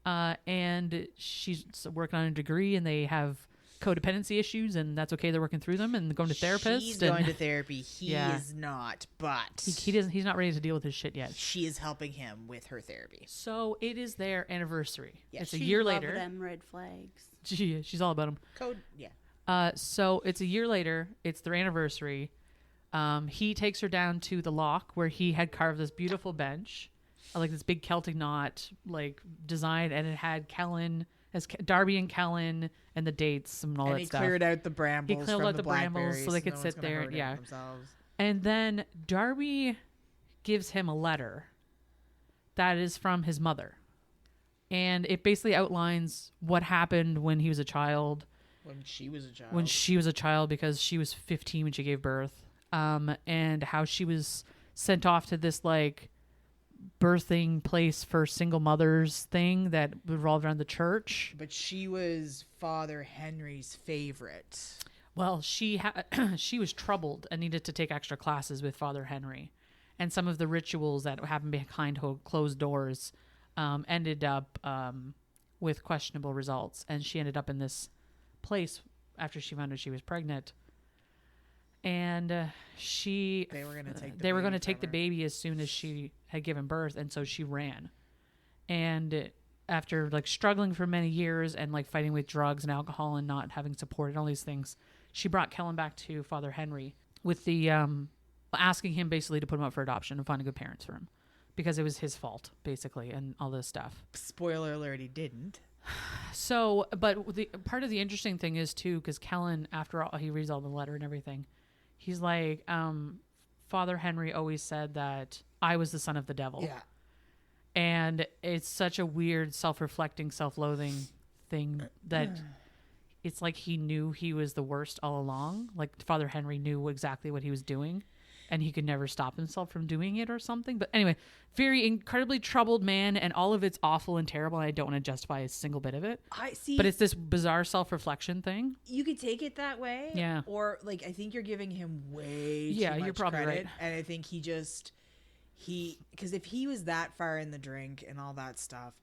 And she's working on a degree, and they have codependency issues, and that's okay. They're working through them and going to therapists.
She's going to therapy. He
Yeah.
is not, but
He doesn't. He's not ready to deal with his shit yet.
she is helping him with her therapy.
So it is their anniversary.
Yes.
It's a
She
year
love
later.
them red flags.
She's all about him.
Code, yeah.
So it's a year later. It's their anniversary. He takes her down to the loch where he had carved this beautiful bench, like this big Celtic knot, like design, and it had Kellen as Darby and Kellen and the dates and all
And
that
he
stuff.
cleared out the brambles.
He cleared
from
out
the
the brambles
blackberries
so they could
no one's
sit
gonna
there,
hurt
yeah.
themselves.
And then Darby gives him a letter that is from his mother. And it basically outlines what happened when he was a child.
When she was a child.
When she was a child, because she was 15 when she gave birth. And how she was sent off to this like birthing place for single mothers thing that revolved around the church.
But she was Father Henry's favorite.
Well, she was troubled and needed to take extra classes with Father Henry. And some of the rituals that happened behind closed doors ended up with questionable results. And she ended up in this place after she found out she was pregnant. And they were going to take the baby as soon as she had given birth. And so she ran. And after like struggling for many years and like fighting with drugs and alcohol and not having support and all these things, she brought Kellen back to Father Henry with the asking him basically to put him up for adoption and find a good parents for him, because it was his fault basically and all this stuff.
Spoiler alert, he didn't.
So, but the part of the interesting thing is too, because Kellen, after all, he reads all the letter and everything, he's like, Father Henry always said that I was the son of the devil.
Yeah.
And it's such a weird self-reflecting, self-loathing thing that it's like he knew he was the worst all along. Like Father Henry knew exactly what he was doing and he could never stop himself from doing it or something. But anyway, very incredibly troubled man, and all of it's awful and terrible. And I don't want to justify a single bit of it.
I see.
But it's this bizarre self-reflection thing.
You could take it that way.
Yeah.
Or like, I think you're giving him way too much
you're probably
credit.
right.
And I think because if he was that far in the drink and all that stuff,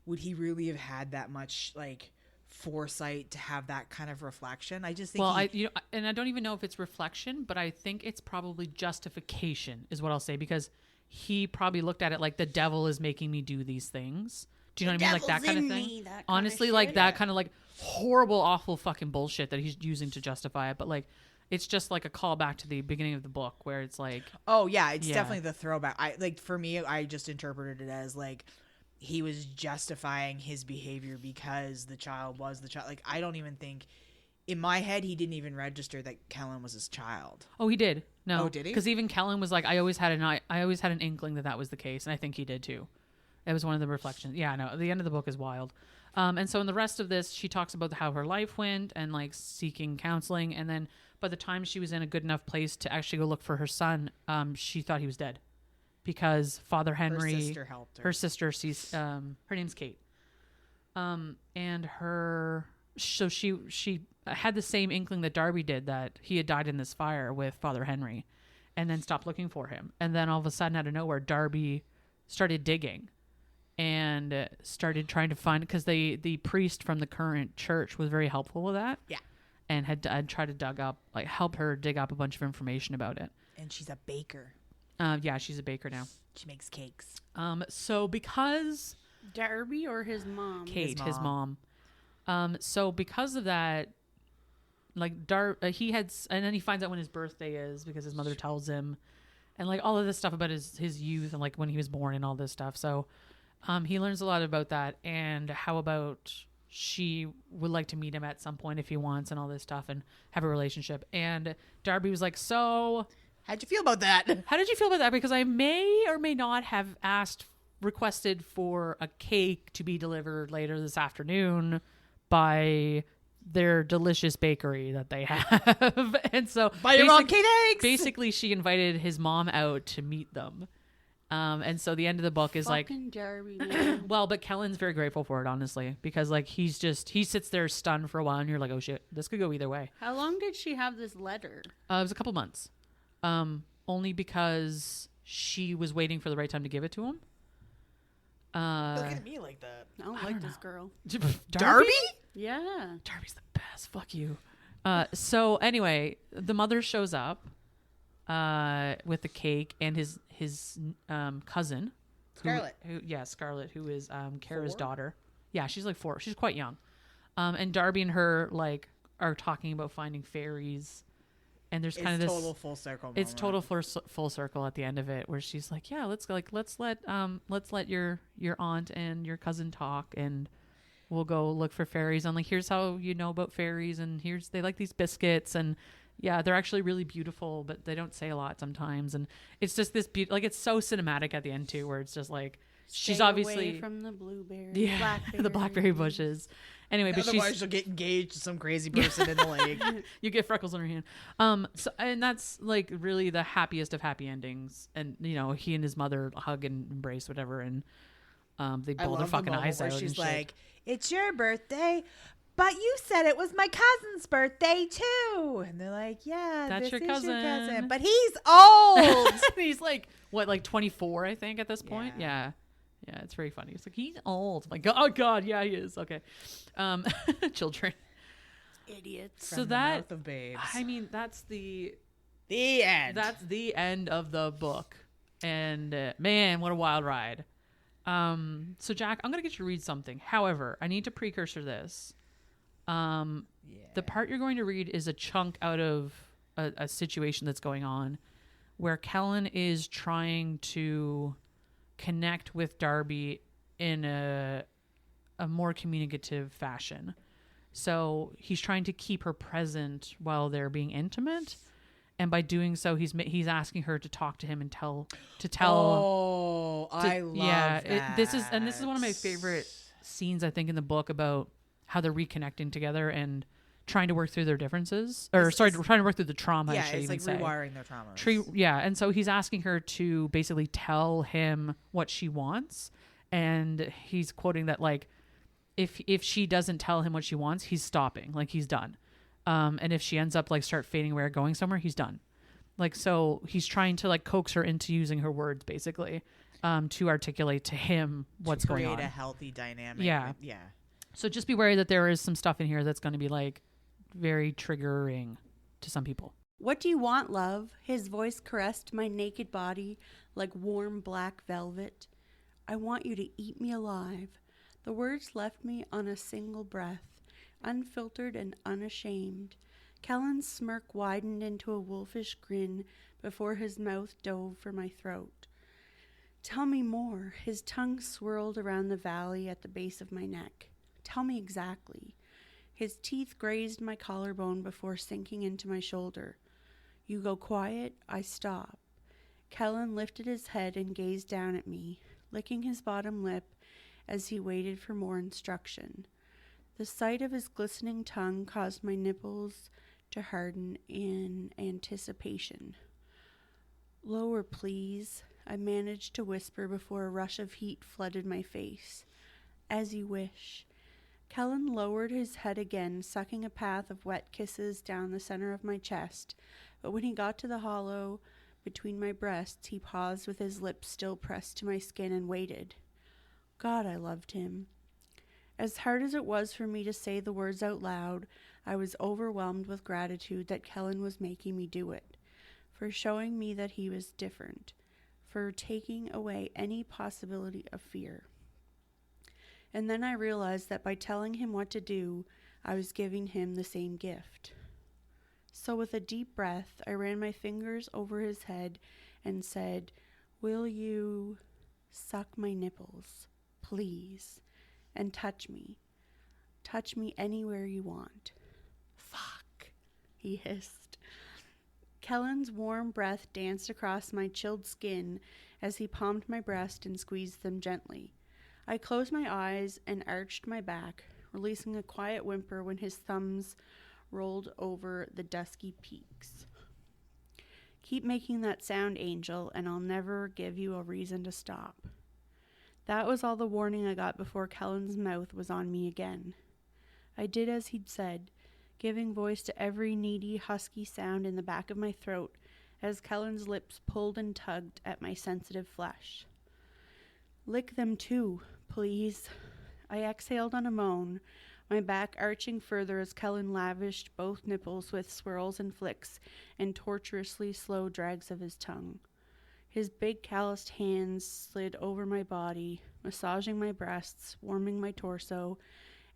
would he really have had that much like foresight to have that kind of reflection? I just think
and I don't even know if it's reflection, but I think it's probably justification is what I'll say, because he probably looked at it like the devil is making me do these things. Do you know what I mean? Like that kind of thing. Honestly, like that kind of like horrible, awful fucking bullshit that he's using to justify it. But like, it's just like a callback to the beginning of the book where it's like,
oh yeah, it's definitely the throwback. For me, I just interpreted it as like he was justifying his behavior because the child was the child. Like, I don't even think in my head he didn't even register that Kellen was his child.
Oh, he did. No,
oh, did he?
Because even Kellen was like, I always had an inkling that was the case, and I think he did too. It was one of the reflections. Yeah, no, the end of the book is wild. And so in the rest of this, she talks about how her life went and like seeking counseling, and then by the time she was in a good enough place to actually go look for her son, she thought he was dead, because Father Henry,
her sister helped her.
Her sister sees, her name's Kate, and so she had the same inkling that Darby did, that he had died in this fire with Father Henry, and then stopped looking for him, and then all of a sudden out of nowhere, Darby started digging and started trying to find, because the priest from the current church was very helpful with that.
Yeah.
And had tried to help her dig up a bunch of information about it.
And she's a baker.
Yeah, she's a baker now.
She makes cakes.
So because
Darby or his mom?
Kate, his mom. So because of that, like he had, and then he finds out when his birthday is because his mother tells him, and like all of this stuff about his youth and like when he was born and all this stuff. So, he learns a lot about that, and how about she would like to meet him at some point if he wants and all this stuff and have a relationship. And Darby was like, so
how'd you feel about that?
How did you feel about that? Because I may or may not have requested for a cake to be delivered later this afternoon by their delicious bakery that they have. And so
buy your mom cake eggs.
Basically she invited his mom out to meet them. And so the end of the book is
fucking Darby, man.
Well, but Kellen's very grateful for it, honestly, because like he sits there stunned for a while, and you're like, oh shit, this could go either way.
How long did she have this letter?
It was a couple months, only because she was waiting for the right time to give it to him.
Look at me like that.
I don't like this girl.
Darby?
Yeah,
Darby's the best. Fuck you. So anyway, the mother shows up with the cake and his cousin
Scarlett.
Scarlett, who is Kara's daughter. Yeah, she's like 4. She's quite young. And Darby and her like are talking about finding fairies, and there's kind of this
total full circle moment.
It's total full circle at the end of it, where she's like, yeah, let's let your aunt and your cousin talk, and we'll go look for fairies. And like, here's how you know about fairies, and they like these biscuits, and Yeah, they're actually really beautiful, but they don't say a lot sometimes. And it's just this like it's so cinematic at the end too, where it's just like she's
Stay
obviously
away from the blueberry,
yeah, the blackberry bushes. Anyway, but
Otherwise, she'll get engaged to some crazy person in the lake.
you get freckles on her hand. So and that's like really the happiest of happy endings. And you know, he and his mother hug and embrace, whatever, and they
I
bawl their
love the
fucking
moment
eyes
where
out.
she's
and shit.
like, "It's your birthday, but you said it was my cousin's birthday too." And they're like, "Yeah,
That's
this
your
is
cousin.
your cousin, but he's old."
He's like what, like 24, I think, at this point.
Yeah.
Yeah, it's very funny. It's like he's old. Like, oh god, yeah, he is. Okay, children.
Idiots.
So
From the
that,
mouth of babes.
I mean, that's the
end.
That's the end of the book. And man, what a wild ride. So Jack, I'm gonna get you to read something. However, I need to precursor this. The part you're going to read is a chunk out of a situation that's going on, where Kellen is trying to connect with Darby in a more communicative fashion. So he's trying to keep her present while they're being intimate, and by doing so, he's asking her to talk to him and tell.
Oh, I love that.
This is one of my favorite scenes, I think, in the book about how they're reconnecting together and trying to work through their differences, or trying to work through the trauma.
Yeah,
I should
it's
even
like
say.
rewiring their trauma.
Yeah, and so he's asking her to basically tell him what she wants, and he's quoting that like, if she doesn't tell him what she wants, he's stopping, like he's done. And if she ends up like start fading away or going somewhere, he's done. Like, so he's trying to like coax her into using her words basically, to articulate to him what's going on.
Create a healthy dynamic.
Yeah.
Yeah.
So just be wary that there is some stuff in here that's going to be like very triggering to some people.
What do you want, love? His voice caressed my naked body like warm black velvet. I want you to eat me alive. The words left me on a single breath, unfiltered and unashamed. Kellen's smirk widened into a wolfish grin before his mouth dove for my throat. Tell me more. His tongue swirled around the valley at the base of my neck. Tell me exactly. His teeth grazed my collarbone before sinking into my shoulder. You go quiet, I stop. Kellen lifted his head and gazed down at me, licking his bottom lip as he waited for more instruction. The sight of his glistening tongue caused my nipples to harden in anticipation. Lower, please, I managed to whisper before a rush of heat flooded my face. As you wish. Kellen lowered his head again, sucking a path of wet kisses down the center of my chest, but when he got to the hollow between my breasts, he paused with his lips still pressed to my skin and waited. God, I loved him. As hard as it was for me to say the words out loud, I was overwhelmed with gratitude that Kellen was making me do it, for showing me that he was different, for taking away any possibility of fear. And then I realized that by telling him what to do, I was giving him the same gift. So with a deep breath, I ran my fingers over his head and said, Will you suck my nipples, please, and touch me? Touch me anywhere you want. Fuck, he hissed. Kellen's warm breath danced across my chilled skin as he palmed my breast and squeezed them gently. I closed my eyes and arched my back, releasing a quiet whimper when his thumbs rolled over the dusky peaks. Keep making that sound, Angel, and I'll never give you a reason to stop. That was all the warning I got before Kellen's mouth was on me again. I did as he'd said, giving voice to every needy, husky sound in the back of my throat as Kellen's lips pulled and tugged at my sensitive flesh. Lick them too, please. I exhaled on a moan, my back arching further as Kellen lavished both nipples with swirls and flicks and tortuously slow drags of his tongue. His big calloused hands slid over my body, massaging my breasts, warming my torso,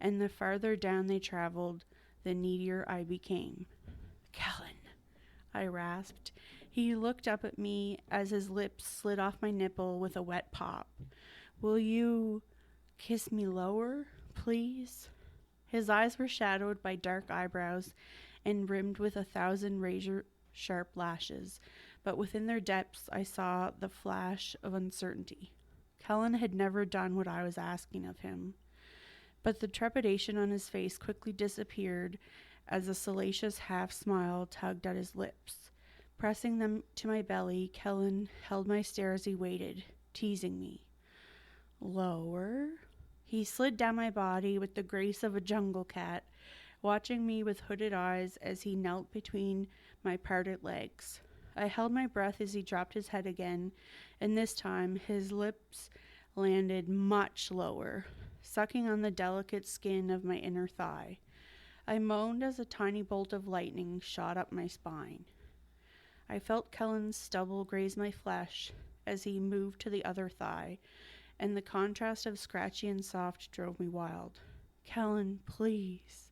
and the farther down they traveled, the needier I became. Kellen, I rasped. He looked up at me as his lips slid off my nipple with a wet pop. Will you kiss me lower, please? His eyes were shadowed by dark eyebrows, and rimmed with 1,000 razor-sharp lashes, but within their depths I saw the flash of uncertainty. Kellen had never done what I was asking of him, but the trepidation on his face quickly disappeared as a salacious half-smile tugged at his lips. Pressing them to my belly, Kellen held my stare as he waited, teasing me. Lower? He slid down my body with the grace of a jungle cat, watching me with hooded eyes as he knelt between my parted legs. I held my breath as he dropped his head again, and this time his lips landed much lower, sucking on the delicate skin of my inner thigh. I moaned as a tiny bolt of lightning shot up my spine. I felt Kellen's stubble graze my flesh as he moved to the other thigh, and the contrast of scratchy and soft drove me wild. Kellen, please.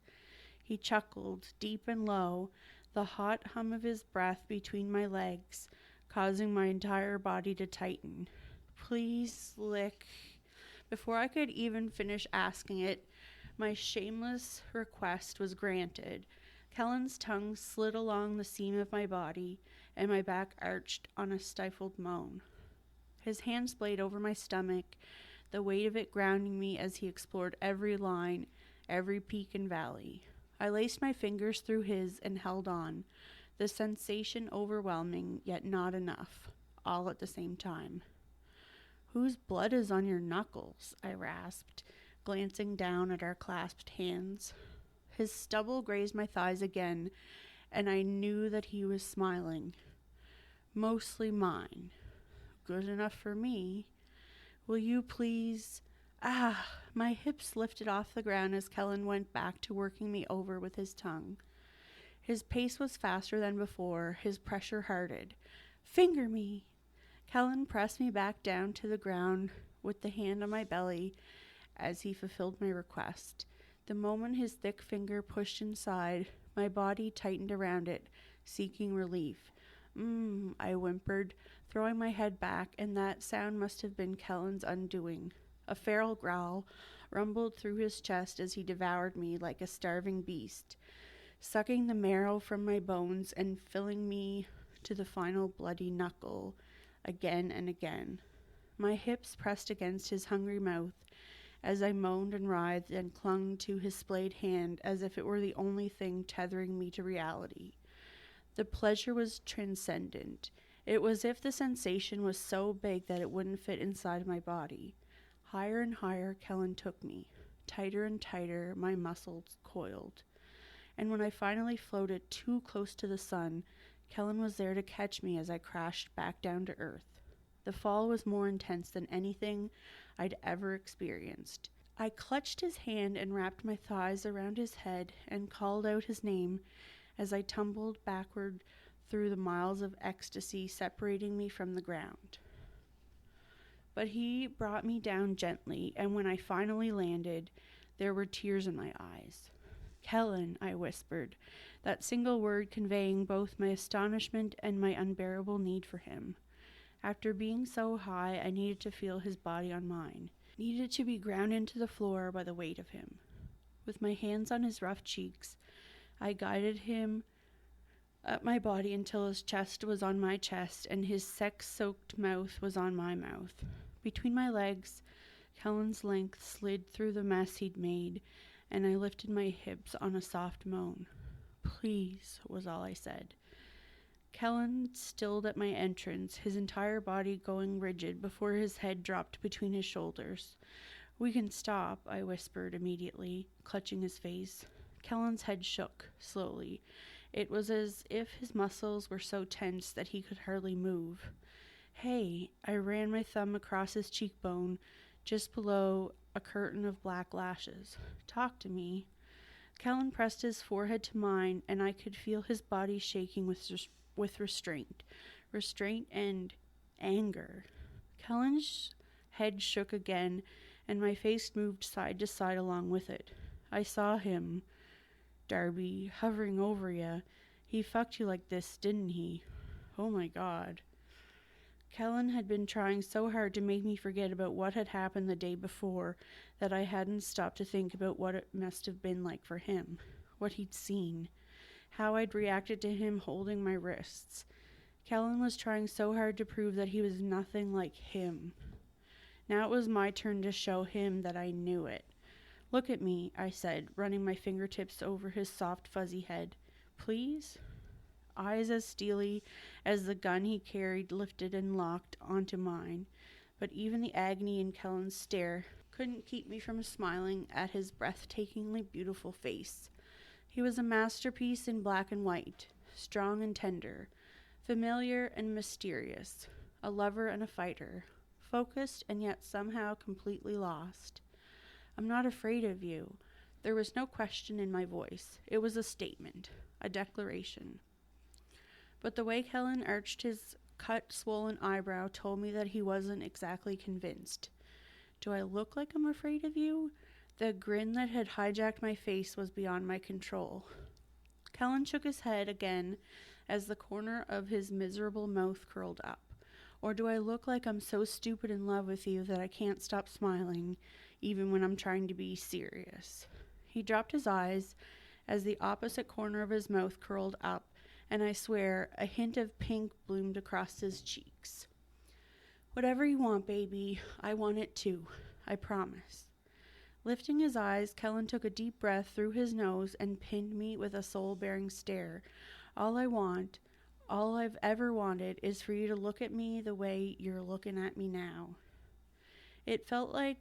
He chuckled, deep and low, the hot hum of his breath between my legs, causing my entire body to tighten. Please lick. Before I could even finish asking it, my shameless request was granted. Kellen's tongue slid along the seam of my body, and my back arched on a stifled moan. His hands played over my stomach, the weight of it grounding me as he explored every line, every peak and valley. I laced my fingers through his and held on, the sensation overwhelming, yet not enough, all at the same time. Whose blood is on your knuckles? I rasped, glancing down at our clasped hands. His stubble grazed my thighs again, and I knew that he was smiling. Mostly mine. Good enough for me. Will you please... My hips lifted off the ground as Kellen went back to working me over with his tongue. His pace was faster than before, his pressure hardened. Finger me! Kellen pressed me back down to the ground with the hand on my belly as he fulfilled my request. The moment his thick finger pushed inside, my body tightened around it, seeking relief. I whimpered, throwing my head back, and that sound must have been Kellen's undoing. A feral growl rumbled through his chest as he devoured me like a starving beast, sucking the marrow from my bones and filling me to the final bloody knuckle again and again. My hips pressed against his hungry mouth as I moaned and writhed and clung to his splayed hand as if it were the only thing tethering me to reality. The pleasure was transcendent. It was as if the sensation was so big that it wouldn't fit inside my body. Higher and higher Kellen took me. Tighter and tighter my muscles coiled. And when I finally floated too close to the sun, Kellen was there to catch me as I crashed back down to earth. The fall was more intense than anything I'd ever experienced. I clutched his hand and wrapped my thighs around his head and called out his name as I tumbled backward through the miles of ecstasy separating me from the ground. But he brought me down gently, and when I finally landed, there were tears in my eyes. Kellen, I whispered, that single word conveying both my astonishment and my unbearable need for him. After being so high, I needed to feel his body on mine, needed to be ground into the floor by the weight of him. With my hands on his rough cheeks, I guided him up my body until his chest was on my chest and his sex-soaked mouth was on my mouth. Between my legs, Kellen's length slid through the mess he'd made, and I lifted my hips on a soft moan. Please, was all I said. Kellen stilled at my entrance, his entire body going rigid before his head dropped between his shoulders. We can stop, I whispered immediately, clutching his face. Kellen's head shook, slowly. It was as if his muscles were so tense that he could hardly move. Hey, I ran my thumb across his cheekbone, just below a curtain of black lashes. Talk to me. Kellen pressed his forehead to mine, and I could feel his body shaking with restraint. Restraint and anger. Kellen's head shook again, and my face moved side to side along with it. I saw him, Darby, hovering over ya. He fucked you like this, didn't he? Oh my God. Kellen had been trying so hard to make me forget about what had happened the day before that I hadn't stopped to think about what it must have been like for him, what he'd seen. how I'd reacted to him holding my wrists. Kellen was trying so hard to prove that he was nothing like him. Now it was my turn to show him that I knew it. "Look at me," I said, running my fingertips over his soft, fuzzy head. "Please?" Eyes as steely as the gun he carried lifted and locked onto mine, but even the agony in Kellen's stare couldn't keep me from smiling at his breathtakingly beautiful face. He was a masterpiece in black and white, strong and tender, familiar and mysterious, a lover and a fighter, focused and yet somehow completely lost. "I'm not afraid of you." There was no question in my voice. It was a statement, a declaration. But the way Kellen arched his cut, swollen eyebrow told me that he wasn't exactly convinced. "Do I look like I'm afraid of you?" The grin that had hijacked my face was beyond my control. Kellen shook his head again as the corner of his miserable mouth curled up. "Or do I look like I'm so stupid in love with you that I can't stop smiling, even when I'm trying to be serious?" He dropped his eyes as the opposite corner of his mouth curled up, and I swear a hint of pink bloomed across his cheeks. "Whatever you want, baby, I want it too. I promise." Lifting his eyes, Kellen took a deep breath through his nose and pinned me with a soul-bearing stare. All I've ever wanted is for you to look at me the way you're looking at me now." It felt like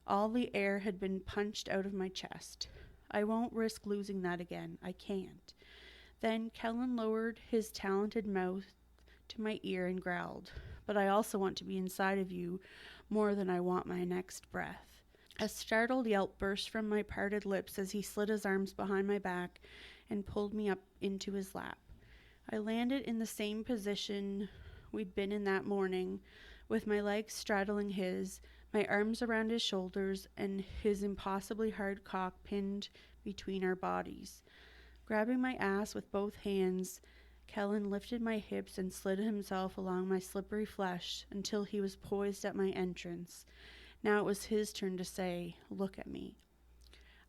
all the air had been punched out of my chest. I won't risk losing that again. I can't. Then Kellen lowered his talented mouth to my ear and growled, "But I also want to be inside of you more than I want my next breath." A startled yelp burst from my parted lips as he slid his arms behind my back and pulled me up into his lap. I landed in the same position we'd been in that morning, with my legs straddling his, my arms around his shoulders, and his impossibly hard cock pinned between our bodies. Grabbing my ass with both hands, Kellen lifted my hips and slid himself along my slippery flesh until he was poised at my entrance. Now it was his turn to say, "Look at me."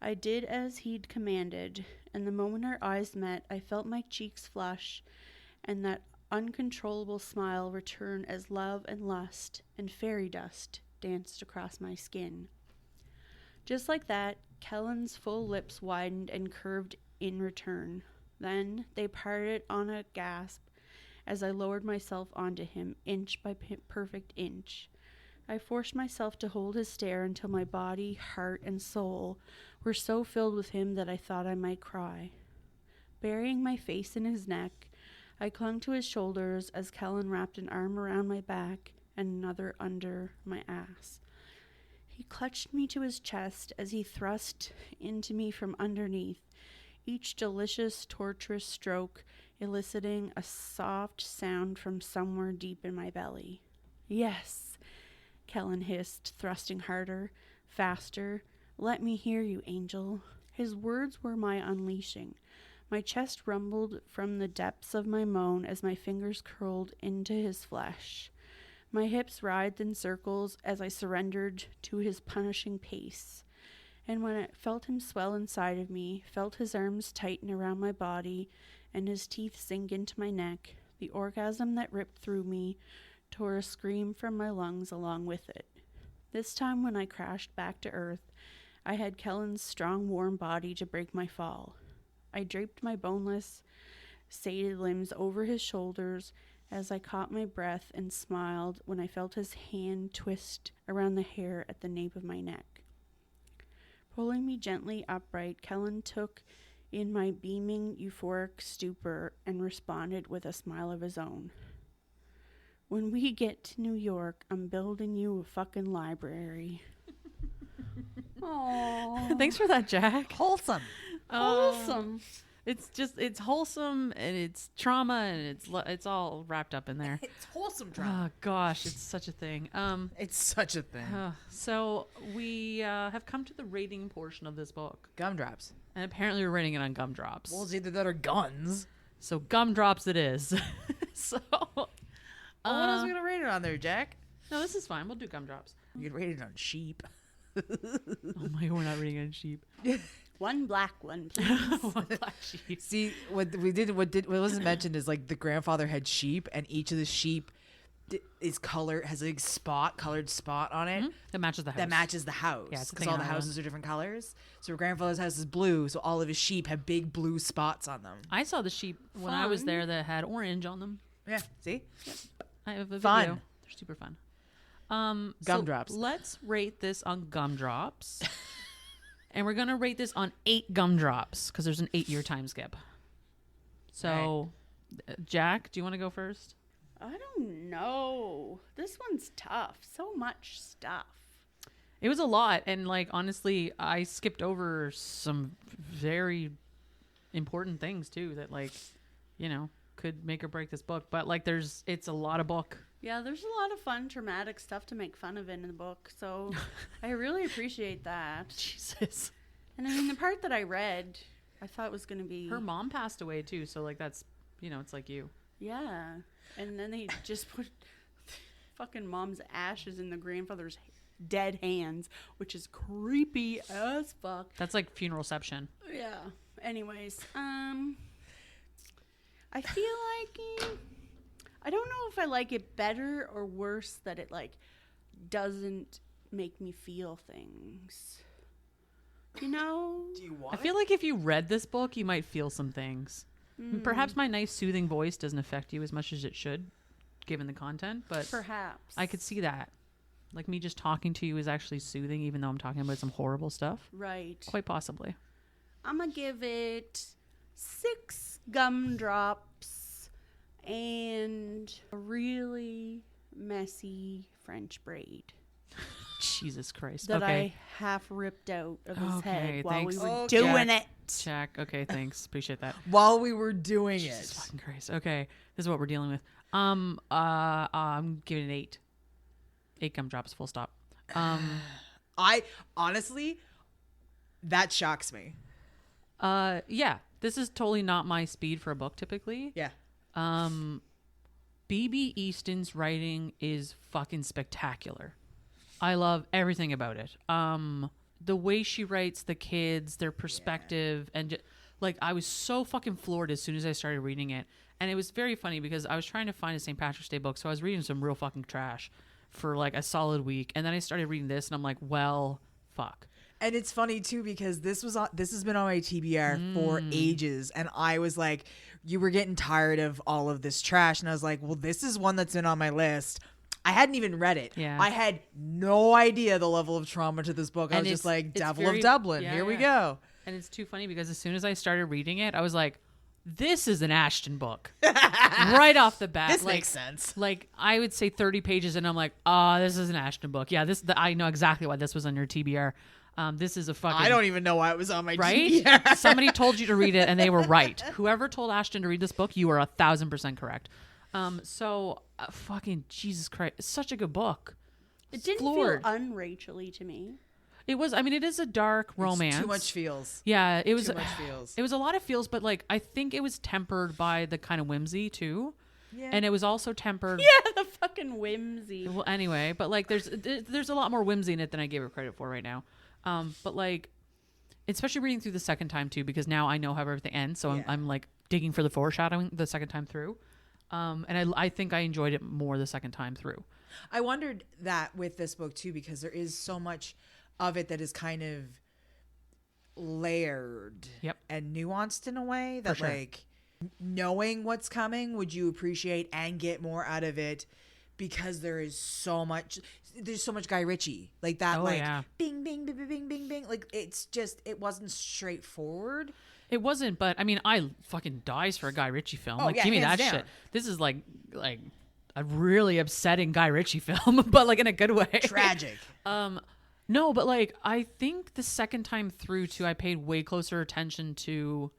I did as he'd commanded, and the moment our eyes met, I felt my cheeks flush and that uncontrollable smile return as love and lust and fairy dust danced across my skin. Just like that, Kellen's full lips widened and curved in return. Then they parted on a gasp as I lowered myself onto him, inch by perfect inch. I forced myself to hold his stare until my body, heart, and soul were so filled with him that I thought I might cry. Burying my face in his neck, I clung to his shoulders as Kellen wrapped an arm around my back and another under my ass. He clutched me to his chest as he thrust into me from underneath, each delicious, torturous stroke eliciting a soft sound from somewhere deep in my belly. "Yes," Kellen hissed, thrusting harder, faster. "Let me hear you, angel." His words were my unleashing. My chest rumbled from the depths of my moan as my fingers curled into his flesh. My hips writhed in circles as I surrendered to his punishing pace. And when I felt him swell inside of me, felt his arms tighten around my body and his teeth sink into my neck, the orgasm that ripped through me tore a scream from my lungs along with it. This time when I crashed back to earth, I had Kellen's strong, warm body to break my fall. I draped my boneless, sated limbs over his shoulders as I caught my breath and smiled when I felt his hand twist around the hair at the nape of my neck. Pulling me gently upright, Kellen took in my beaming, euphoric stupor and responded with a smile of his own. "When we get to New York, I'm building you a fucking library."
Aww.
Thanks for that, Jack.
Wholesome.
Wholesome.
It's wholesome and it's trauma and it's all wrapped up in there.
It's wholesome drama.
Oh gosh, it's such a thing.
It's such a thing.
So we have come to the rating portion of this book,
Gumdrops.
and apparently we're rating it on Gumdrops.
Well, it's either that or guns.
So Gumdrops it is. So
Well, what else are we gonna rate it on there, Jack?
no, this is fine. We'll do Gumdrops.
You could rate it on sheep.
Oh my god, we're not rating it on sheep.
One black one, please.
One black sheep.
See, what wasn't mentioned is like the grandfather had sheep, and each of the sheep is has a colored spot on it
That matches the house.
that matches the house.
Yeah, it's a
because
thing
all the
in Ireland.
houses are different colors. So grandfather's house is blue, so all of his sheep have big blue spots on them.
I saw the sheep when I was
Fun.
there that had orange on them.
Yeah, see,
I have a
Fun.
video. They're super fun.
Gumdrops.
Let's rate this on gumdrops. And we're going to rate this on 8 gumdrops because there's an 8-year time skip. So, Jack, do you want to go first?
I don't know. This one's tough. So much stuff.
It was a lot. And, like, honestly, I skipped over some very important things, too, that, like, you know, could make or break this book. But, like, it's a lot of book.
Yeah, there's a lot of fun, traumatic stuff to make fun of in the book. So I really appreciate that.
Jesus.
And I mean, the part that I read, I thought was going to be...
Her mom passed away, too. So, like, that's, you know, it's like you.
Yeah. And then they just put fucking mom's ashes in the grandfather's dead hands, which is creepy as fuck.
That's like funeral reception.
Yeah. Anyways, I feel like I don't know if I like it better or worse that it like doesn't make me feel things. You know?
do you want?
I feel like if you read this book, you might feel some things. Perhaps my nice soothing voice doesn't affect you as much as it should, given the content, but
Perhaps.
I could see that. Like me just talking to you is actually soothing, even though I'm talking about some horrible stuff.
Right.
Quite possibly.
I'm going to give it 6 gumdrops and a really messy French braid
Jesus Christ.
that
okay.
I half ripped out of his
Okay,
head while
thanks.
we were
Okay.
doing it.
Jack. Okay, thanks. Appreciate that.
While we were doing
Jesus
it,
fucking Christ. Okay. This is what we're dealing with. I'm giving it 8. 8 gumdrops, full stop.
I honestly, that shocks me.
Yeah. This is totally not my speed for a book typically.
Yeah.
B.B. Easton's writing is fucking spectacular. I love everything about it. The way she writes the kids, their perspective, and like I was so fucking floored as soon as I started reading it. And it was very funny because I was trying to find a St. Patrick's Day book, so I was reading some real fucking trash for like a solid week, and then I started reading this, and I'm like, well, fuck.
And it's funny too because this has been on my TBR for ages, and I was like, you were getting tired of all of this trash, and I was like, well, this is one that's been on my list. I hadn't even read it.
Yeah.
I had no idea the level of trauma to this book. I
And
was just like,
it's
Devil
very-
of Dublin.
yeah,
Here we
yeah.
go.
And it's too funny because as soon as I started reading it, I was like, this is an Ashton book. Right off the bat.
This
like,
makes sense.
Like, I would say 30 pages, and I'm like, this is an Ashton book. Yeah, I know exactly why this was on your TBR. This is a fucking...
I don't even know why it was on my
Right?
TBR.
Somebody told you to read it, and they were right. Whoever told Ashton to read this book, you are 1,000% correct. Fucking Jesus Christ. It's such a good book.
It didn't
Floored.
feel un-Rachel-y to me.
It was, I mean, it is a dark romance.
Too much feels.
Yeah, it was.
Too much feels.
It was a lot of feels, but like I think it was tempered by the kind of whimsy too,
Yeah.
and it was also tempered.
Yeah, the fucking whimsy.
Well, anyway, but like there's a lot more whimsy in it than I gave it credit for right now. But like, especially reading through the second time too, because now I know how everything ends, so
Yeah.
I'm like digging for the foreshadowing the second time through. And I think I enjoyed it more the second time through.
I wondered that with this book too, because there is so much of it that is kind of layered
Yep.
and nuanced in a way that
sure.
like knowing what's coming, would you appreciate and get more out of it, because there's so much Guy Ritchie like that.
Oh,
like
yeah.
bing bing bing bing bing bing bing, like it's just, it wasn't straightforward.
It wasn't, but I mean, I fucking dies for a Guy Ritchie film.
Oh,
like,
yeah,
give me
hands
that
down.
shit. This is like a really upsetting Guy Ritchie film, but like in a good way.
Tragic.
No, but like I think the second time through too, I paid way closer attention to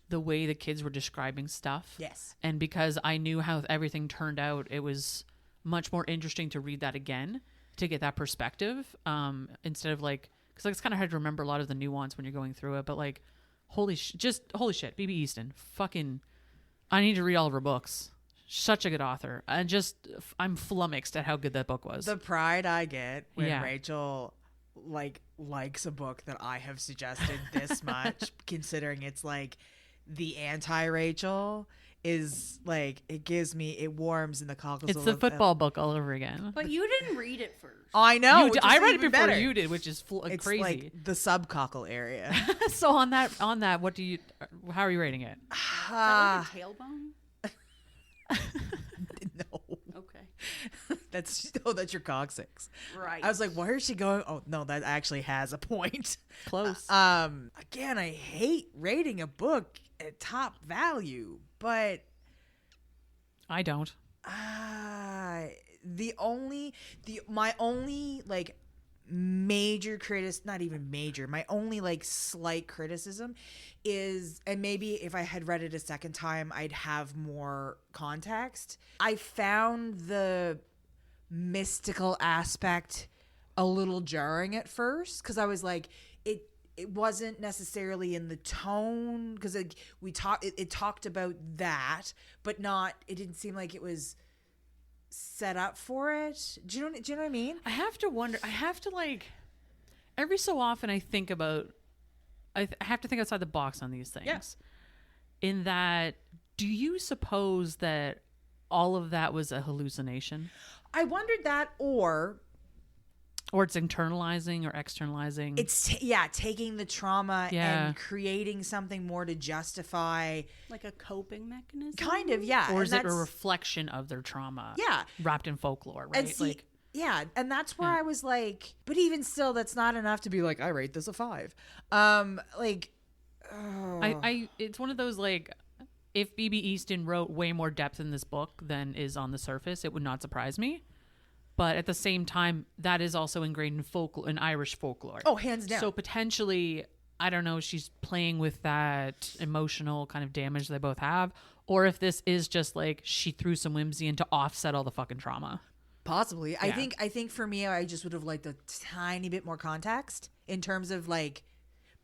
the way the kids were describing stuff.
Yes.
And because I knew how everything turned out, it was much more interesting to read that again to get that perspective. Instead of like, because like, it's kind of hard to remember a lot of the nuance when you're going through it. But like, holy shit, B.B. Easton, fucking, I need to read all of her books. Such a good author. And just, I'm flummoxed at how good that book was.
The pride I get when
Yeah.
Rachel likes a book that I have suggested this much, considering it's like the anti-Rachel, is like it warms in the cockles.
It's the football book all over again.
But you didn't read it first.
I know.
I read it before
better.
you did, which is
It's
crazy.
like the subcockle area.
So on that, how are you rating it?
Is that like a tailbone?
No.
Okay.
That's your coccyx.
Right.
I was like, where is she going? Oh no, that actually has a point.
Close.
Again, I hate rating a book at top value, but
I don't.
My only like major not even major, my only like slight criticism is, and maybe if I had read it a second time I'd have more context, I found the mystical aspect a little jarring at first, because I was like, it wasn't necessarily in the tone, because it talked about that, but it didn't seem like it was set up for it. Do you know what I mean?
I have to wonder. I have to like every so often I think about. I have to think outside the box on these things.
Yes.
In that, do you suppose that all of that was a hallucination?
I wondered that, or
it's internalizing or externalizing.
It's taking the trauma and creating something more to justify,
like a coping mechanism.
Kind of, yeah.
Or is it a reflection of their trauma?
Yeah,
wrapped in folklore, right?
And that's where I was like, but even still, that's not enough to be like, I rate this a 5.
It's one of those like, if B.B. Easton wrote way more depth in this book than is on the surface, it would not surprise me. But at the same time, that is also ingrained in in Irish folklore.
Oh, hands down.
So potentially, I don't know, she's playing with that emotional kind of damage they both have. Or if this is just like she threw some whimsy in to offset all the fucking trauma.
Possibly.
Yeah.
I think for me, I just would have liked a tiny bit more context in terms of like,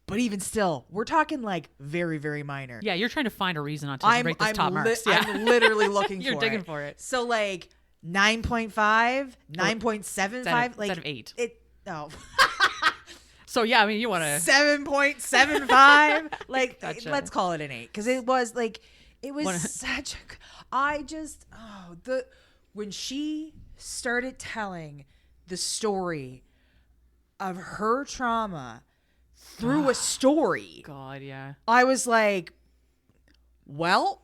but even still, we're talking like very, very minor.
Yeah, you're trying to find a reason not to break this top marks. Yeah.
I'm literally looking
you're
for
digging for it.
So like 9.5, 9.75, like
instead of 8. So yeah, I mean, you want to
7.75, like
Gotcha.
Let's call it an 8, because it was such when she started telling the story of her trauma through a story.
God, yeah.
I was like, well,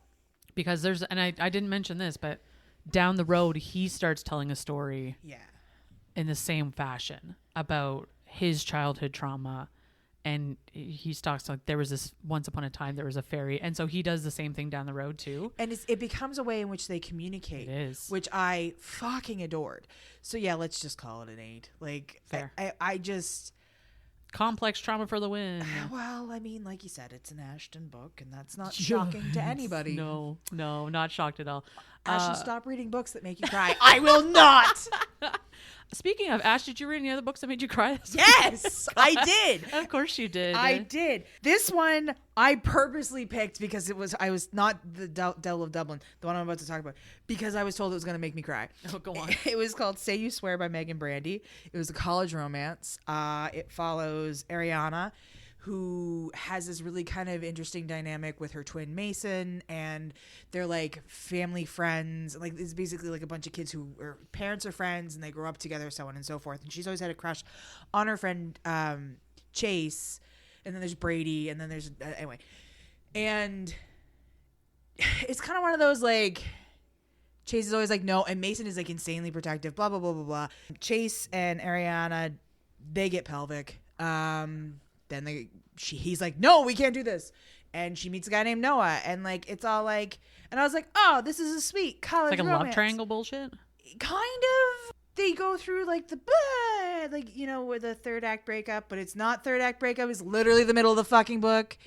because I didn't mention this, but down the road, he starts telling a story in the same fashion about his childhood trauma. And he talks like there was this once upon a time there was a fairy. And so he does the same thing down the road too.
And it becomes a way in which they communicate.
It is.
Which I fucking adored. So yeah, let's just call it an 8. Like,
fair.
I just...
Complex trauma for the win.
Well, I mean, like you said, it's an Ashton book, and that's not shocking to anybody.
No, not shocked at all.
Ashton, stop reading books that make you cry. I will not.
Speaking of, Ash, did you read any other books that made you cry?
Yes, I did.
Of course you did.
I did. This one I purposely picked because I was not the Devil of Dublin, the one I'm about to talk about, because I was told it was going to make me cry.
Oh, go on.
It was called Say You Swear by Megan Brandy. It was a college romance. It follows Ariana, who has this really kind of interesting dynamic with her twin Mason, and they're like family friends. Like, it's basically like a bunch of kids who are parents are friends and they grow up together, so on and so forth. And she's always had a crush on her friend Chase, and then there's Brady, and then there's anyway. And it's kind of one of those like, Chase is always like no, and Mason is like insanely protective, blah blah blah blah blah. Chase and Ariana, they get pelvic. Then he's like, no, we can't do this. And she meets a guy named Noah, and like it's all like, and I was like, oh, this is a sweet college
it's like a
romance.
love triangle bullshit.
Kind of. They go through like like, you know, with a third act breakup, but it's not third act breakup. It's literally the middle of the fucking book.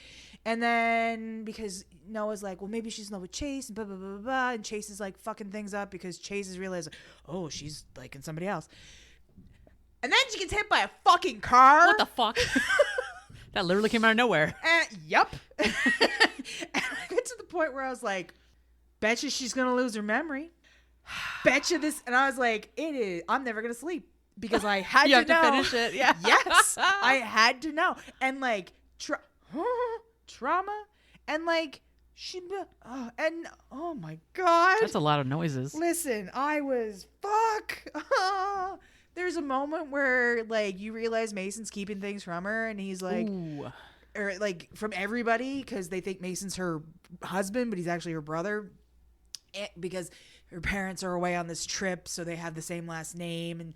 And then because Noah's like, well, maybe she's in love with Chase, and blah blah blah blah blah, and Chase is like fucking things up because Chase is realizing, oh, she's liking somebody else. And then she gets hit by a fucking car.
What the fuck? That literally came out of nowhere.
Yep. And I got to the point where I was like, betcha she's going to lose her memory. Betcha this. And I was like, it is. I'm never going to sleep. because I had
You
to
have to
know.
finish it. Yeah.
Yes, I had to know. And like trauma, and like and oh my god,
That's a lot of noises.
listen, I was fuck. There's a moment where like you realize Mason's keeping things from her, and he's like,
Ooh.
or like from everybody, because they think Mason's her husband, but he's actually her brother, because her parents are away on this trip, so they have the same last name, and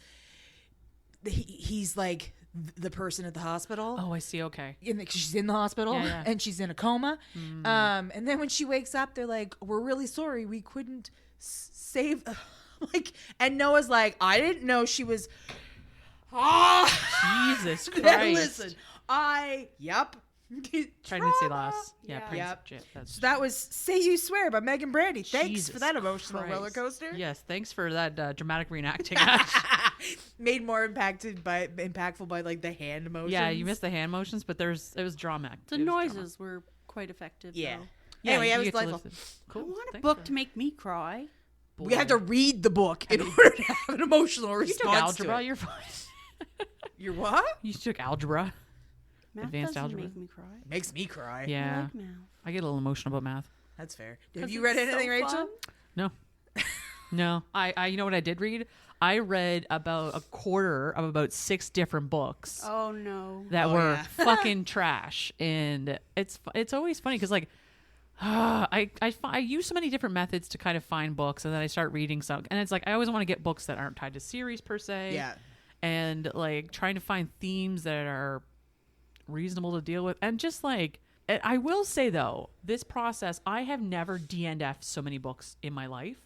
he's like the person at the hospital.
Oh, I see. Okay.
She's in the hospital,
Yeah, yeah.
and she's in a coma. And then when she wakes up, they're like, "We're really sorry, we couldn't save." Like, and Noah's like, "I didn't know she was."
Jesus Christ.
Listen, yep.
Pregnancy loss. Yeah,
Yeah.
pregnancy.
Yep.
That's
So that was "Say You Swear" by Megan Brandy. Thanks
Jesus
for that emotional
Christ.
roller coaster.
Yes, thanks for that dramatic reenacting. Act.
Made more impactful by like the hand motions.
Yeah, you missed the hand motions, but it was drama.
The noises were quite effective.
Yeah.
Though.
Anyway,
you
it was
get to
delightful.
listen.
I
Cool.
want a
Thanks
book
for
to make me cry.
that.
We had to read the book in order to have an emotional
You
response
took algebra.
to it.
You're fine.
You're what?
You took algebra.
Math
Advanced
doesn't
algebra.
make me cry.
Makes me cry.
I
Yeah,
like math.
I get a little emotional about math.
That's fair.
'Cause
Have you
it's
read anything,
so
Rachel?
fun.
No. No. I you know what I did read? I read about a quarter of about 6 different books
Oh no.
that
Oh,
were
yeah.
fucking trash. And it's always funny because like I use so many different methods to kind of find books, and then I start reading some, and it's like I always want to get books that aren't tied to series per se.
Yeah.
And like trying to find themes that are reasonable to deal with, and just like I will say though, this process, I have never DNF'd so many books in my life.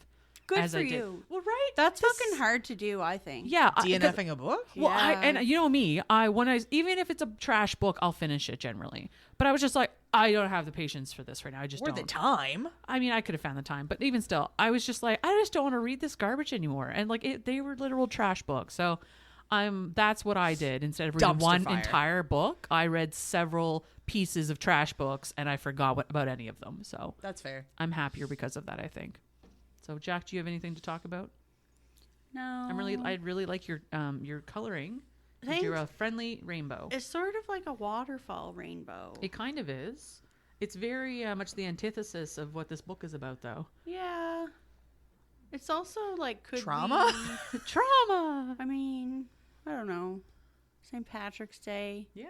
Good
as
for
I did.
you.
Well, right?
That's
This-
fucking hard to do, I think.
Yeah,
DNFing a book?
well,
Yeah.
and you know me, even if it's a trash book, I'll finish it generally. But I was just like, I don't have the patience for this right now. I just
Or
don't.
the time.
I mean, I could have found the time, but even still, I was just like, I just don't want to read this garbage anymore. And like, they were literal trash books. So, that's what I did. Instead of reading
Dumpster
one
fire.
entire book, I read several pieces of trash books, and I forgot about any of them. So
That's fair.
I'm happier because of that, I think. So, Jack, do you have anything to talk about?
No.
I'd really like your coloring.
Thanks.
You're a friendly rainbow.
It's sort of like a waterfall rainbow.
It kind of is. It's very much the antithesis of what this book is about, though.
Yeah. It's also like could
Trauma?
be-
Trauma.
I mean, I don't know. St. Patrick's Day.
Yeah.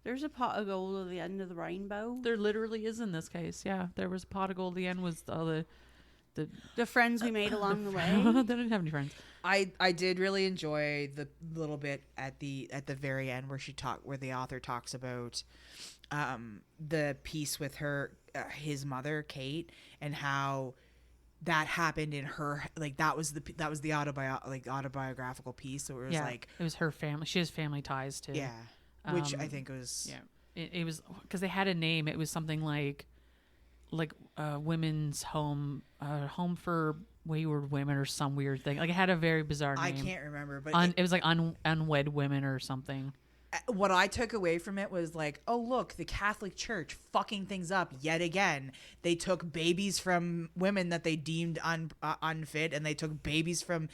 There's a pot of gold at the end of the rainbow.
There literally is in this case. Yeah. There was a pot of gold. The end was the
The friends we made along the way.
they didn't have any friends.
I did really enjoy the little bit at the very end where the author talks about the piece with his mother Kate, and how that happened in her, like that was the autobiographical piece. So it was like
it was her family. She has family ties too.
yeah, which I think was
It was because they had a name. It was something like women's home, home for wayward women, or some weird thing. Like it had a very bizarre name.
I can't remember, but
It was like unwed women or something.
what I took away from it was like, oh look, the Catholic Church fucking things up yet again. They took babies from women that they deemed unfit, and they took babies from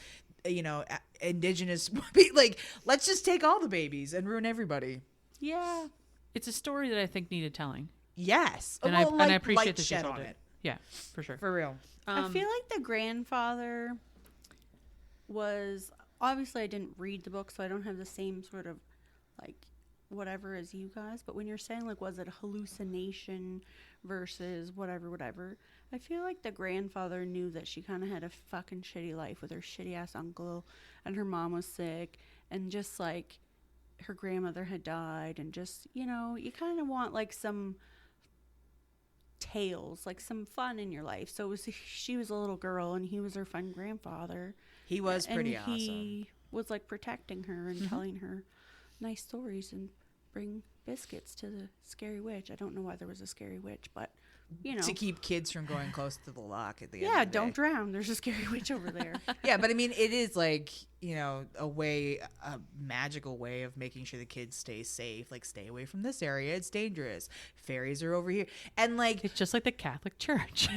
indigenous. Like, let's just take all the babies and ruin everybody.
Yeah.
It's a story that I think needed telling,
Yes,
and
Well,
I
like,
appreciate
light
that you
shed
told
on
it. Yeah, for sure.
for real.
I feel like the grandfather was, obviously I didn't read the book, so I don't have the same sort of like whatever as you guys, but when you're saying like was it a hallucination versus whatever, I feel like the grandfather knew that she kind of had a fucking shitty life with her shitty ass uncle, and her mom was sick, and just like her grandmother had died, and just, you kind of want like some tales, like some fun in your life. So she was a little girl and he was her fun grandfather.
He was pretty
and
awesome.
he was like protecting her and telling her nice stories and bring biscuits to the scary witch. I don't know why there was a scary witch, but
To keep kids from going close to the lock at the end.
yeah,
of the day.
don't drown. There's a scary witch over there.
Yeah, but I mean, it is like, a magical way of making sure the kids stay safe. Like, stay away from this area. It's dangerous. Fairies are over here. And like,
It's just like the Catholic Church.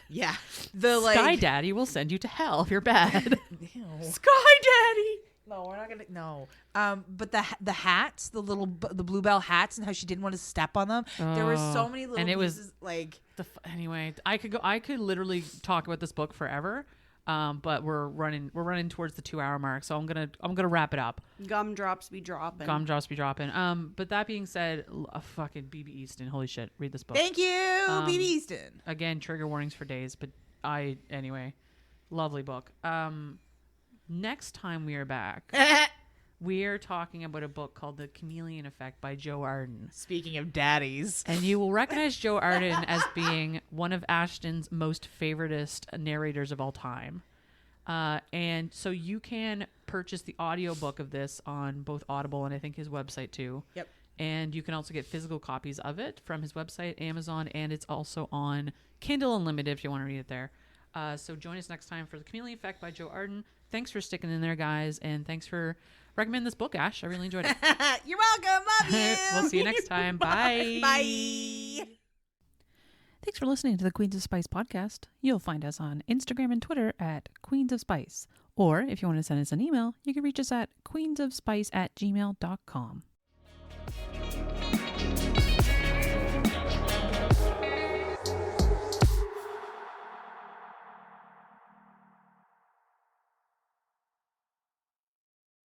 yeah, the
Sky
like,
Daddy will send you to hell if you're bad.
Ew.
Sky Daddy.
No, we're not gonna. No. But the hats, the bluebell hats, and how she didn't want to step on them. There were so many little
and it
pieces.
was
Like
anyway, I could literally talk about this book forever. But we're running towards the 2 hour mark, so I'm gonna wrap it up.
Gumdrops be dropping.
But that being said, a fucking BB Easton, holy shit, read this book.
thank you, BB Easton.
Again, trigger warnings for days, but anyway, lovely book. Next time we are back, we are talking about a book called The Chameleon Effect by Joe Arden.
Speaking of daddies,
And you will recognize Joe Arden as being one of Ashton's most favoritist narrators of all time. And so you can purchase the audiobook of this on both Audible and I think his website too.
Yep.
And you can also get physical copies of it from his website, Amazon, and it's also on Kindle Unlimited if you want to read it there. So join us next time for The Chameleon Effect by Joe Arden. Thanks for sticking in there, guys, and thanks for recommending this book, Ash. I really enjoyed it.
you're welcome. Love you.
We'll see you next time. Bye.
Bye.
Thanks for listening to the Queens of Spice podcast. You'll find us on Instagram and Twitter at Queens of Spice. Or if you want to send us an email, you can reach us at queensofspice@gmail.com.